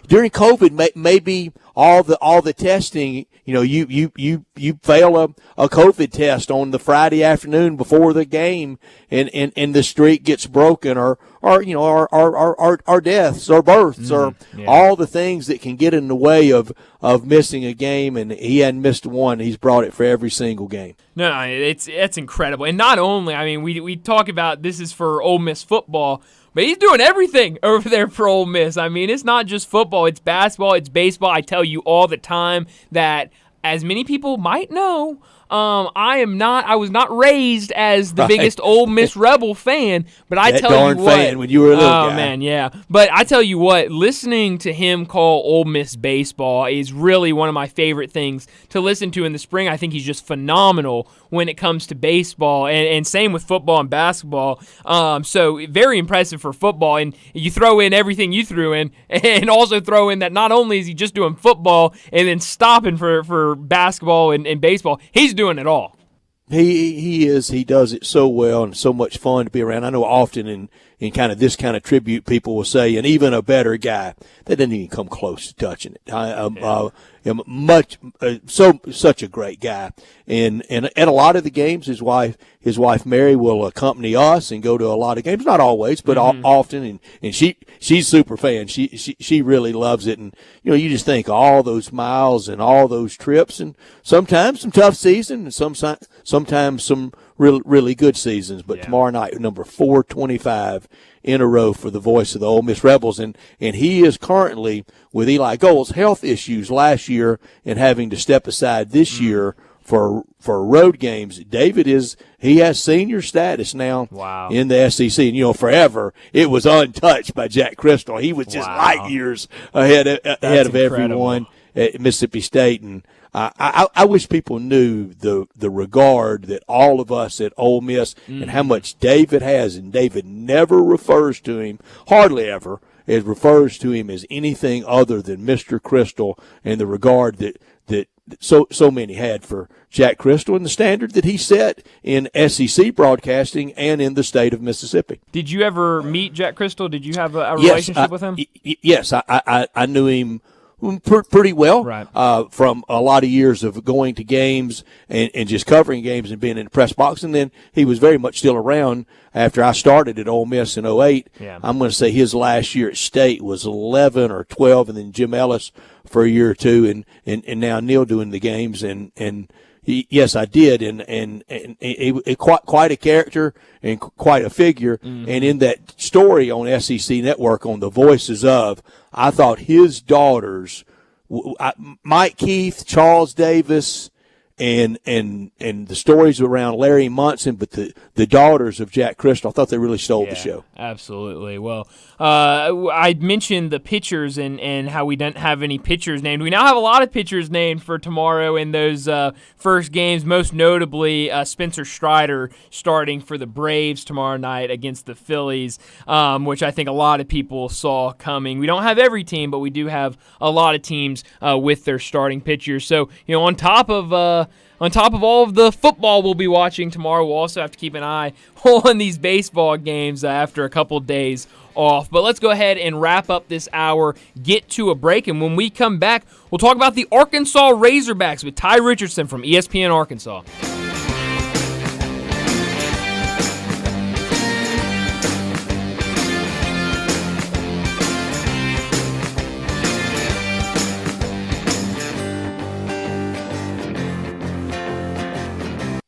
During COVID, maybe all the testing, you fail a COVID test on the Friday afternoon before the game, and the streak gets broken, or deaths or births, or all the things that can get in the way of missing a game, and he hadn't missed one. He's brought it for every single game. No, it's incredible. And not only, I mean, we talk about this is for Ole Miss football, but he's doing everything over there for Ole Miss. I mean, it's not just football. It's basketball. It's baseball. I tell you all the time that, as many people might know, I was not raised as the biggest Ole Miss Rebel fan, but I tell you what, fan when you were a little guy. Oh man, yeah. But I tell you what, listening to him call Ole Miss baseball is really one of my favorite things to listen to in the spring. I think he's just phenomenal when it comes to baseball, and same with football and basketball. So very impressive for football, and you throw in everything you threw in, and also throw in that not only is he just doing football and then stopping for basketball and baseball, he's doing it all. He is. He does it so well and so much fun to be around. I know often in kind of this kind of tribute, people will say, and even a better guy, that doesn't even come close to touching it. Such a great guy. And at a lot of the games, his wife Mary will accompany us and go to a lot of games. Not always, but often. And she's super fan. She really loves it. And you just think all those miles and all those trips, and sometimes some tough seasons, and sometimes some really good seasons. But tomorrow night, number 425 in a row for the voice of the Ole Miss Rebels, and he is currently with Eli Gold's health issues last year and having to step aside this year for road games. David he has senior status now in the SEC, and forever it was untouched by Jack Crystal. He was just light years ahead of everyone at Mississippi State, and I wish people knew the regard that all of us at Ole Miss and how much David has, and David never refers to him, hardly ever, refers to him as anything other than Mr. Crystal, and the regard that so many had for Jack Crystal and the standard that he set in SEC broadcasting and in the state of Mississippi. Did you ever meet Jack Crystal? Did you have a relationship with him? Yes, I knew him pretty well from a lot of years of going to games and just covering games and being in the press box. And then he was very much still around after I started at Ole Miss in 2008. Yeah. I'm going to say his last year at State was 11 or 12, and then Jim Ellis for a year or two, and now Neil doing the games. And yes, I did. And he quite a character and quite a figure. Mm-hmm. And in that story on SEC Network on the Voices of, I thought his daughters, Mike Keith, Charles Davis, and the stories around Larry Munson, but the daughters of Jack Crystal, I thought they really stole the show. Absolutely. Well, I mentioned the pitchers and how we didn't have any pitchers named. We now have a lot of pitchers named for tomorrow in those first games, most notably Spencer Strider starting for the Braves tomorrow night against the Phillies, which I think a lot of people saw coming. We don't have every team, but we do have a lot of teams with their starting pitchers. So, on top of all of the football we'll be watching tomorrow, we'll also have to keep an eye on these baseball games after a couple days off. But let's go ahead and wrap up this hour, get to a break, and when we come back, we'll talk about the Arkansas Razorbacks with Ty Richardson from ESPN Arkansas.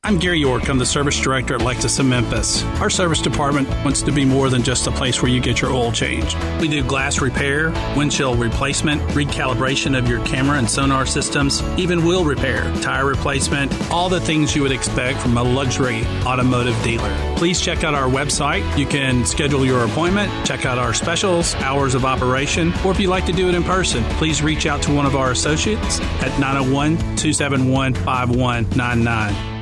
I'm Gary York. I'm the service director at Lexus of Memphis. Our service department wants to be more than just a place where you get your oil changed. We do glass repair, windshield replacement, recalibration of your camera and sonar systems, even wheel repair, tire replacement, all the things you would expect from a luxury automotive dealer. Please check out our website. You can schedule your appointment, check out our specials, hours of operation, or if you'd like to do it in person, please reach out to one of our associates at 901-271-5199.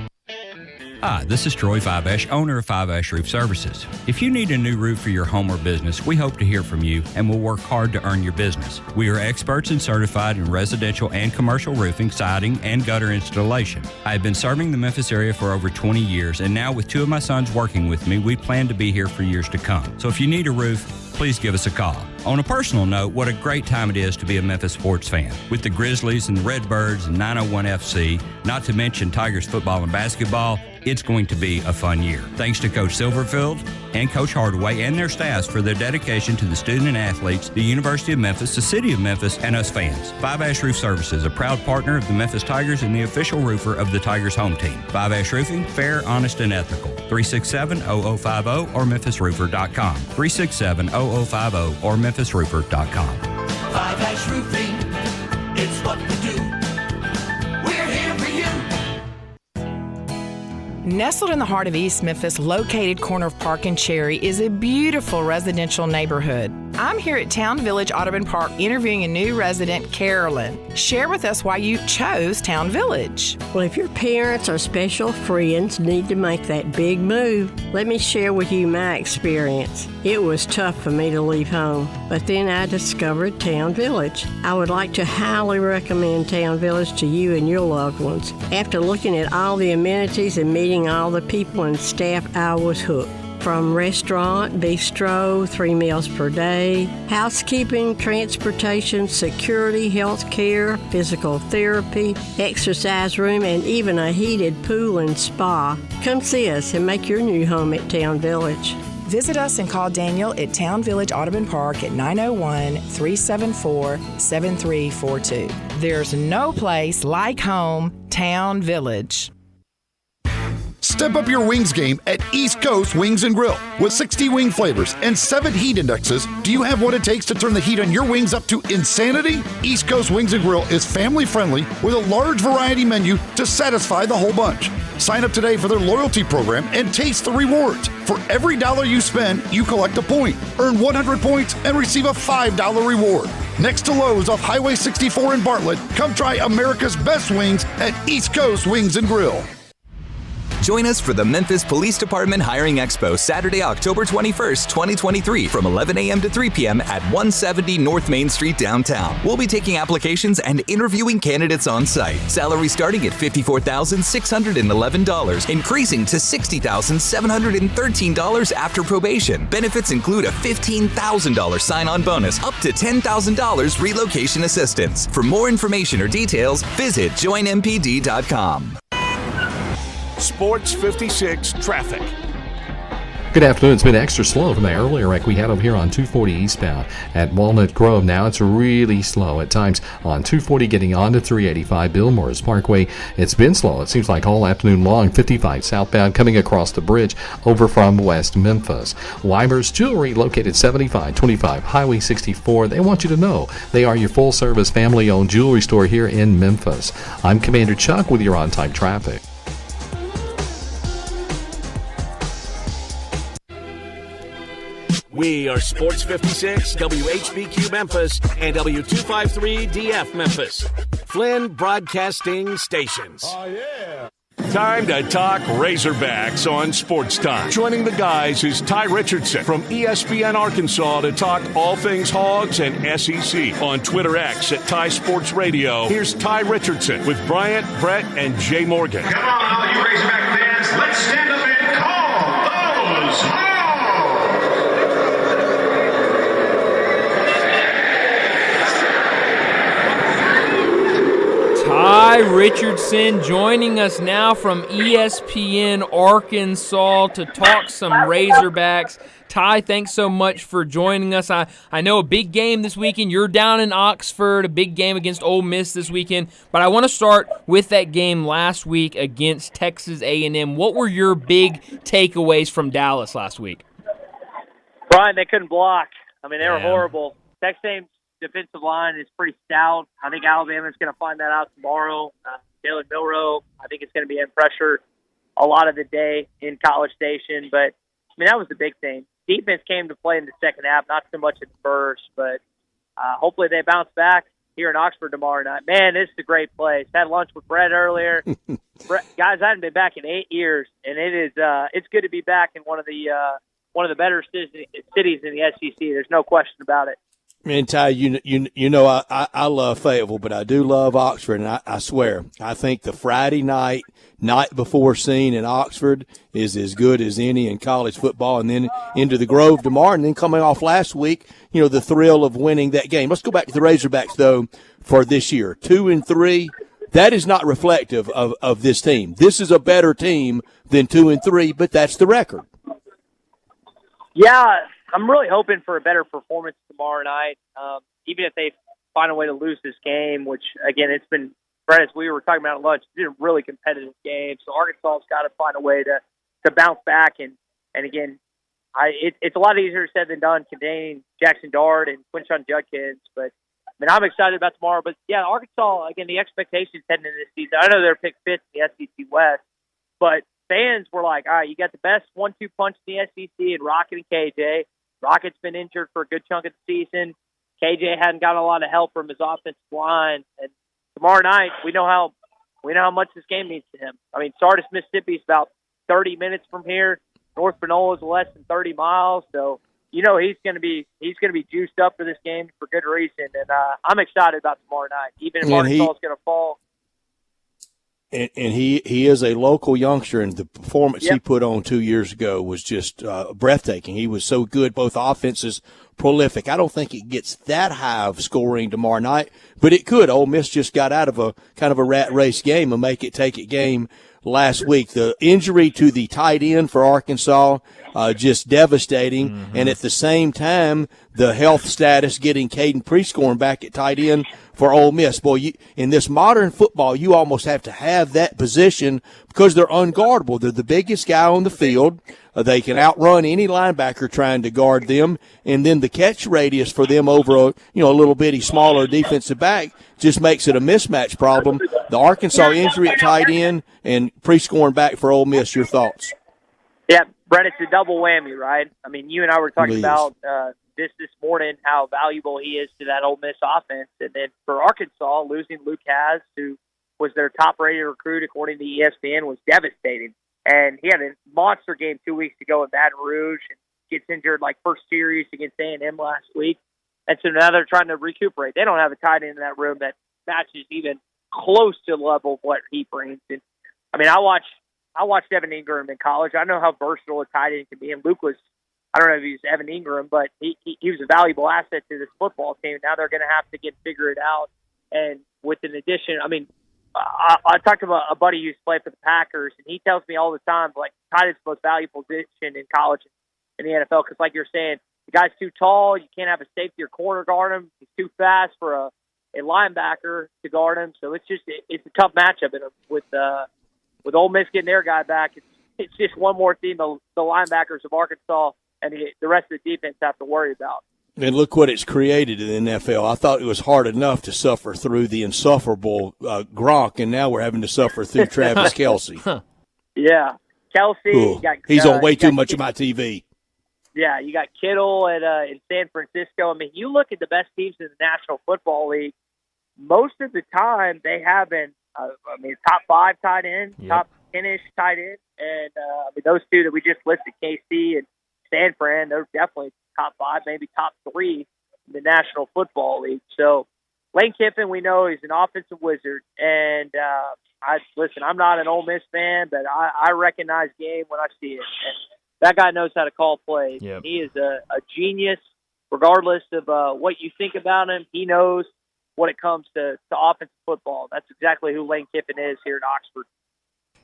Hi, this is Troy Fiveash, owner of Fiveash Roof Services. If you need a new roof for your home or business, we hope to hear from you and will work hard to earn your business. We are experts and certified in residential and commercial roofing, siding, and gutter installation. I have been serving the Memphis area for over 20 years, and now with two of my sons working with me, we plan to be here for years to come. So if you need a roof, please give us a call. On a personal note, what a great time it is to be a Memphis sports fan. With the Grizzlies and the Redbirds and 901 FC, not to mention Tigers football and basketball, it's going to be a fun year. Thanks to Coach Silverfield and Coach Hardaway and their staffs for their dedication to the student and athletes, the University of Memphis, the City of Memphis, and us fans. Five Ash Roof Services, a proud partner of the Memphis Tigers and the official roofer of the Tigers home team. Five Ash Roofing, fair, honest, and ethical. 367-0050 or memphisroofer.com. 367-0050 or memphisroofer.com. Five Ash Roofing, it's what we do. We're here for you. Nestled in the heart of East Memphis, located corner of Park and Cherry, is a beautiful residential neighborhood. I'm here at Town Village Audubon Park interviewing a new resident, Carolyn. Share with us why you chose Town Village. Well, if your parents or special friends need to make that big move, let me share with you my experience. It was tough for me to leave home, but then I discovered Town Village. I would like to highly recommend Town Village to you and your loved ones. After looking at all the amenities and meeting all the people and staff, I was hooked. From restaurant, bistro, 3 meals per day, housekeeping, transportation, security, health care, physical therapy, exercise room, and even a heated pool and spa. Come see us and make your new home at Town Village. Visit us and call Daniel at Town Village Audubon Park at 901-374-7342. There's no place like home, Town Village. Step up your wings game at East Coast Wings and Grill. With 60 wing flavors and 7 heat indexes, do you have what it takes to turn the heat on your wings up to insanity? East Coast Wings and Grill is family friendly with a large variety menu to satisfy the whole bunch. Sign up today for their loyalty program and taste the rewards. For every $1 you spend, you collect a point. Earn 100 points and receive a $5 reward. Next to Lowe's off Highway 64 in Bartlett, come try America's best wings at East Coast Wings and Grill. Join us for the Memphis Police Department Hiring Expo Saturday, October 21st, 2023 from 11 a.m. to 3 p.m. at 170 North Main Street downtown. We'll be taking applications and interviewing candidates on site. Salary starting at $54,611, increasing to $60,713 after probation. Benefits include a $15,000 sign-on bonus, up to $10,000 relocation assistance. For more information or details, visit joinmpd.com. Sports 56 traffic. Good afternoon. It's been extra slow from the earlier wreck we had over here on 240 eastbound at Walnut Grove. Now it's really slow at times on 240 getting onto 385 Bill Morris Parkway. It's been slow. It seems like all afternoon long. 55 southbound coming across the bridge over from West Memphis. Weimer's Jewelry located 7525 Highway 64. They want you to know they are your full-service family-owned jewelry store here in Memphis. I'm Commander Chuck with your on-time traffic. We are Sports 56, WHBQ Memphis, and W253DF Memphis. Flynn Broadcasting Stations. Oh, yeah. Time to talk Razorbacks on Sportstime. Joining the guys is Ty Richardson from ESPN Arkansas to talk all things Hogs and SEC. On Twitter X at Ty Sports Radio, here's Ty Richardson with Bryant, Brett, and Jay Morgan. Come on, all you Razorback fans, let's stand up and call those Hogs! Ty Richardson joining us now from ESPN Arkansas to talk some Razorbacks. Ty, thanks so much for joining us. I know a big game this weekend. You're down in Oxford, a big game against Ole Miss this weekend. But I want to start with that game last week against Texas A&M. What were your big takeaways from Dallas last week? Brian, they couldn't block. I mean, they were horrible. Texas A&M's defensive line is pretty stout. I think Alabama's going to find that out tomorrow. Jalen Milroe, I think it's going to be in pressure a lot of the day in College Station. But, I mean, that was the big thing. Defense came to play in the second half, not so much in the first. But hopefully they bounce back here in Oxford tomorrow night. Man, this is a great place. Had lunch with Brett earlier. Brett, guys, I haven't been back in 8 years, and it's good to be back in one of the better cities in the SEC. There's no question about it. And Ty, you know I love Fayetteville, but I do love Oxford, and I swear, I think the Friday night before scene in Oxford is as good as any in college football, and then into the Grove tomorrow, and then coming off last week, the thrill of winning that game. Let's go back to the Razorbacks, though, for this year. 2-3, that is not reflective of this team. This is a better team than 2-3, but that's the record. Yeah, I'm really hoping for a better performance tomorrow night, even if they find a way to lose this game, which, again, it's been, Brett, as we were talking about at lunch, it's been a really competitive game. So Arkansas's got to find a way to bounce back. And again, it's a lot easier said than done containing Jackson Dart and Quinshon Judkins. But, I mean, I'm excited about tomorrow. But, yeah, Arkansas, again, the expectations heading into this season, I know they're picked fifth in the SEC West, but fans were like, all right, you got the best 1-2 punch in the SEC in Rocket and KJ. Rocket's been injured for a good chunk of the season. KJ hadn't got a lot of help from his offensive line. And tomorrow night, we know how much this game means to him. I mean, Sardis, Mississippi is about 30 minutes from here. North Panola is less than 30 miles. So, he's going to be juiced up for this game for good reason. And I'm excited about tomorrow night, even if Arkansas is going to fall. And he is a local youngster, and the performance he put on 2 years ago was just breathtaking. He was so good, both offenses prolific. I don't think it gets that high of scoring tomorrow night, but it could. Ole Miss just got out of a kind of a rat race game, a make-it-take-it game last week. The injury to the tight end for Arkansas, just devastating. Mm-hmm. And at the same time, the health status getting Caden Prescorn back at tight end for Ole Miss. Boy, in this modern football, you almost have to have that position because they're unguardable. They're the biggest guy on the field. They can outrun any linebacker trying to guard them. And then the catch radius for them over a little bitty smaller defensive back just makes it a mismatch problem. The Arkansas injury at tight end and Prescorn back for Ole Miss. Your thoughts? Yeah, Brett, it's a double whammy, right? I mean, you and I were talking about this morning, how valuable he is to that Ole Miss offense. And then for Arkansas, losing Luke Haas, who was their top-rated recruit according to ESPN, was devastating. And he had a monster game 2 weeks ago in Baton Rouge and gets injured like first series against A&M last week. And so now they're trying to recuperate. They don't have a tight end in that room that matches even close to the level of what he brings. And I mean, I watched Evan Ingram in college. I know how versatile a tight end can be. And Luke was, I don't know if he's Evan Ingram, but he was a valuable asset to this football team. Now they're going to have to figure it out. And with an addition, I mean, I talked to a buddy who's played for the Packers, and he tells me all the time, like, tight end's the most valuable position in college and in the NFL, because like you're saying, the guy's too tall. You can't have a safety or corner guard him. He's too fast for a linebacker to guard him. So it's a tough matchup. And with Ole Miss getting their guy back, it's just one more thing the linebackers of Arkansas and the rest of the defense have to worry about. And look what it's created in the NFL. I thought it was hard enough to suffer through the insufferable Gronk, and now we're having to suffer through Travis Kelce. Yeah. Kelce. He's on way too much of my TV. Yeah, you got Kittle in San Francisco. I mean, you look at the best teams in the National Football League, most of the time they have been, top 5 tight end, top 10-ish tight end. And those two that we just listed, KC and San Fran, they're definitely top 5, maybe top 3 in the National Football League. So Lane Kiffin, we know he's an offensive wizard. And I'm not an Ole Miss fan, but I recognize game when I see it. And that guy knows how to call plays. Yep. He is a genius, regardless of what you think about him. He knows when it comes to offensive football. That's exactly who Lane Kiffin is here at Oxford.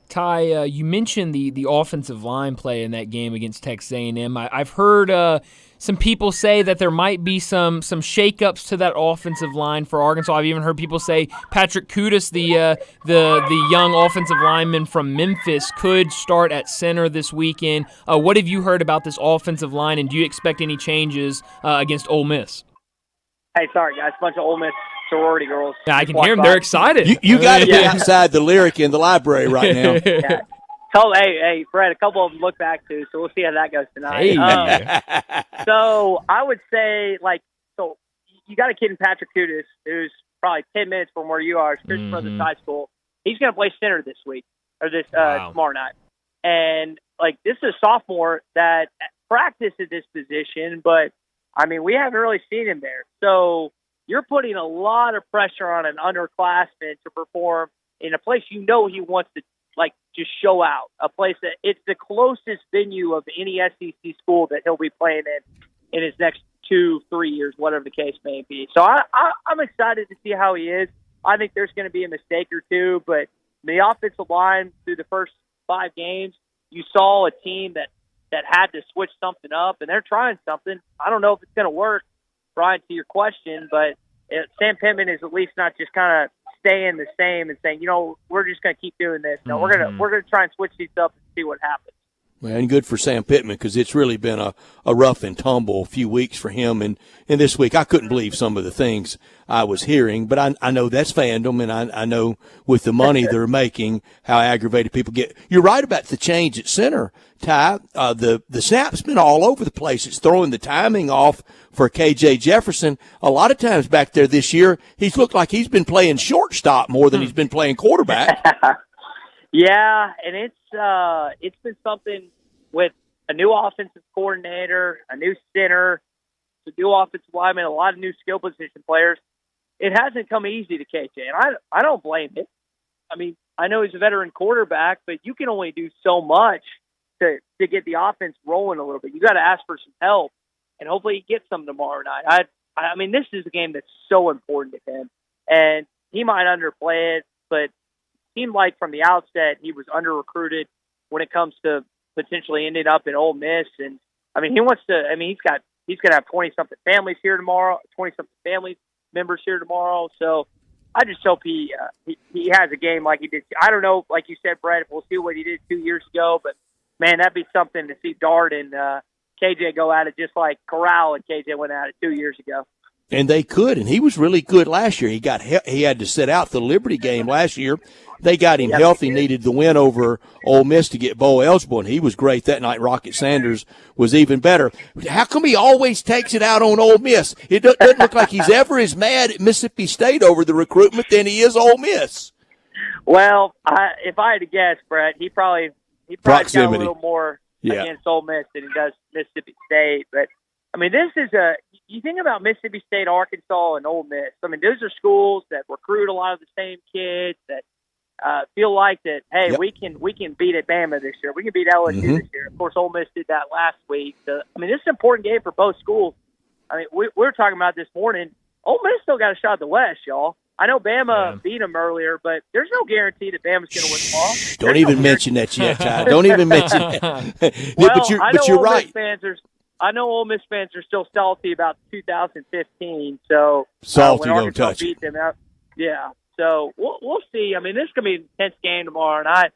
Ty, you mentioned the offensive line play in that game against Texas A&M. I've heard some people say that there might be some shakeups to that offensive line for Arkansas. I've even heard people say Patrick Kudus, the young offensive lineman from Memphis, could start at center this weekend. What have you heard about this offensive line, and do you expect any changes against Ole Miss? Hey, sorry, guys. A bunch of Ole Miss sorority girls. Yeah, I can hear them. They're excited. You got to be outside the lyric in the library right now. Yeah. Hey, Fred, a couple of them look back to, so we'll see how that goes tonight. Hey. So I would say, so you got a kid in Patrick Kudus who's probably 10 minutes from where you are, Christian Brothers High School. He's going to play center this week, or tomorrow night. And, this is a sophomore that practiced at this position, but, we haven't really seen him there. So you're putting a lot of pressure on an underclassman to perform in a place he wants to, just show out. A place that it's the closest venue of any SEC school that he'll be playing in his next 2-3 years, whatever the case may be. So I'm excited to see how he is. I think there's going to be a mistake or two, but the offensive line through the first 5 games, you saw a team that had to switch something up, and they're trying something. I don't know if it's going to work, Brian, to your question, but Sam Pittman is at least not just kind of staying the same and saying, we're just going to keep doing this. No, we're going to try and switch these up and see what happens. And good for Sam Pittman, because it's really been a rough and tumble few weeks for him. And this week, I couldn't believe some of the things I was hearing. But I know that's fandom, and I know with the money they're making how aggravated people get. You're right about the change at center, Ty. The snap's been all over the place. It's throwing the timing off for KJ Jefferson. A lot of times back there this year, he's looked like he's been playing shortstop more than he's been playing quarterback. Yeah, and it's been something with a new offensive coordinator, a new center, a new offensive lineman, a lot of new skill position players. It hasn't come easy to KJ, and I don't blame him. I mean, I know he's a veteran quarterback, but you can only do so much to get the offense rolling a little bit. You got to ask for some help, and hopefully he gets some tomorrow night. I mean, this is a game that's so important to him, and he might underplay it, but seemed like from the outset he was under-recruited when it comes to potentially ending up in Ole Miss. And, I mean, he wants to – I mean, he's going to have 20-something families here tomorrow, 20-something family members here tomorrow. So I just hope he has a game like he did. I don't know, like you said, Brett, we'll see what he did 2 years ago. But, man, that'd be something to see Dart and KJ go at it just like Corral and KJ went at it 2 years ago. And they could, and he was really good last year. He had to sit out the Liberty game last year. They got him healthy, needed the win over Ole Miss to get bowl eligible, and he was great that night. Rocket Sanders was even better. How come he always takes it out on Ole Miss? It doesn't look like he's ever as mad at Mississippi State over the recruitment than he is Ole Miss. Well, if I had to guess, Brett, he probably got a little more against Ole Miss than he does Mississippi State. But, I mean, this is you think about Mississippi State, Arkansas, and Ole Miss. I mean, those are schools that recruit a lot of the same kids that feel like that. Hey, we can beat Alabama this year. We can beat LSU this year. Of course, Ole Miss did that last week. So, I mean, this is an important game for both schools. I mean, we were talking about this morning. Ole Miss still got a shot at the West, y'all. I know Bama beat them earlier, but there's no guarantee that Bama's going to win tomorrow. Don't even mention that yet, Ty. Don't even mention that. But you're right. I know Ole Miss fans are still salty about 2015. So salty, when don't Arkansas touch beat them out, So we'll see. I mean, this is gonna be an intense game tomorrow, and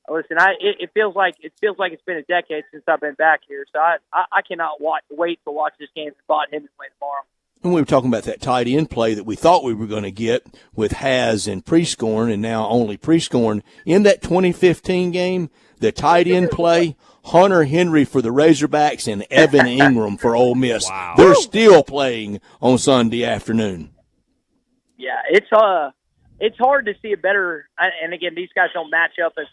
it feels like it's been a decade since I've been back here. So I cannot wait to watch this game and spot him and play tomorrow. And we were talking about that tight end play that we thought we were going to get with Haz and Prescorn, and now only Prescorn in that 2015 game. The tight end play. Hunter Henry for the Razorbacks and Evan Ingram for Ole Miss. Wow. They're still playing on Sunday afternoon. Yeah, it's hard to see a better. And again, these guys don't match up as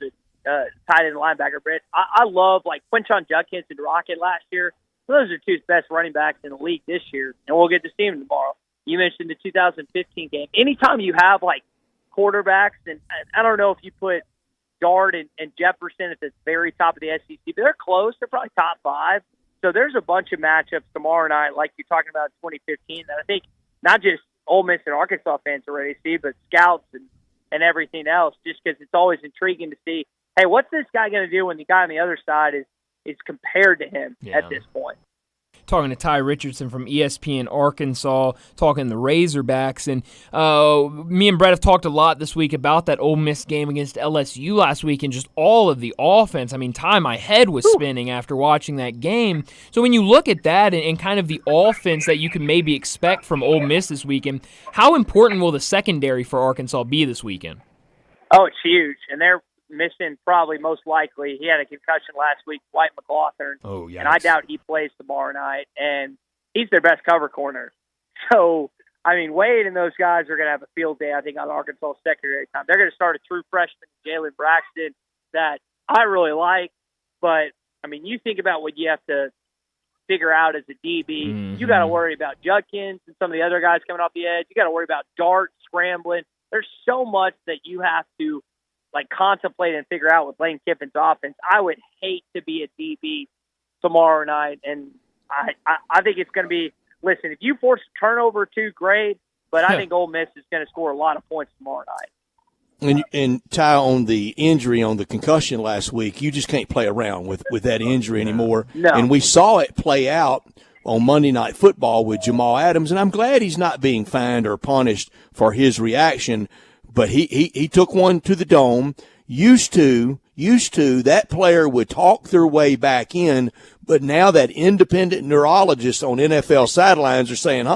a tight end linebacker. But I love like Quinshon Judkins and Rocket last year. Those are two best running backs in the league this year, and we'll get to see them tomorrow. You mentioned the 2015 game. Anytime you have like quarterbacks, and I don't know if you put Dart and Jefferson at the very top of the SEC, but they're close. They're probably top 5. So there's a bunch of matchups tomorrow night, like you're talking about in 2015, that I think not just Ole Miss and Arkansas fans are ready to see, but scouts and everything else, just because it's always intriguing to see, hey, what's this guy going to do when the guy on the other side is compared to him at this point? Talking to Ty Richardson from ESPN Arkansas, talking the Razorbacks. And me and Brett have talked a lot this week about that Ole Miss game against LSU last week and just all of the offense. I mean, Ty, my head was spinning after watching that game. So when you look at that and kind of the offense that you can maybe expect from Ole Miss this weekend, how important will the secondary for Arkansas be this weekend? Oh, it's huge. And they're missing probably most likely. He had a concussion last week, White McLaughlin. Oh, yeah. And I doubt he plays tomorrow night. And he's their best cover corner. So, I mean, Wade and those guys are going to have a field day, I think, on Arkansas secondary time. They're going to start a true freshman, Jalen Braxton, that I really like. But, I mean, you think about what you have to figure out as a DB. Mm-hmm. You got to worry about Judkins and some of the other guys coming off the edge. You got to worry about Dart scrambling. There's so much that you have to contemplate and figure out with Lane Kiffin's offense. I would hate to be a DB tomorrow night, and I think it's going to be. Listen, if you force a turnover, too, great. But I think Ole Miss is going to score a lot of points tomorrow night. And Ty, on the injury, on the concussion last week, you just can't play around with that injury anymore. No. And we saw it play out on Monday Night Football with Jamal Adams, and I'm glad he's not being fined or punished for his reaction. But he took one to the dome. Used to, Used to, that player would talk their way back in, but now that independent neurologists on NFL sidelines are saying,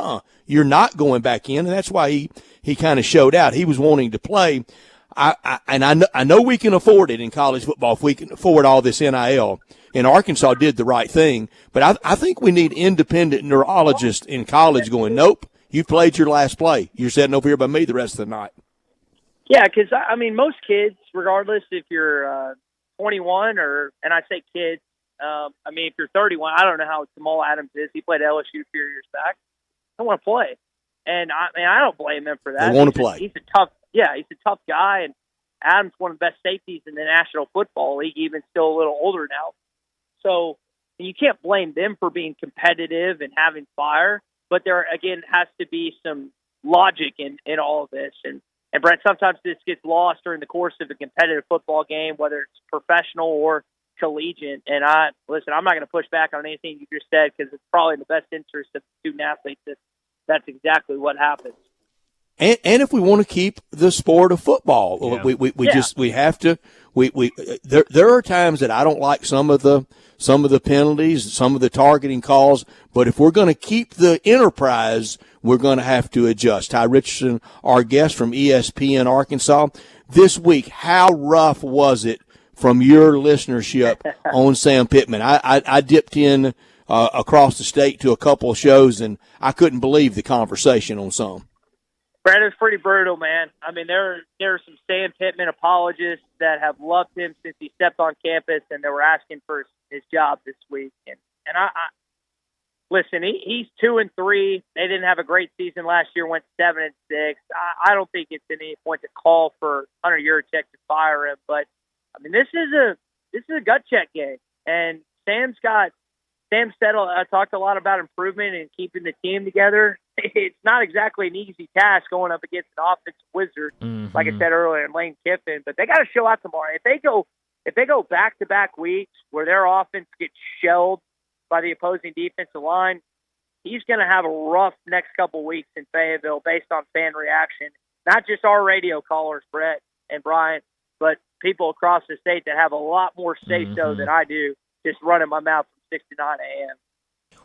you're not going back in, and that's why he kind of showed out. He was wanting to play. I know we can afford it in college football if we can afford all this NIL. And Arkansas did the right thing, but I think we need independent neurologists in college going, nope, you played your last play. You're sitting over here by me the rest of the night. Yeah, because, I mean, most kids, regardless if you're 21 and I say kids, I mean, if you're 31, I don't know how Jamal Adams is. He played at LSU a few years back. I want to play. And, I don't blame him for that. They want to play. He's a tough guy, and Adams one of the best safeties in the National Football League, even still a little older now. So you can't blame them for being competitive and having fire, but there, again, has to be some logic in all of this. And Brett, sometimes this gets lost during the course of a competitive football game, whether it's professional or collegiate. And I'm not going to push back on anything you just said because it's probably in the best interest of student athletes that that's exactly what happens. And if we want to keep the sport of football, we have to. There are times that I don't like some of the penalties, some of the targeting calls, but if we're going to keep the enterprise, we're going to have to adjust. Ty Richardson, our guest from ESPN Arkansas, this week, how rough was it from your listenership on Sam Pittman? I dipped in across the state to a couple of shows, and I couldn't believe the conversation on some. Brad, it was pretty brutal, man. I mean, there are some Sam Pittman apologists that have loved him since he stepped on campus, and they were asking for his job this week. And I listen, he's 2-3. They didn't have a great season last year. Went 7-6. I don't think it's any point to call for Hunter Yurachek to fire him. But I mean, this is a gut check game, and Sam said talked a lot about improvement and keeping the team together. It's not exactly an easy task going up against an offensive wizard, like I said earlier, in Lane Kiffin. But they got to show out tomorrow. If they go back-to-back weeks where their offense gets shelled by the opposing defensive line, he's going to have a rough next couple weeks in Fayetteville based on fan reaction. Not just our radio callers, Brett and Brian, but people across the state that have a lot more say-so than I do, just running my mouth from 6 to 9 a.m.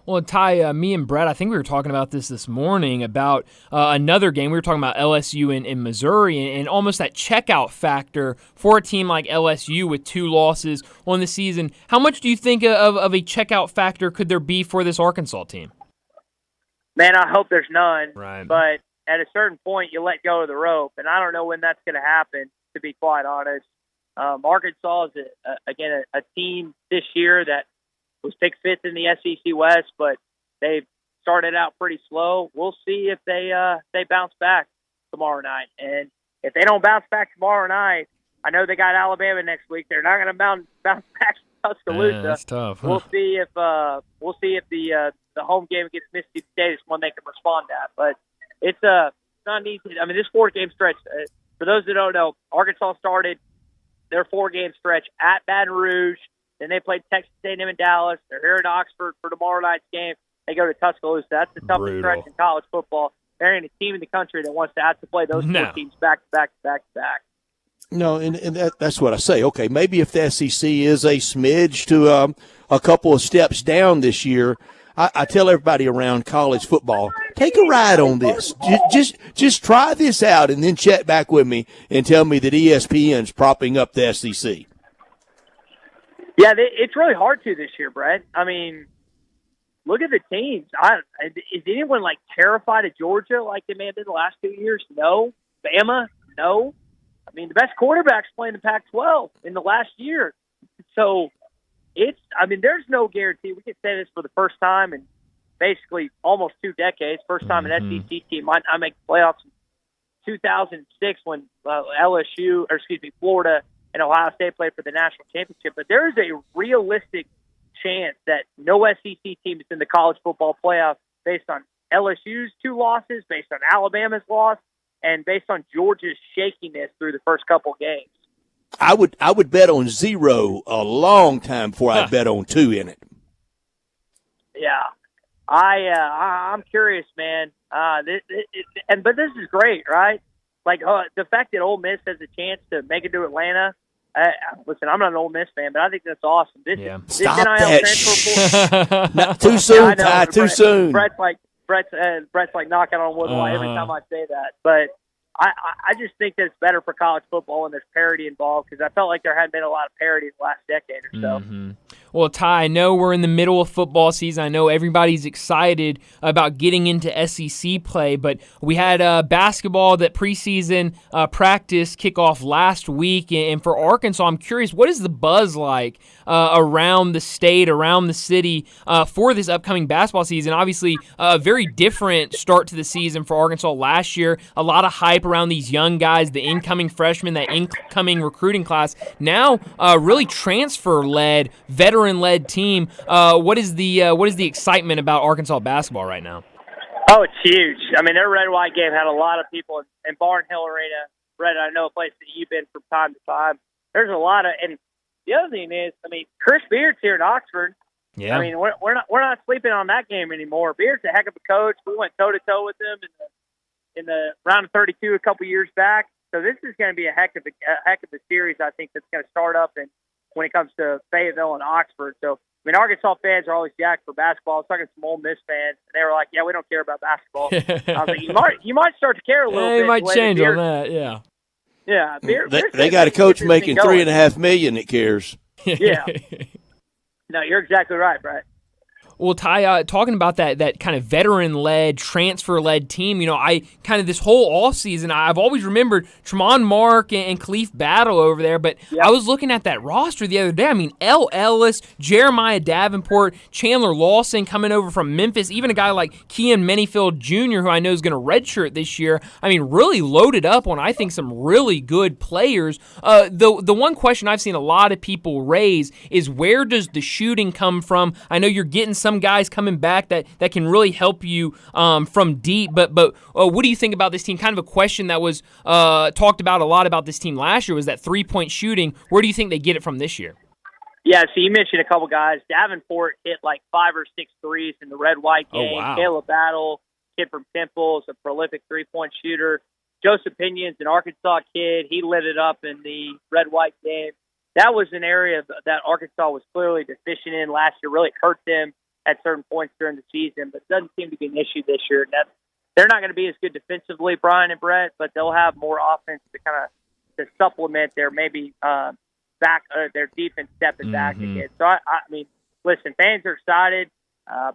Well, Ty, me and Brett, I think we were talking about this morning about another game. We were talking about LSU in Missouri and almost that checkout factor for a team like LSU with 2 losses on the season. How much do you think of a checkout factor could there be for this Arkansas team? Man, I hope there's none. Right. But at a certain point, you let go of the rope, and I don't know when that's going to happen, to be quite honest. Arkansas is, a team this year that was picked 5th in the SEC West, but they've started out pretty slow. We'll see if they bounce back tomorrow night. And if they don't bounce back tomorrow night, I know they got Alabama next week. They're not going to bounce back to Tuscaloosa. Yeah, that's tough. Huh? We'll see if the home game against Mississippi State is one they can respond at. But it's not easy. I mean, this 4-game stretch. For those that don't know, Arkansas started their 4-game stretch at Baton Rouge. Then they played Texas A&M in Dallas. They're here in Oxford for tomorrow night's game. They go to Tuscaloosa. That's the toughest stretch in college football. There ain't a team in the country that wants to have to play those 4 teams back to back to back to back. No, and that's what I say. Okay, maybe if the SEC is a smidge to a couple of steps down this year, I tell everybody around college football, take a ride on this. Just try this out and then chat back with me and tell me that ESPN's propping up the SEC. Yeah, it's really hard to this year, Brett. I mean, look at the teams. Is anyone terrified of Georgia like they may have been the last 2 years? No. Bama? No. I mean, the best quarterback's playing the Pac-12 in the last year. So there's no guarantee. We can say this for the first time in basically almost 2 decades. First time an SEC team might not make the playoffs in 2006 when Florida and Ohio State played for the national championship. But there is a realistic chance that no SEC team is in the college football playoff based on LSU's 2 losses, based on Alabama's loss, and based on Georgia's shakiness through the first couple games. I would bet on 0 a long time before I bet on 2 in it. Yeah. I'm curious, man. But this is great, right? The fact that Ole Miss has a chance to make it to Atlanta Listen, I'm not an Ole Miss fan, but I think that's awesome. This Stop NIL that. transfer portal. Not too soon, Ty. Too soon. Brett's like knocking on wood every time I say that. But I just think that it's better for college football when there's parity involved, because I felt like there hadn't been a lot of parity in the last decade or so. Mm-hmm. Well, Ty, I know we're in the middle of football season. I know everybody's excited about getting into SEC play, but we had basketball that preseason practice kickoff last week. And for Arkansas, I'm curious, what is the buzz like around the state, around the city for this upcoming basketball season? Obviously, a very different start to the season for Arkansas last year. A lot of hype around these young guys, the incoming freshmen, that incoming recruiting class. Now, really transfer-led, veteran-led team. What is the excitement about Arkansas basketball right now? Oh, it's huge. I mean, their red-white game had a lot of people in Barnhill Arena. Brett, I know a place that you've been from time to time. There's a lot of, and the other thing is, I mean, Chris Beard's here in Oxford. Yeah. I mean, we're not sleeping on that game anymore. Beard's a heck of a coach. We went toe-to-toe with him in the round of 32 a couple years back. So this is going to be a heck of a series, I think, that's going to start up when it comes to Fayetteville and Oxford. So, I mean, Arkansas fans are always jacked for basketball. I was talking to some Ole Miss fans, and they were like, "Yeah, we don't care about basketball." I was like, "You might start to care a little bit." It might change on that, yeah. Yeah, they got a coach making $3.5 million that cares. Yeah. No, you're exactly right, Brett. Well, Ty, talking about that kind of veteran-led, transfer-led team, I kind of this whole offseason, I've always remembered Tremont Mark and Khalif Battle over there, but I was looking at that roster the other day. I mean, L. Ellis, Jeremiah Davenport, Chandler Lawson coming over from Memphis, even a guy like Kean Manyfield Jr., who I know is going to redshirt this year. I mean, really loaded up on, I think, some really good players. The one question I've seen a lot of people raise is, where does the shooting come from? I know you're getting some guys coming back that can really help you from deep, but what do you think about this team? Kind of a question that was talked about a lot about this team last year was that three-point shooting. Where do you think they get it from this year? Yeah, so you mentioned a couple guys. Davenport hit like 5 or 6 threes in the red-white game. Oh, wow. Caleb Battle, kid from Temple, is a prolific three-point shooter. Joseph Pinion's an Arkansas kid. He lit it up in the red-white game. That was an area that Arkansas was clearly deficient in last year. Really hurt them at certain points during the season, but doesn't seem to be an issue this year. They're not going to be as good defensively, Brian and Brett, but they'll have more offense to supplement their maybe their defense stepping back again. So I mean, listen, fans are excited.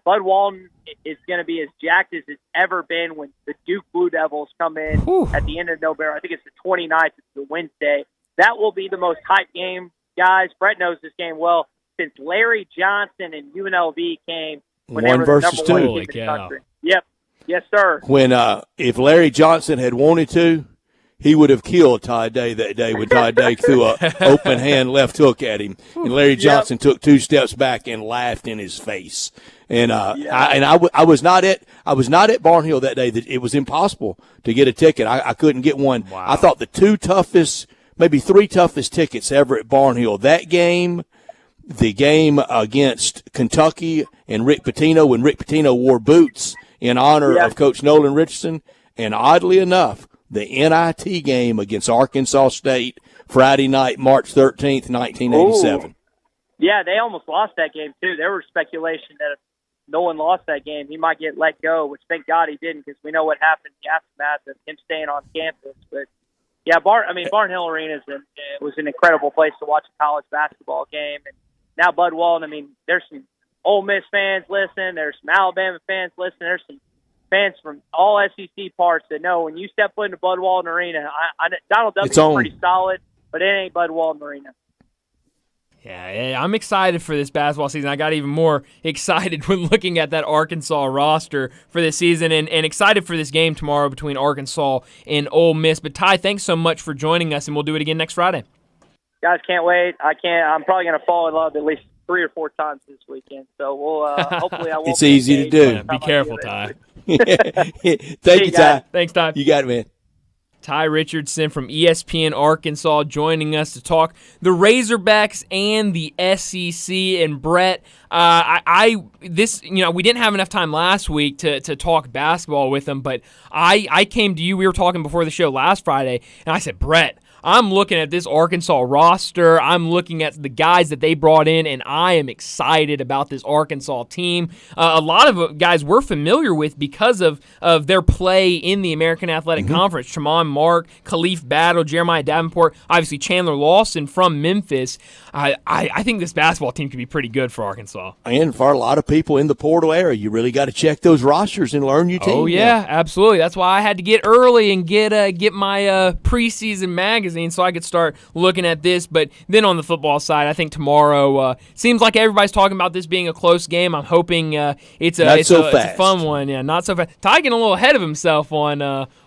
Bud Walton is going to be as jacked as it's ever been when the Duke Blue Devils come in at the end of November. I think it's the 29th. It's the Wednesday. That will be the most hyped game, guys. Brett knows this game well. Since Larry Johnson and UNLV came when they were the number 1 team in the country. Yep. Yes, sir. When if Larry Johnson had wanted to, he would have killed Ty Day that day when Ty Day threw an open hand left hook at him, and Larry Johnson took 2 steps back and laughed in his face. And I was not at Barnhill that day. That it was impossible to get a ticket. I couldn't get one. Wow. I thought the 2 toughest, maybe 3 toughest tickets ever at Barnhill. That game, the game against Kentucky and Rick Pitino, when Rick Pitino wore boots in honor of Coach Nolan Richardson, and oddly enough, the NIT game against Arkansas State Friday night, March 13th, 1987. Ooh. Yeah, they almost lost that game, too. There was speculation that if Nolan lost that game, he might get let go, which thank God he didn't, because we know what happened in the aftermath of him staying on campus. But yeah, Barnhill Arena was an incredible place to watch a college basketball game. And now Bud Walton, I mean, there's some Ole Miss fans listening. There's some Alabama fans listening. There's some fans from all SEC parts that know when you step foot into Bud Walton Arena, Donald W. is pretty solid, but it ain't Bud Walton Arena. Yeah, I'm excited for this basketball season. I got even more excited when looking at that Arkansas roster for this season and excited for this game tomorrow between Arkansas and Ole Miss. But, Ty, thanks so much for joining us, and we'll do it again next Friday. Guys, can't wait. I'm probably going to fall in love at least 3 or 4 times this weekend. So we'll hopefully I won't. It's easy to do. Be careful, Ty. Thank you, Ty. Thanks, Ty. You got it, man. Ty Richardson from ESPN Arkansas joining us to talk the Razorbacks and the SEC. And Brett, we didn't have enough time last week to talk basketball with them, but I came to you. We were talking before the show last Friday, and I said, Brett, I'm looking at this Arkansas roster. I'm looking at the guys that they brought in, and I am excited about this Arkansas team. A lot of guys we're familiar with because of their play in the American Athletic Conference. Tremont Mark, Khalif Battle, Jeremiah Davenport, obviously Chandler Lawson from Memphis. I think this basketball team could be pretty good for Arkansas. And for a lot of people in the portal area, you really got to check those rosters and learn your team. Oh, yeah, absolutely. That's why I had to get early and get my preseason magazine so I could start looking at this. But then on the football side, I think tomorrow seems like everybody's talking about this being a close game. I'm hoping it's a fun one. Yeah, not so fast. Ty getting a little ahead of himself on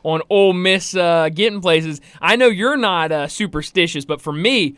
Ole Miss getting places. I know you're not superstitious, but for me,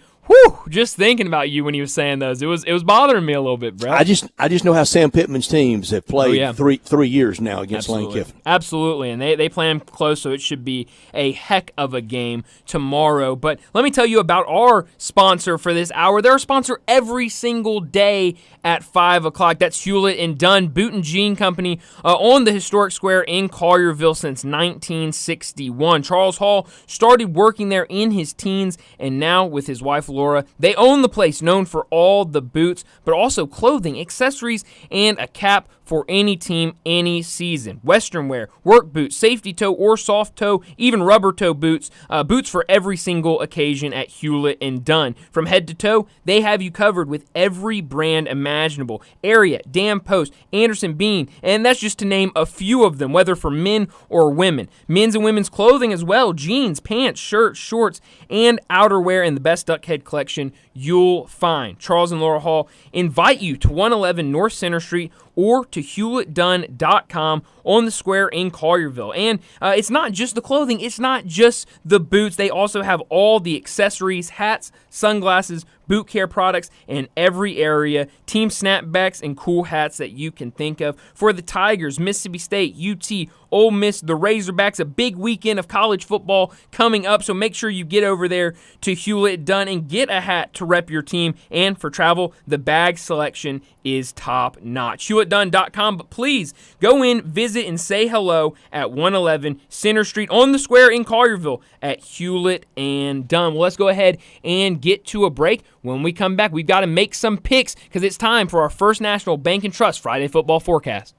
just thinking about you when he was saying those, it was bothering me a little bit, Brett. I just know how Sam Pittman's teams have played 3 years now against Lane Kiffin. Absolutely, and they play them close, so it should be a heck of a game tomorrow. But let me tell you about our sponsor for this hour. They're a sponsor every single day at 5 o'clock. That's Hewlett and Dunn Boot and Jean Company on the historic square in Collierville since 1961. Charles Hall started working there in his teens, and now with his wife Laura, they own the place, known for all the boots, but also clothing, accessories, and a cap for any team, any season. Western wear, work boots, safety toe or soft toe, even rubber toe boots, boots for every single occasion at Hewlett and Dunn. From head to toe, they have you covered with every brand imaginable. Ariat, Dan Post, Anderson Bean, and that's just to name a few of them, whether for men or women. Men's and women's clothing as well, jeans, pants, shirts, shorts, and outerwear in the best duck head collection you'll find. Charles and Laura Hall invite you to 111 North Center Street or to HewlettDunn.com on the square in Collierville. And it's not just the clothing, it's not just the boots. They also have all the accessories, hats, sunglasses, boot care products in every area, team snapbacks, and cool hats that you can think of. For the Tigers, Mississippi State, UT, Ole Miss, the Razorbacks, a big weekend of college football coming up, so make sure you get over there to Hewlett Dunn and get a hat to rep your team. And for travel, the bag selection is top-notch. HewlettDunn.com, but please go in, visit, and say hello at 111 Center Street on the square in Collierville at Hewlett and Dunn. Well, let's go ahead and get to a break. When we come back, we've got to make some picks because it's time for our First National Bank and Trust Friday football forecast.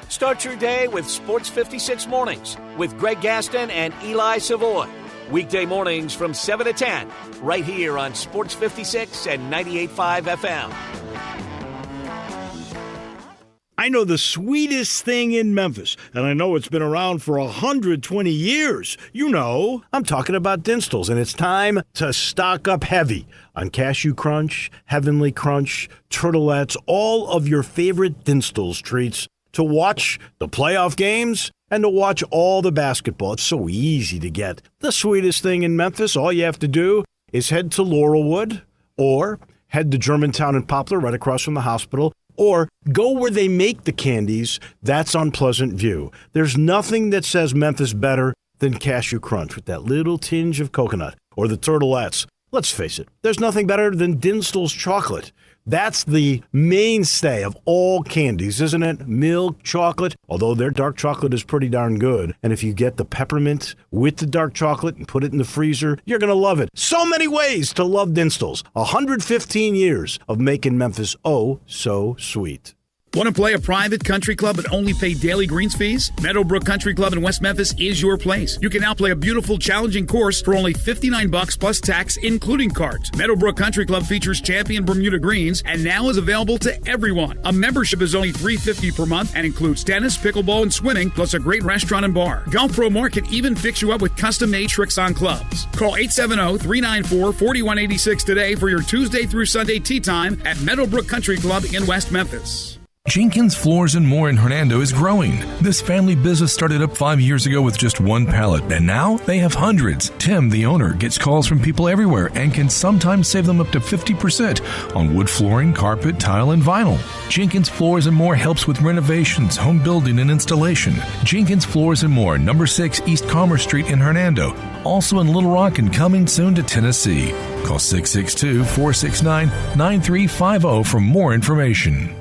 Start your day with Sports 56 Mornings with Greg Gaston and Eli Savoy. Weekday mornings from 7 to 10, right here on Sports 56 and 98.5 FM. I know the sweetest thing in Memphis, and I know it's been around for 120 years. You know, I'm talking about Dinstall's, and it's time to stock up heavy on Cashew Crunch, Heavenly Crunch, Turtlettes, all of your favorite Dinstall's treats to watch the playoff games and to watch all the basketball. It's so easy to get. The sweetest thing in Memphis, all you have to do is head to Laurelwood or head to Germantown and Poplar right across from the hospital, or go where they make the candies. That's on Pleasant View. There's nothing that says Memphis better than Cashew Crunch with that little tinge of coconut, or the Turtlettes. Let's face it, there's nothing better than Dinstall's chocolate. That's the mainstay of all candies, isn't it? Milk chocolate, although their dark chocolate is pretty darn good. And if you get the peppermint with the dark chocolate and put it in the freezer, you're going to love it. So many ways to love Dinstall's. 115 years of making Memphis oh so sweet. Want to play a private country club but only pay daily greens fees? Meadowbrook Country Club in West Memphis is your place. You can now play a beautiful, challenging course for only $59 plus tax, including cards. Meadowbrook Country Club features champion Bermuda greens and now is available to everyone. A membership is only $350 per month and includes tennis, pickleball, and swimming, plus a great restaurant and bar. Golf Pro Mark can even fix you up with custom-made tricks on clubs. Call 870-394-4186 today for your Tuesday through Sunday tee time at Meadowbrook Country Club in West Memphis. Jenkins Floors and More in Hernando is growing. This family business started up 5 years ago with just one pallet, and now they have hundreds. Tim, the owner, gets calls from people everywhere and can sometimes save them up to 50% on wood flooring, carpet, tile, and vinyl. Jenkins Floors and More helps with renovations, home building, and installation. Jenkins Floors and More, number 6 East Commerce Street in Hernando. Also in Little Rock and coming soon to Tennessee. Call 662-469-9350 for more information.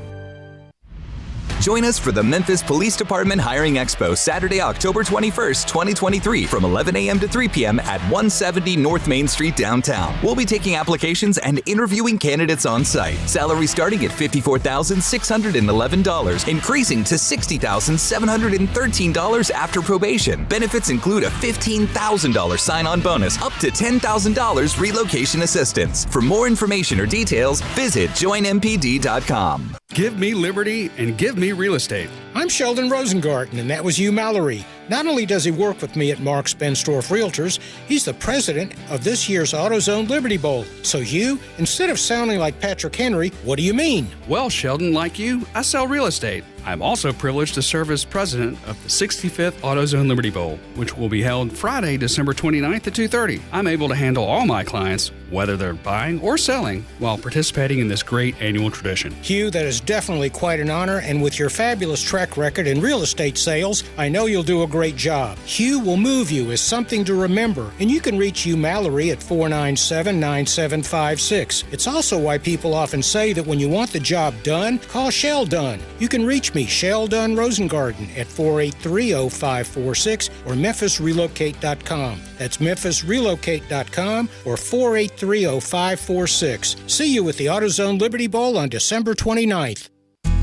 Join us for the Memphis Police Department Hiring Expo Saturday, October 21st, 2023 from 11 a.m. to 3 p.m. at 170 North Main Street downtown. We'll be taking applications and interviewing candidates on site. Salary starting at $54,611, increasing to $60,713 after probation. Benefits include a $15,000 sign-on bonus, up to $10,000 relocation assistance. For more information or details, visit joinmpd.com. Give me liberty and give me real estate. I'm Sheldon Rosengarten, and that was Hugh Mallory. Not only does he work with me at Mark's Benstorff Realtors, he's the president of this year's AutoZone Liberty Bowl. So Hugh, instead of sounding like Patrick Henry, what do you mean? Well, Sheldon, like you, I sell real estate. I'm also privileged to serve as president of the 65th AutoZone Liberty Bowl, which will be held Friday, December 29th at 2:30. I'm able to handle all my clients, whether they're buying or selling, while participating in this great annual tradition. Hugh, that is definitely quite an honor, and with your fabulous track record in real estate sales, I know you'll do a great job. Hugh will move you as something to remember, and you can reach Hugh Mallory at 497-9756. It's also why people often say that when you want the job done, call Shell Dunn. You can reach me, Shell Dunn Rosengarten, at 483-0546 or memphisrelocate.com. That's memphisrelocate.com or 483-0546. See you at the AutoZone Liberty Bowl on December 29th.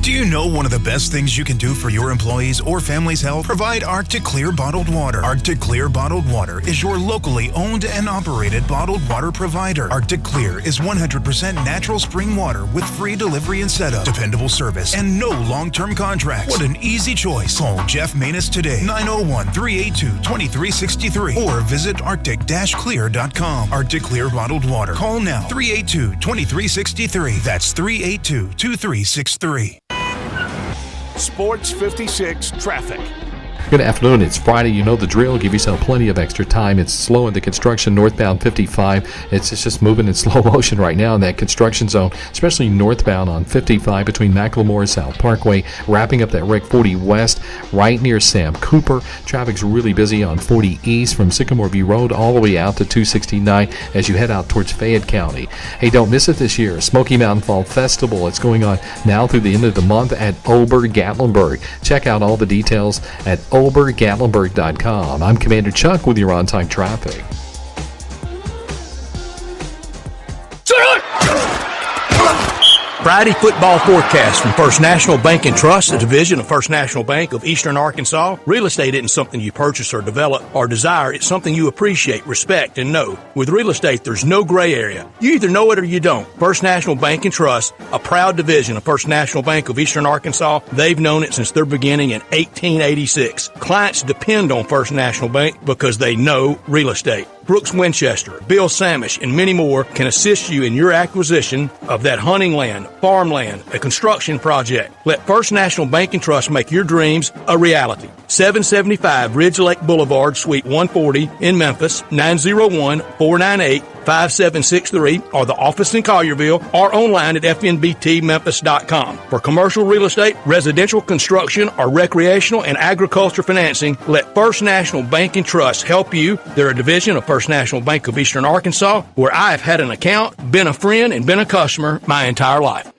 Do you know one of the best things you can do for your employees or family's health? Provide Arctic Clear bottled water. Arctic Clear bottled water is your locally owned and operated bottled water provider. Arctic Clear is 100% natural spring water with free delivery and setup, dependable service, and no long-term contracts. What an easy choice. Call Jeff Manus today, 901-382-2363, or visit arctic-clear.com. Arctic Clear bottled water. Call now, 382-2363. That's 382-2363. Sports 56 traffic. Good afternoon. It's Friday. You know the drill. Give yourself plenty of extra time. It's slow in the construction northbound 55. It's just moving in slow motion right now in that construction zone, especially northbound on 55 between Macklemore and South Parkway, wrapping up that Rec 40 West right near Sam Cooper. Traffic's really busy on 40 East from Sycamore View Road all the way out to 269 as you head out towards Fayette County. Hey, don't miss it this year. Smoky Mountain Fall Festival. It's going on now through the end of the month at Ober-Gatlinburg. Check out all the details at Ober-Gatlinburg.com. I'm Commander Chuck with your on-time traffic. Friday football forecast from First National Bank and Trust, a division of First National Bank of Eastern Arkansas. Real estate isn't something you purchase or develop or desire. It's something you appreciate, respect, and know. With real estate, there's no gray area. You either know it or you don't. First National Bank and Trust, a proud division of First National Bank of Eastern Arkansas. They've known it since their beginning in 1886. Clients depend on First National Bank because they know real estate. Brooks Winchester, Bill Samish, and many more can assist you in your acquisition of that hunting land, farmland, a construction project. Let First National Bank and Trust make your dreams a reality. 775 Ridge Lake Boulevard, Suite 140 in Memphis, 901-498-5763, or the office in Collierville, or online at fnbtmemphis.com. For commercial real estate, residential construction, or recreational and agriculture financing, let First National Bank and Trust help you. They're a division of First National Bank of Eastern Arkansas, where I have had an account, been a friend, and been a customer my entire life.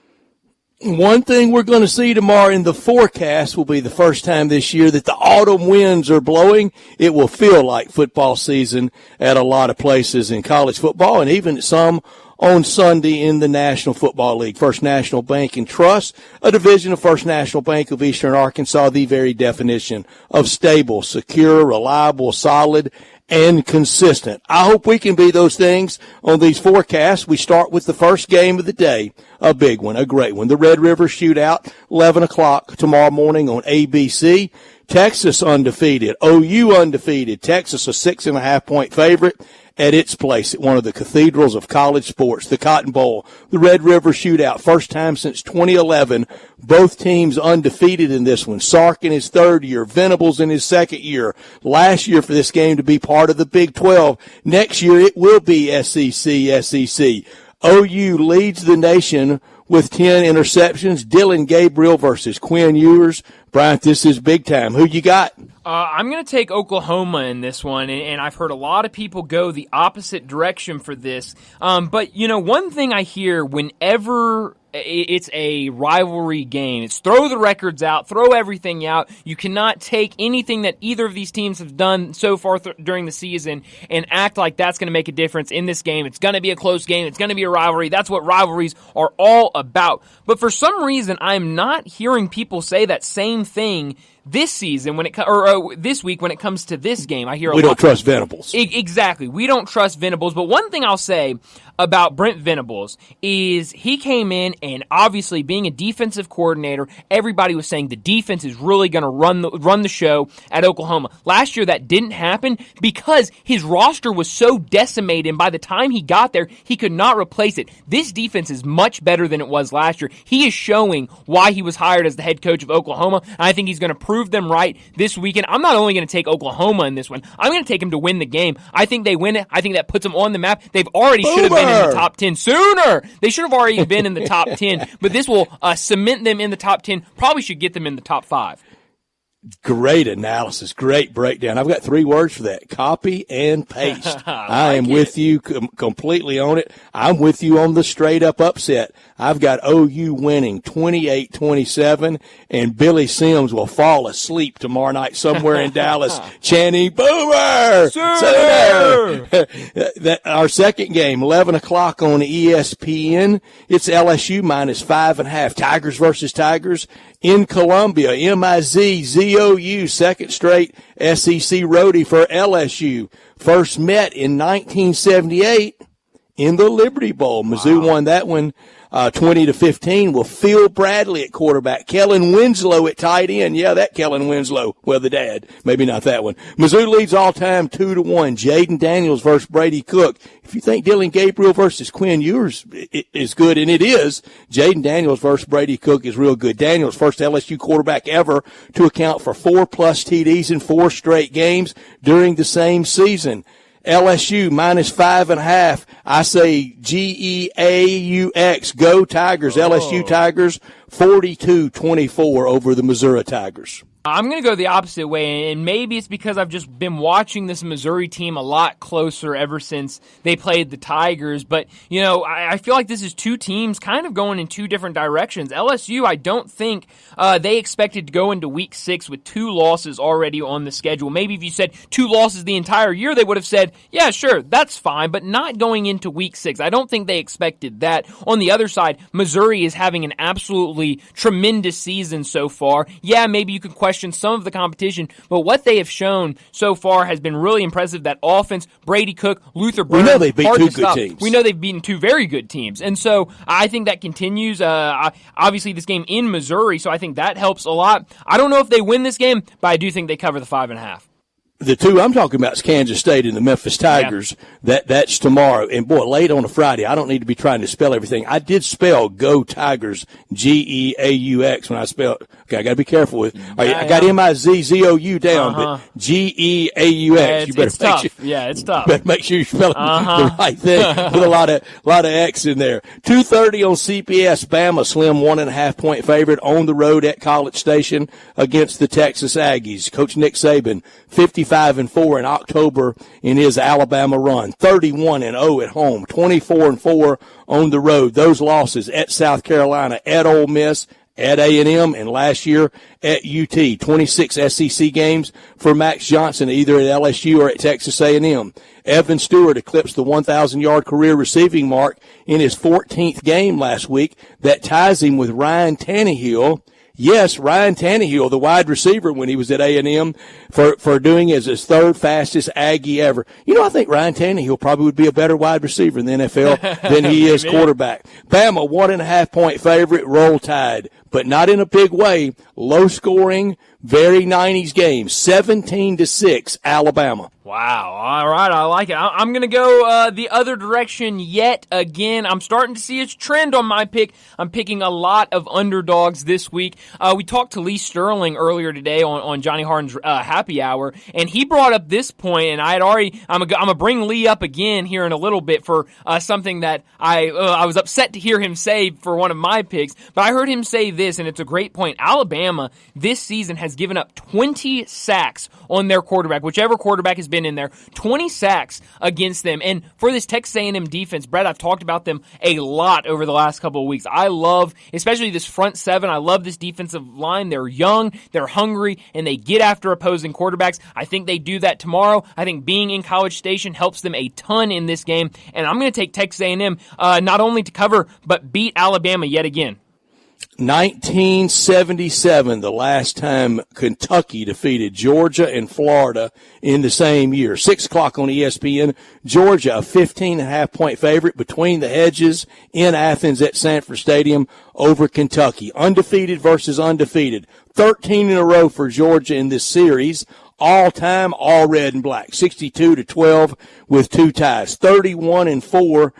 One thing we're going to see tomorrow in the forecast will be the first time this year that the autumn winds are blowing. It will feel like football season at a lot of places in college football and even some on Sunday in the National Football League. First National Bank and Trust, a division of First National Bank of Eastern Arkansas, the very definition of stable, secure, reliable, solid, and consistent. I hope we can be those things on these forecasts. We start with the first game of the day, a big one, a great one. The Red River Shootout, 11 o'clock tomorrow morning on ABC. Texas undefeated, OU undefeated. Texas a 6.5-point favorite at its place at one of the cathedrals of college sports, the Cotton Bowl. The Red River Shootout, first time since 2011. Both teams undefeated in this one. Sark in his third year, Venables in his second year. Last year for this game to be part of the Big 12. Next year it will be SEC. OU leads the nation with 10 interceptions. Dylan Gabriel versus Quinn Ewers. Bryant, this is big time. Who you got? I'm going to take Oklahoma in this one, and I've heard a lot of people go the opposite direction for this. But, you know, one thing I hear whenever it's a rivalry game. It's throw the records out, throw everything out. You cannot take anything that either of these teams have done so far during the season and act like that's going to make a difference in this game. It's going to be a close game. It's going to be a rivalry. That's what rivalries are all about. But for some reason, I'm not hearing people say that same thing this season this week when it comes to this game. I hear we don't trust Venables. Exactly. We don't trust Venables. But one thing I'll say about Brent Venables is he came in and obviously being a defensive coordinator, everybody was saying the defense is really going to run the show at Oklahoma. Last year that didn't happen because his roster was so decimated, and by the time he got there, he could not replace it. This defense is much better than it was last year. He is showing why he was hired as the head coach of Oklahoma, and I think he's going to prove them right this weekend. I'm not only going to take Oklahoma in this one, I'm going to take him to win the game. I think they win it. I think that puts them on the map. They've already should have been in the top 10 sooner. They should have already been in the top 10, but this will cement them in the top 10. Probably should get them in the top 5. Great analysis, great breakdown. I've got 3 words for that: copy and paste. I am with you completely on it. I'm with you on the straight-up upset. I've got OU winning 28-27, and Billy Sims will fall asleep tomorrow night somewhere in Dallas chanting, "Boomer! Sooner!" Our second game, 11 o'clock on ESPN. It's LSU minus 5.5. Tigers versus Tigers in Columbia. MIZZOU, second straight SEC roadie for LSU. First met in 1978 in the Liberty Bowl. Mizzou won that one 20-15 with Phil Bradley at quarterback, Kellen Winslow at tight end. Yeah, that Kellen Winslow. Well, the dad. Maybe not that one. Mizzou leads all time 2-1. Jaden Daniels versus Brady Cook. If you think Dylan Gabriel versus Quinn Ewers is good, and it is, Jaden Daniels versus Brady Cook is real good. Daniels, first LSU quarterback ever to account for 4+ TDs in 4 straight games during the same season. LSU minus 5.5. I say GEAUX. Go Tigers. LSU Tigers 42-24 over the Missouri Tigers. I'm going to go the opposite way, and maybe it's because I've just been watching this Missouri team a lot closer ever since they played the Tigers. But, you know, I feel like this is 2 teams kind of going in 2 different directions. LSU, I don't think they expected to go into Week 6 with 2 losses already on the schedule. Maybe if you said 2 losses the entire year, they would have said, yeah, sure, that's fine, but not going into Week 6. I don't think they expected that. On the other side, Missouri is having an absolutely tremendous season so far. Yeah, maybe you could question some of the competition, but what they have shown so far has been really impressive. That offense, Brady Cook, Luther Burns. We know they've beat 2 good teams. We know they've beaten 2 very good teams, and so I think that continues. Obviously, this game in Missouri, so I think that helps a lot. I don't know if they win this game, but I do think they cover the 5.5. The 2 I'm talking about is Kansas State and the Memphis Tigers. Yeah. That's tomorrow. And boy, late on a Friday, I don't need to be trying to spell everything. I did spell Go Tigers, GEAUX when I spelled. Okay, I got to be careful with. I got MIZZOU down, but GEAUX. You better it's tough. Yeah, it's tough. Better make sure you spell the right thing with a lot of X in there. 2:30 on CBS. Bama slim 1.5-point favorite on the road at College Station against the Texas Aggies. Coach Nick Saban 55-4 in October in his Alabama run. 31-0 at home. 24-4 on the road. Those losses at South Carolina, at Ole Miss, at A&M, and last year at UT. 26 SEC games for Max Johnson, either at LSU or at Texas A&M. Evan Stewart eclipsed the 1,000-yard career receiving mark in his 14th game last week. That ties him with Ryan Tannehill. Yes, Ryan Tannehill, the wide receiver when he was at A&M, for doing as his 3rd fastest Aggie ever. You know, I think Ryan Tannehill probably would be a better wide receiver in the NFL than he is quarterback. Bama, 1.5-point favorite, Roll Tide, but not in a big way. Low scoring, very 90s game, 17-6, Alabama. Wow. All right. I like it. I'm going to go the other direction yet again. I'm starting to see a trend on my pick. I'm picking a lot of underdogs this week. We talked to Lee Sterling earlier today on Johnny Harden's Happy Hour, and he brought up this point, and I'm going to bring Lee up again here in a little bit for something that I was upset to hear him say for one of my picks, but I heard him say this, and it's a great point. Alabama this season has has given up 20 sacks on their quarterback, whichever quarterback has been in there, 20 sacks against them. And for this Texas A&M defense, Brett, I've talked about them a lot over the last couple of weeks. I love, especially this front seven, I love this defensive line. They're young, they're hungry, and they get after opposing quarterbacks. I think they do that tomorrow. I think being in College Station helps them a ton in this game, and I'm going to take Texas A&M not only to cover, but beat Alabama yet again. 1977, the last time Kentucky defeated Georgia and Florida in the same year. 6 o'clock on ESPN. Georgia, a 15.5-point favorite between the hedges in Athens at Sanford Stadium over Kentucky. Undefeated versus undefeated. 13 in a row for Georgia in this series. All time, all red and black. 62-12 with 2 ties. 31-4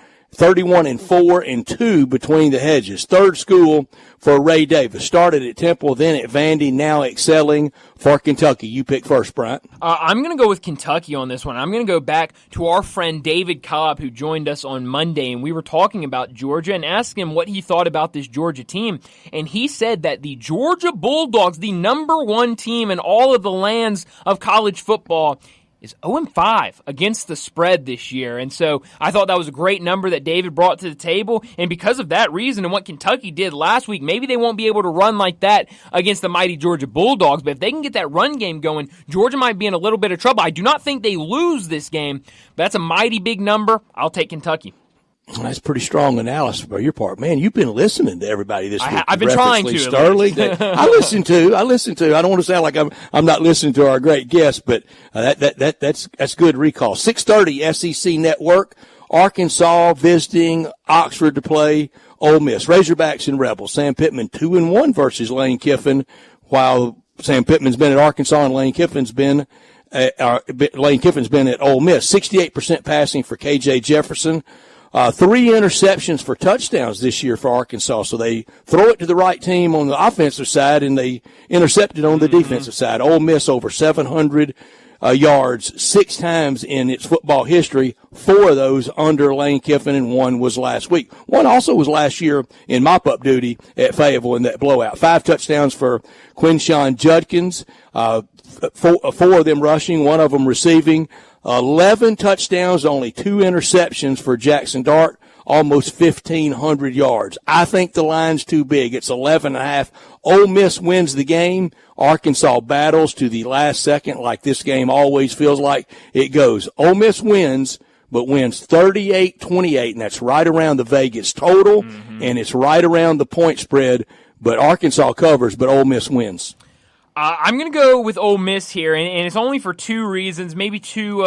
and 2 between the hedges. Third school for Ray Davis. Started at Temple, then at Vandy, now excelling for Kentucky. You pick first, Bryant. I'm going to go with Kentucky on this one. I'm going to go back to our friend David Cobb, who joined us on Monday, and we were talking about Georgia and asked him what he thought about this Georgia team. And he said that the Georgia Bulldogs, the number 1 team in all of the lands of college football, is 0-5 against the spread this year. And so I thought that was a great number that David brought to the table. And because of that reason and what Kentucky did last week, maybe they won't be able to run like that against the mighty Georgia Bulldogs. But if they can get that run game going, Georgia might be in a little bit of trouble. I do not think they lose this game, but that's a mighty big number. I'll take Kentucky. That's pretty strong analysis by your part. Man, you've been listening to everybody this week. I've been trying to. Sterling. I listen to. I don't want to sound like I'm not listening to our great guest, but that's good recall. 6:30 SEC Network. Arkansas visiting Oxford to play Ole Miss. Razorbacks and Rebels. Sam Pittman 2-1 versus Lane Kiffin, while Sam Pittman's been at Arkansas and Lane Kiffin's been at Ole Miss. 68% passing for KJ Jefferson. 3 interceptions for touchdowns this year for Arkansas. So they throw it to the right team on the offensive side, and they intercept it on the defensive side. Ole Miss over 700 yards 6 times in its football history. 4 of those under Lane Kiffin, and 1 was last week. 1 also was last year in mop-up duty at Fayetteville in that blowout. 5 touchdowns for Quinshawn Judkins, 4 of them rushing, 1 of them receiving. 11 touchdowns, only 2 interceptions for Jackson Dart, almost 1,500 yards. I think the line's too big. It's 11.5. Ole Miss wins the game. Arkansas battles to the last second, like this game always feels like it goes. Ole Miss wins, but wins 38-28, and that's right around the Vegas total, and it's right around the point spread. But Arkansas covers, but Ole Miss wins. I'm going to go with Ole Miss here, and it's only for 2 reasons, maybe two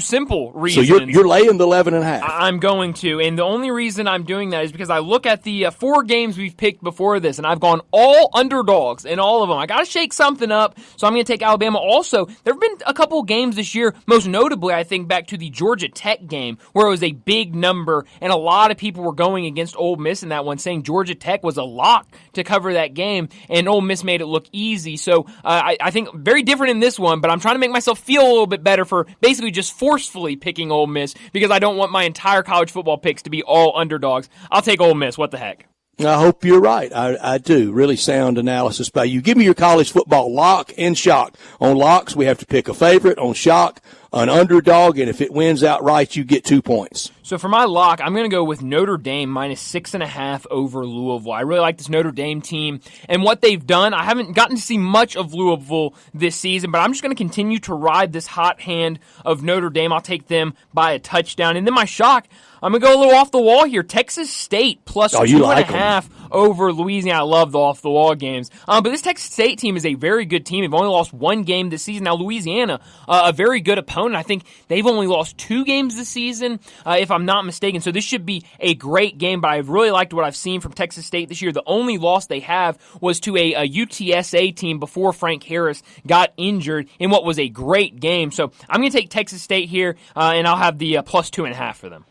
simple reasons. So you're laying the 11.5. I'm going to, and the only reason I'm doing that is because I look at the 4 games we've picked before this, and I've gone all underdogs in all of them. I got to shake something up, so I'm going to take Alabama. Also, there have been a couple of games this year, most notably I think back to the Georgia Tech game, where it was a big number, and a lot of people were going against Ole Miss in that one, saying Georgia Tech was a lock to cover that game, and Ole Miss made it look easy. So I think very different in this one, but I'm trying to make myself feel a little bit better for basically just forcefully picking Ole Miss because I don't want my entire college football picks to be all underdogs. I'll take Ole Miss. What the heck? I hope you're right. I do. Really sound analysis by you. Give me your college football lock and shock. On locks, we have to pick a favorite. On shock, an underdog, and if it wins outright, you get 2 points. So for my lock, I'm going to go with Notre Dame minus 6.5 over Louisville. I really like this Notre Dame team and what they've done. I haven't gotten to see much of Louisville this season, but I'm just going to continue to ride this hot hand of Notre Dame. I'll take them by a touchdown. And then my shock, I'm going to go a little off the wall here. Texas State plus 2.5 over Louisiana. I love the off-the-wall games. But this Texas State team is a very good team. They've only lost 1 game this season. Now, Louisiana, a very good opponent. I think they've only lost 2 games this season, if I'm not mistaken. So this should be a great game, but I've really liked what I've seen from Texas State this year. The only loss they have was to a UTSA team before Frank Harris got injured in what was a great game. So I'm going to take Texas State here, and I'll have the plus 2.5 for them.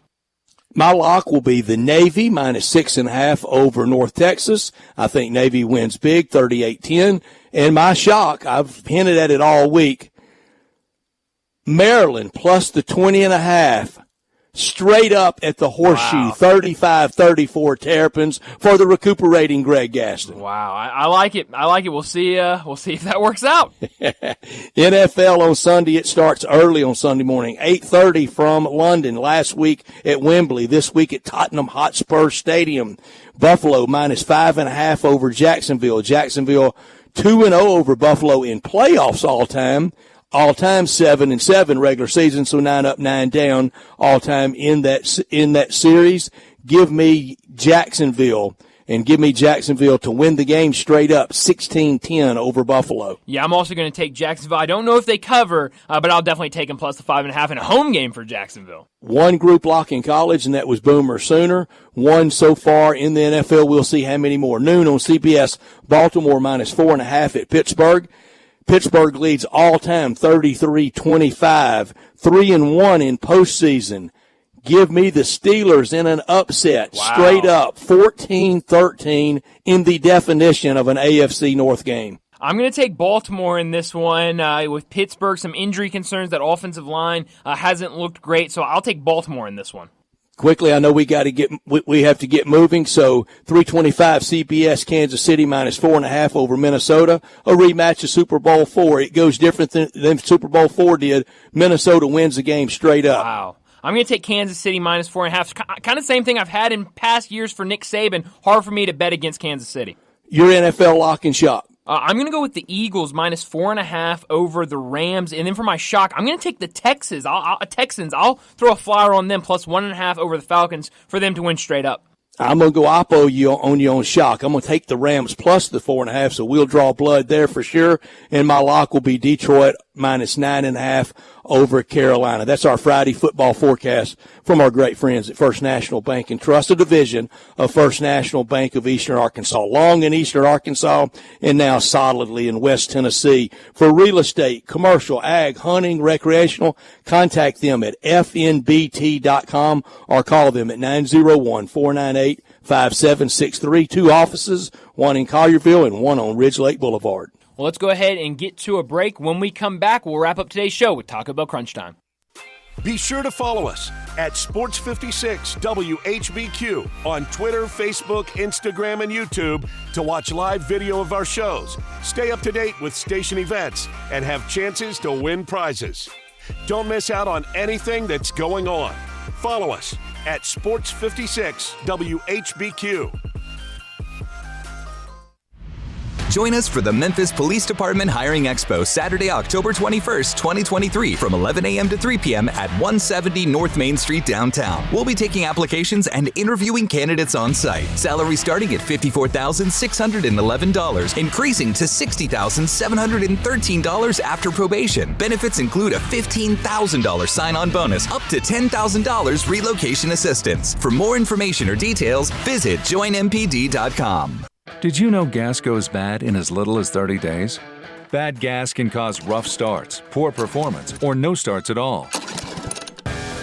My lock will be the Navy minus 6.5 over North Texas. I think Navy wins big, 38-10. And my shock, I've hinted at it all week, Maryland plus the 20.5 straight up at the Horseshoe. Wow. 35-34 Terrapins for the recuperating Greg Gaston. Wow, I like it. I like it. We'll see. We'll see if that works out. NFL on Sunday. It starts early on Sunday morning, 8:30 from London. Last week at Wembley. This week at Tottenham Hotspur Stadium. Buffalo -5.5 over Jacksonville. Jacksonville 2-0 over Buffalo in playoffs all time. All time 7-7 regular season, so 9 up, 9 down all time in that series. Give me Jacksonville, and give me Jacksonville to win the game straight up, 16-10 over Buffalo. Yeah, I'm also going to take Jacksonville. I don't know if they cover, but I'll definitely take them plus the 5.5 in a home game for Jacksonville. One group lock in college, and that was Boomer Sooner. One so far in the NFL. We'll see how many more. Noon on CBS, Baltimore -4.5 at Pittsburgh. Pittsburgh leads all time 33-25, 3-1 in postseason. Give me the Steelers in an upset, straight up, 14-13 in the definition of an AFC North game. I'm going to take Baltimore in this one with Pittsburgh. Some injury concerns. That offensive line hasn't looked great, so I'll take Baltimore in this one. Quickly, I know we have to get moving. So 325 CBS, Kansas City -4.5 over Minnesota. A rematch of Super Bowl IV. It goes different than Super Bowl IV did. Minnesota wins the game straight up. Wow. I'm going to take Kansas City -4.5. Kind of same thing I've had in past years for Nick Saban. Hard for me to bet against Kansas City. Your NFL lock and shock. I'm going to go with the Eagles -4.5 over the Rams. And then for my shock, I'm going to take the Texans. Texans. I'll throw a flyer on them plus 1.5 over the Falcons for them to win straight up. I'm going to go oppo you on shock. I'm going to take the Rams plus the 4.5, so we'll draw blood there for sure. And my lock will be Detroit -9.5 over Carolina. That's our Friday football forecast from our great friends at First National Bank and Trust, a division of First National Bank of Eastern Arkansas. Long in Eastern Arkansas and now solidly in West Tennessee. For real estate, commercial, ag, hunting, recreational, contact them at fnbt.com or call them at 901-498-5763. 2 offices, one in Collierville and one on Ridge Lake Boulevard. Well, let's go ahead and get to a break. When we come back, we'll wrap up today's show with Taco Bell Crunch Time. Be sure to follow us at Sports56 WHBQ on Twitter, Facebook, Instagram, and YouTube to watch live video of our shows, stay up to date with station events, and have chances to win prizes. Don't miss out on anything that's going on. Follow us at Sports56 WHBQ. Join us for the Memphis Police Department Hiring Expo Saturday, October 21st, 2023 from 11 a.m. to 3 p.m. at 170 North Main Street downtown. We'll be taking applications and interviewing candidates on site. Salary starting at $54,611, increasing to $60,713 after probation. Benefits include a $15,000 sign-on bonus, up to $10,000 relocation assistance. For more information or details, visit joinmpd.com. Did you know gas goes bad in as little as 30 days? Bad gas can cause rough starts, poor performance, or no starts at all.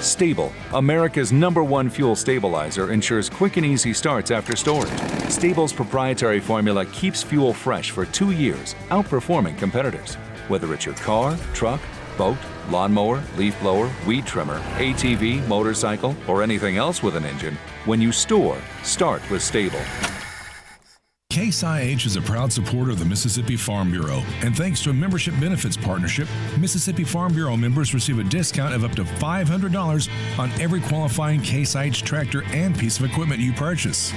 Stable, America's #1 fuel stabilizer, ensures quick and easy starts after storage. Stable's proprietary formula keeps fuel fresh for 2 years, outperforming competitors. Whether it's your car, truck, boat, lawnmower, leaf blower, weed trimmer, ATV, motorcycle, or anything else with an engine, when you store, start with Stable. Case IH is a proud supporter of the Mississippi Farm Bureau, and thanks to a membership benefits partnership, Mississippi Farm Bureau members receive a discount of up to $500 on every qualifying Case IH tractor and piece of equipment you purchase.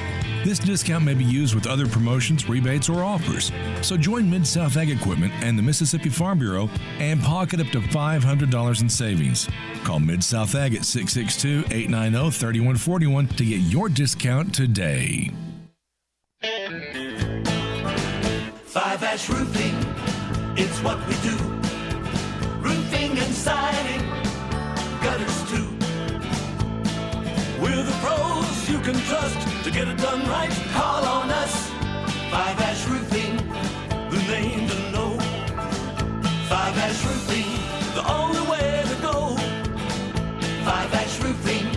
This discount may be used with other promotions, rebates, or offers. So join Mid-South Ag Equipment and the Mississippi Farm Bureau and pocket up to $500 in savings. Call Mid-South Ag at 662-890-3141 to get your discount today. 5-Ash Roofing, it's what we do. Roofing and siding, gutters too. We're the pros you can trust to get it done right. Call on us. 5-Ash Roofing, the name to know. 5-Ash Roofing, the only way to go. 5-Ash Roofing,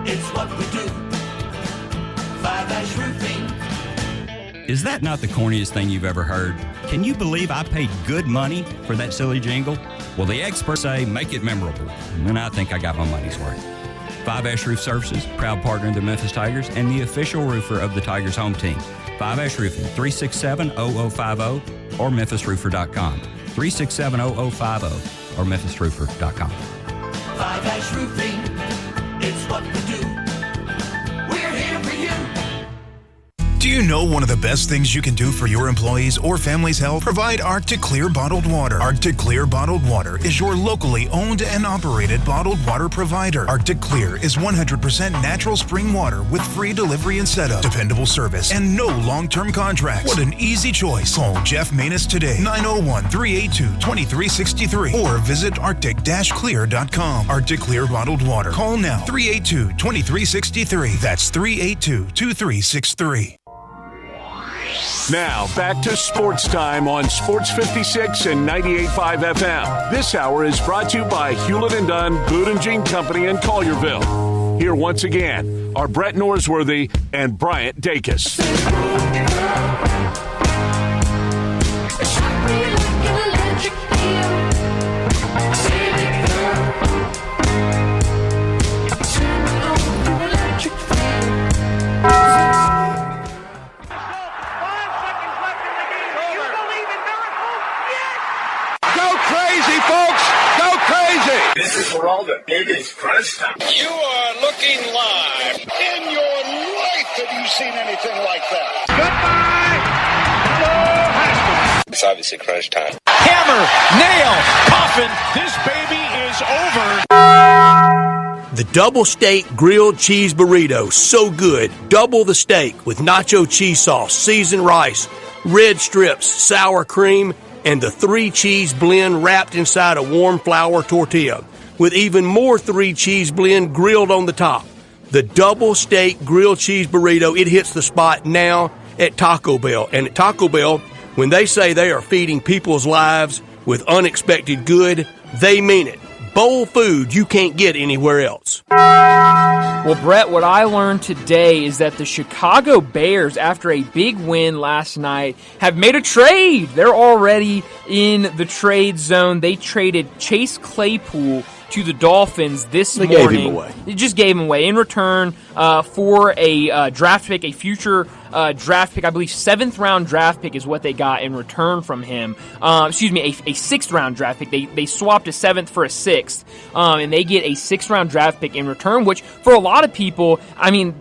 it's what we do. 5-Ash Roofing. Is that not the corniest thing you've ever heard? Can you believe I paid good money for that silly jingle? Well, the experts say make it memorable, and I think I got my money's worth. 5 Roof Services, proud partner of the Memphis Tigers and the official roofer of the Tigers home team. 5 Roofing, 367-0050 or memphisroofer.com. 367-0050 or memphisroofer.com. 5 Roofing, it's what we do. We're here for you. Do you know one of the best things you can do for your employees or family's health? Provide Arctic Clear bottled water. Arctic Clear bottled water is your locally owned and operated bottled water provider. Arctic Clear is 100% natural spring water with free delivery and setup, dependable service, and no long-term contracts. What an easy choice. Call Jeff Manus today, 901-382-2363, or visit arctic-clear.com. Arctic Clear bottled water. Call now, 382-2363. That's 382-2363. Now, back to Sports Time on Sports 56 and 98.5 FM. This hour is brought to you by Hewlett & Dunn, Boot and Jean Company in Collierville. Here once again are Brett Norsworthy and Bryant Dacus. This is for all the biggest crunch time. You are looking live. In your life have you seen anything like that? Goodbye, hello, Haskell. It's obviously crunch time. Hammer, nail, coffin. This baby is over. The double steak grilled cheese burrito, so good. Double the steak with nacho cheese sauce, seasoned rice, red strips, sour cream, and the 3-cheese blend wrapped inside a warm flour tortilla, with even more 3-cheese blend grilled on the top. The double steak grilled cheese burrito, it hits the spot now at Taco Bell. And at Taco Bell, when they say they are feeding people's lives with unexpected good, they mean it. Bowl food you can't get anywhere else. Well, Brett, what I learned today is that the Chicago Bears, after a big win last night, have made a trade. They're already in the trade zone. They traded Chase Claypool to the Dolphins this morning. They gave him away. They just gave him away in return for a draft pick, a future draft pick. I believe 7th-round draft pick is what they got in return from him. A 6th-round draft pick. They swapped a 7th for a 6th, and they get a 6th-round draft pick in return, which for a lot of people, I mean,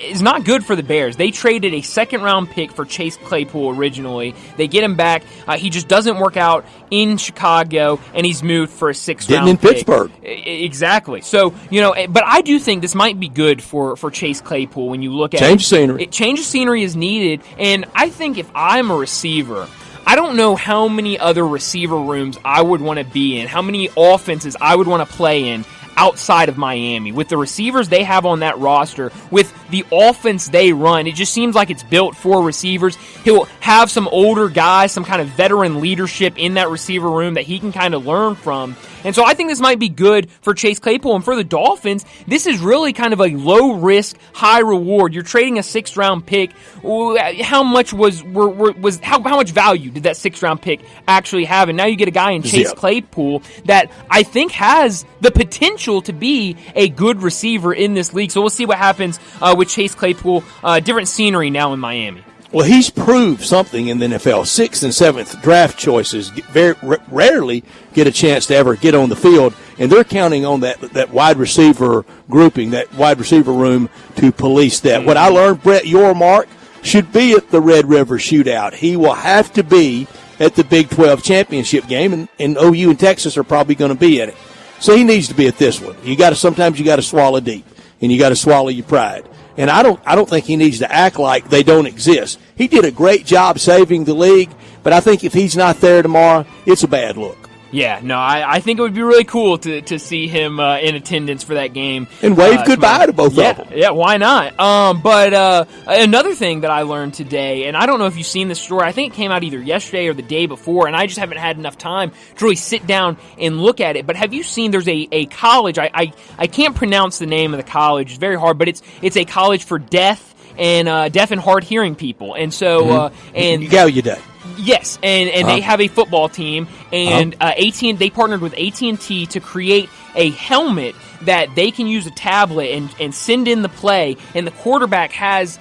is not good for the Bears. They traded a 2nd-round pick for Chase Claypool originally. They get him back. He just doesn't work out in Chicago, and he's moved for a 6th-round pick. Didn't in Pittsburgh. Exactly. So, but I do think this might be good for Chase Claypool when you look at change scenery. Change of scenery is needed, and I think if I'm a receiver, I don't know how many other receiver rooms I would want to be in, how many offenses I would want to play in outside of Miami. With the receivers they have on that roster, with the offense they run, it just seems like it's built for receivers. He'll have some older guys, some kind of veteran leadership in that receiver room that he can kind of learn from. And so I think this might be good for Chase Claypool. And for the Dolphins, this is really kind of a low-risk, high-reward. You're trading a 6th-round pick. How much how much value did that 6th-round pick actually have? And now you get a guy in Chase Claypool that I think has the potential to be a good receiver in this league. So we'll see what happens with Chase Claypool. Different scenery now in Miami. Well, he's proved something in the NFL. 6th and 7th draft choices very rarely get a chance to ever get on the field, and they're counting on that wide receiver grouping, that wide receiver room to police that. What I learned, Brett Yormark should be at the Red River Shootout. He will have to be at the Big 12 championship game, and OU and Texas are probably going to be at it. So he needs to be at this one. Sometimes you got to swallow deep, and you got to swallow your pride. And I don't think he needs to act like they don't exist. He did a great job saving the league, but I think if he's not there tomorrow, it's a bad look. Yeah, no, I think it would be really cool to see him in attendance for that game. And wave goodbye to both of them. Yeah, why not? But another thing that I learned today, and I don't know if you've seen this story, I think it came out either yesterday or the day before, and I just haven't had enough time to really sit down and look at it. But have you seen there's a college, I can't pronounce the name of the college, it's very hard, but it's a college for deaf and hard-hearing people. And so... Gallaudet. Yes, and they have a football team, and they partnered with AT&T to create a helmet that they can use a tablet and send in the play, and the quarterback has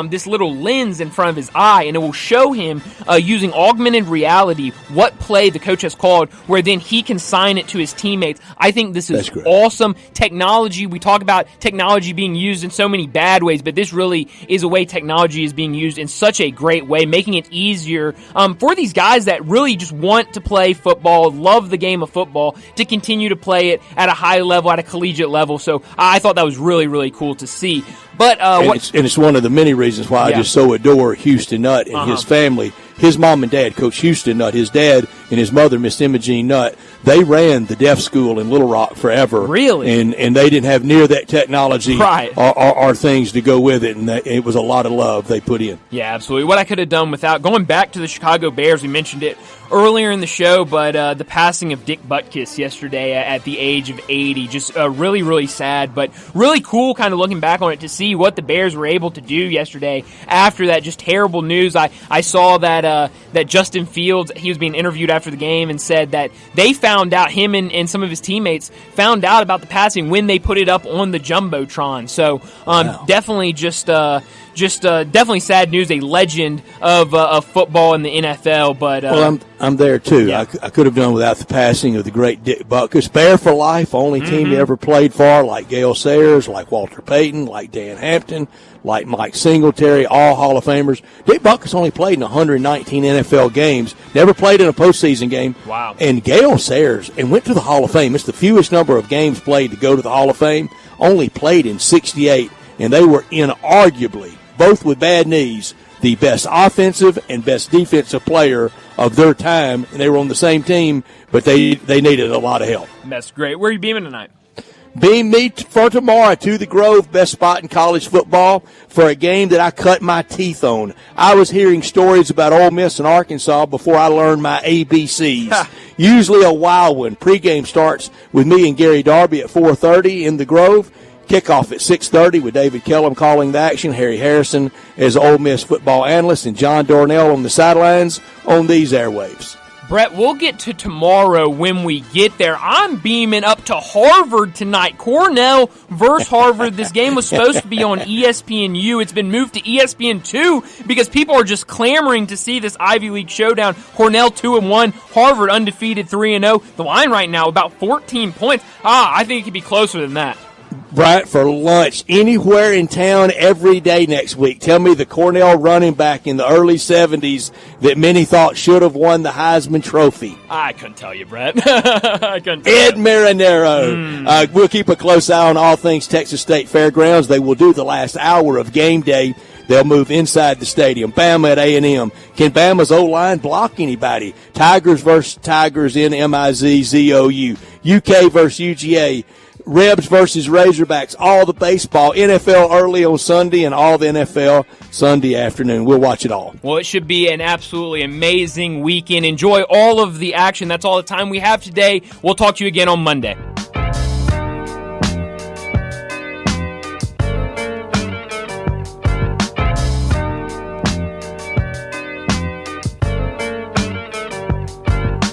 this little lens in front of his eye, and it will show him using augmented reality what play the coach has called, where then he can sign it to his teammates. I think this is awesome technology. We talk about technology being used in so many bad ways, but this really is a way technology is being used in such a great way, making it easier for these guys that really just want to play football, love the game of football, to continue to play it at a high level, at a collegiate level. So I thought that was really, really cool to see. But it's one of the many reasons why I just so adore Houston Nutt and his family. His mom and dad, Coach Houston Nutt, his dad and his mother, Miss Imogene Nutt, they ran the deaf school in Little Rock forever. Really? And they didn't have near that technology or things to go with it, and it was a lot of love they put in. Yeah, absolutely. What I could have done without going back to the Chicago Bears, we mentioned it earlier in the show, but the passing of Dick Butkus yesterday at the age of 80, just really, really sad, but really cool kind of looking back on it to see what the Bears were able to do yesterday after that just terrible news. I saw that Justin Fields, he was being interviewed after the game and said that they found out, him and some of his teammates found out about the passing when they put it up on the Jumbotron. So definitely definitely sad news, a legend of football in the NFL. But well, I'm there too. Yeah. I could have done without the passing of the great Dick Butkus. Bear for life, only team he ever played for, like Gale Sayers, like Walter Payton, like Dan Hampton, like Mike Singletary, all Hall of Famers. Dick Butkus only played in 119 NFL games, never played in a postseason game. Wow. And Gale Sayers, and went to the Hall of Fame. It's the fewest number of games played to go to the Hall of Fame, only played in 68, and they were inarguably, both with bad knees, the best offensive and best defensive player of their time, and they were on the same team, but they needed a lot of help. That's great. Where are you beaming tonight? Beam me for tomorrow to the Grove, best spot in college football, for a game that I cut my teeth on. I was hearing stories about Ole Miss and Arkansas before I learned my ABCs. Usually a wild one. Pregame starts with me and Gary Darby at 4:30 in the Grove. Kickoff at 6:30 with David Kellum calling the action, Harry Harrison as Ole Miss football analyst, and John Darnell on the sidelines on these airwaves. Brett, we'll get to tomorrow when we get there. I'm beaming up to Harvard tonight. Cornell versus Harvard. This game was supposed to be on ESPNU. It's been moved to ESPN2 because people are just clamoring to see this Ivy League showdown. Cornell 2-1, Harvard undefeated 3-0. The line right now about 14 points. I think it could be closer than that. Bryant, for lunch anywhere in town every day next week. Tell me the Cornell running back in the early 70s that many thought should have won the Heisman Trophy. I couldn't tell you, Brett. I couldn't tell Ed Marinero. We'll keep a close eye on all things Texas State Fairgrounds. They will do the last hour of game day. They'll move inside the stadium. Bama at A&M. Can Bama's O-line block anybody? Tigers versus Tigers in MIZZOU. UK versus UGA. Rebs versus Razorbacks, all the baseball, NFL early on Sunday, and all the NFL Sunday afternoon. We'll watch it all. Well, it should be an absolutely amazing weekend. Enjoy all of the action. That's all the time we have today. We'll talk to you again on Monday.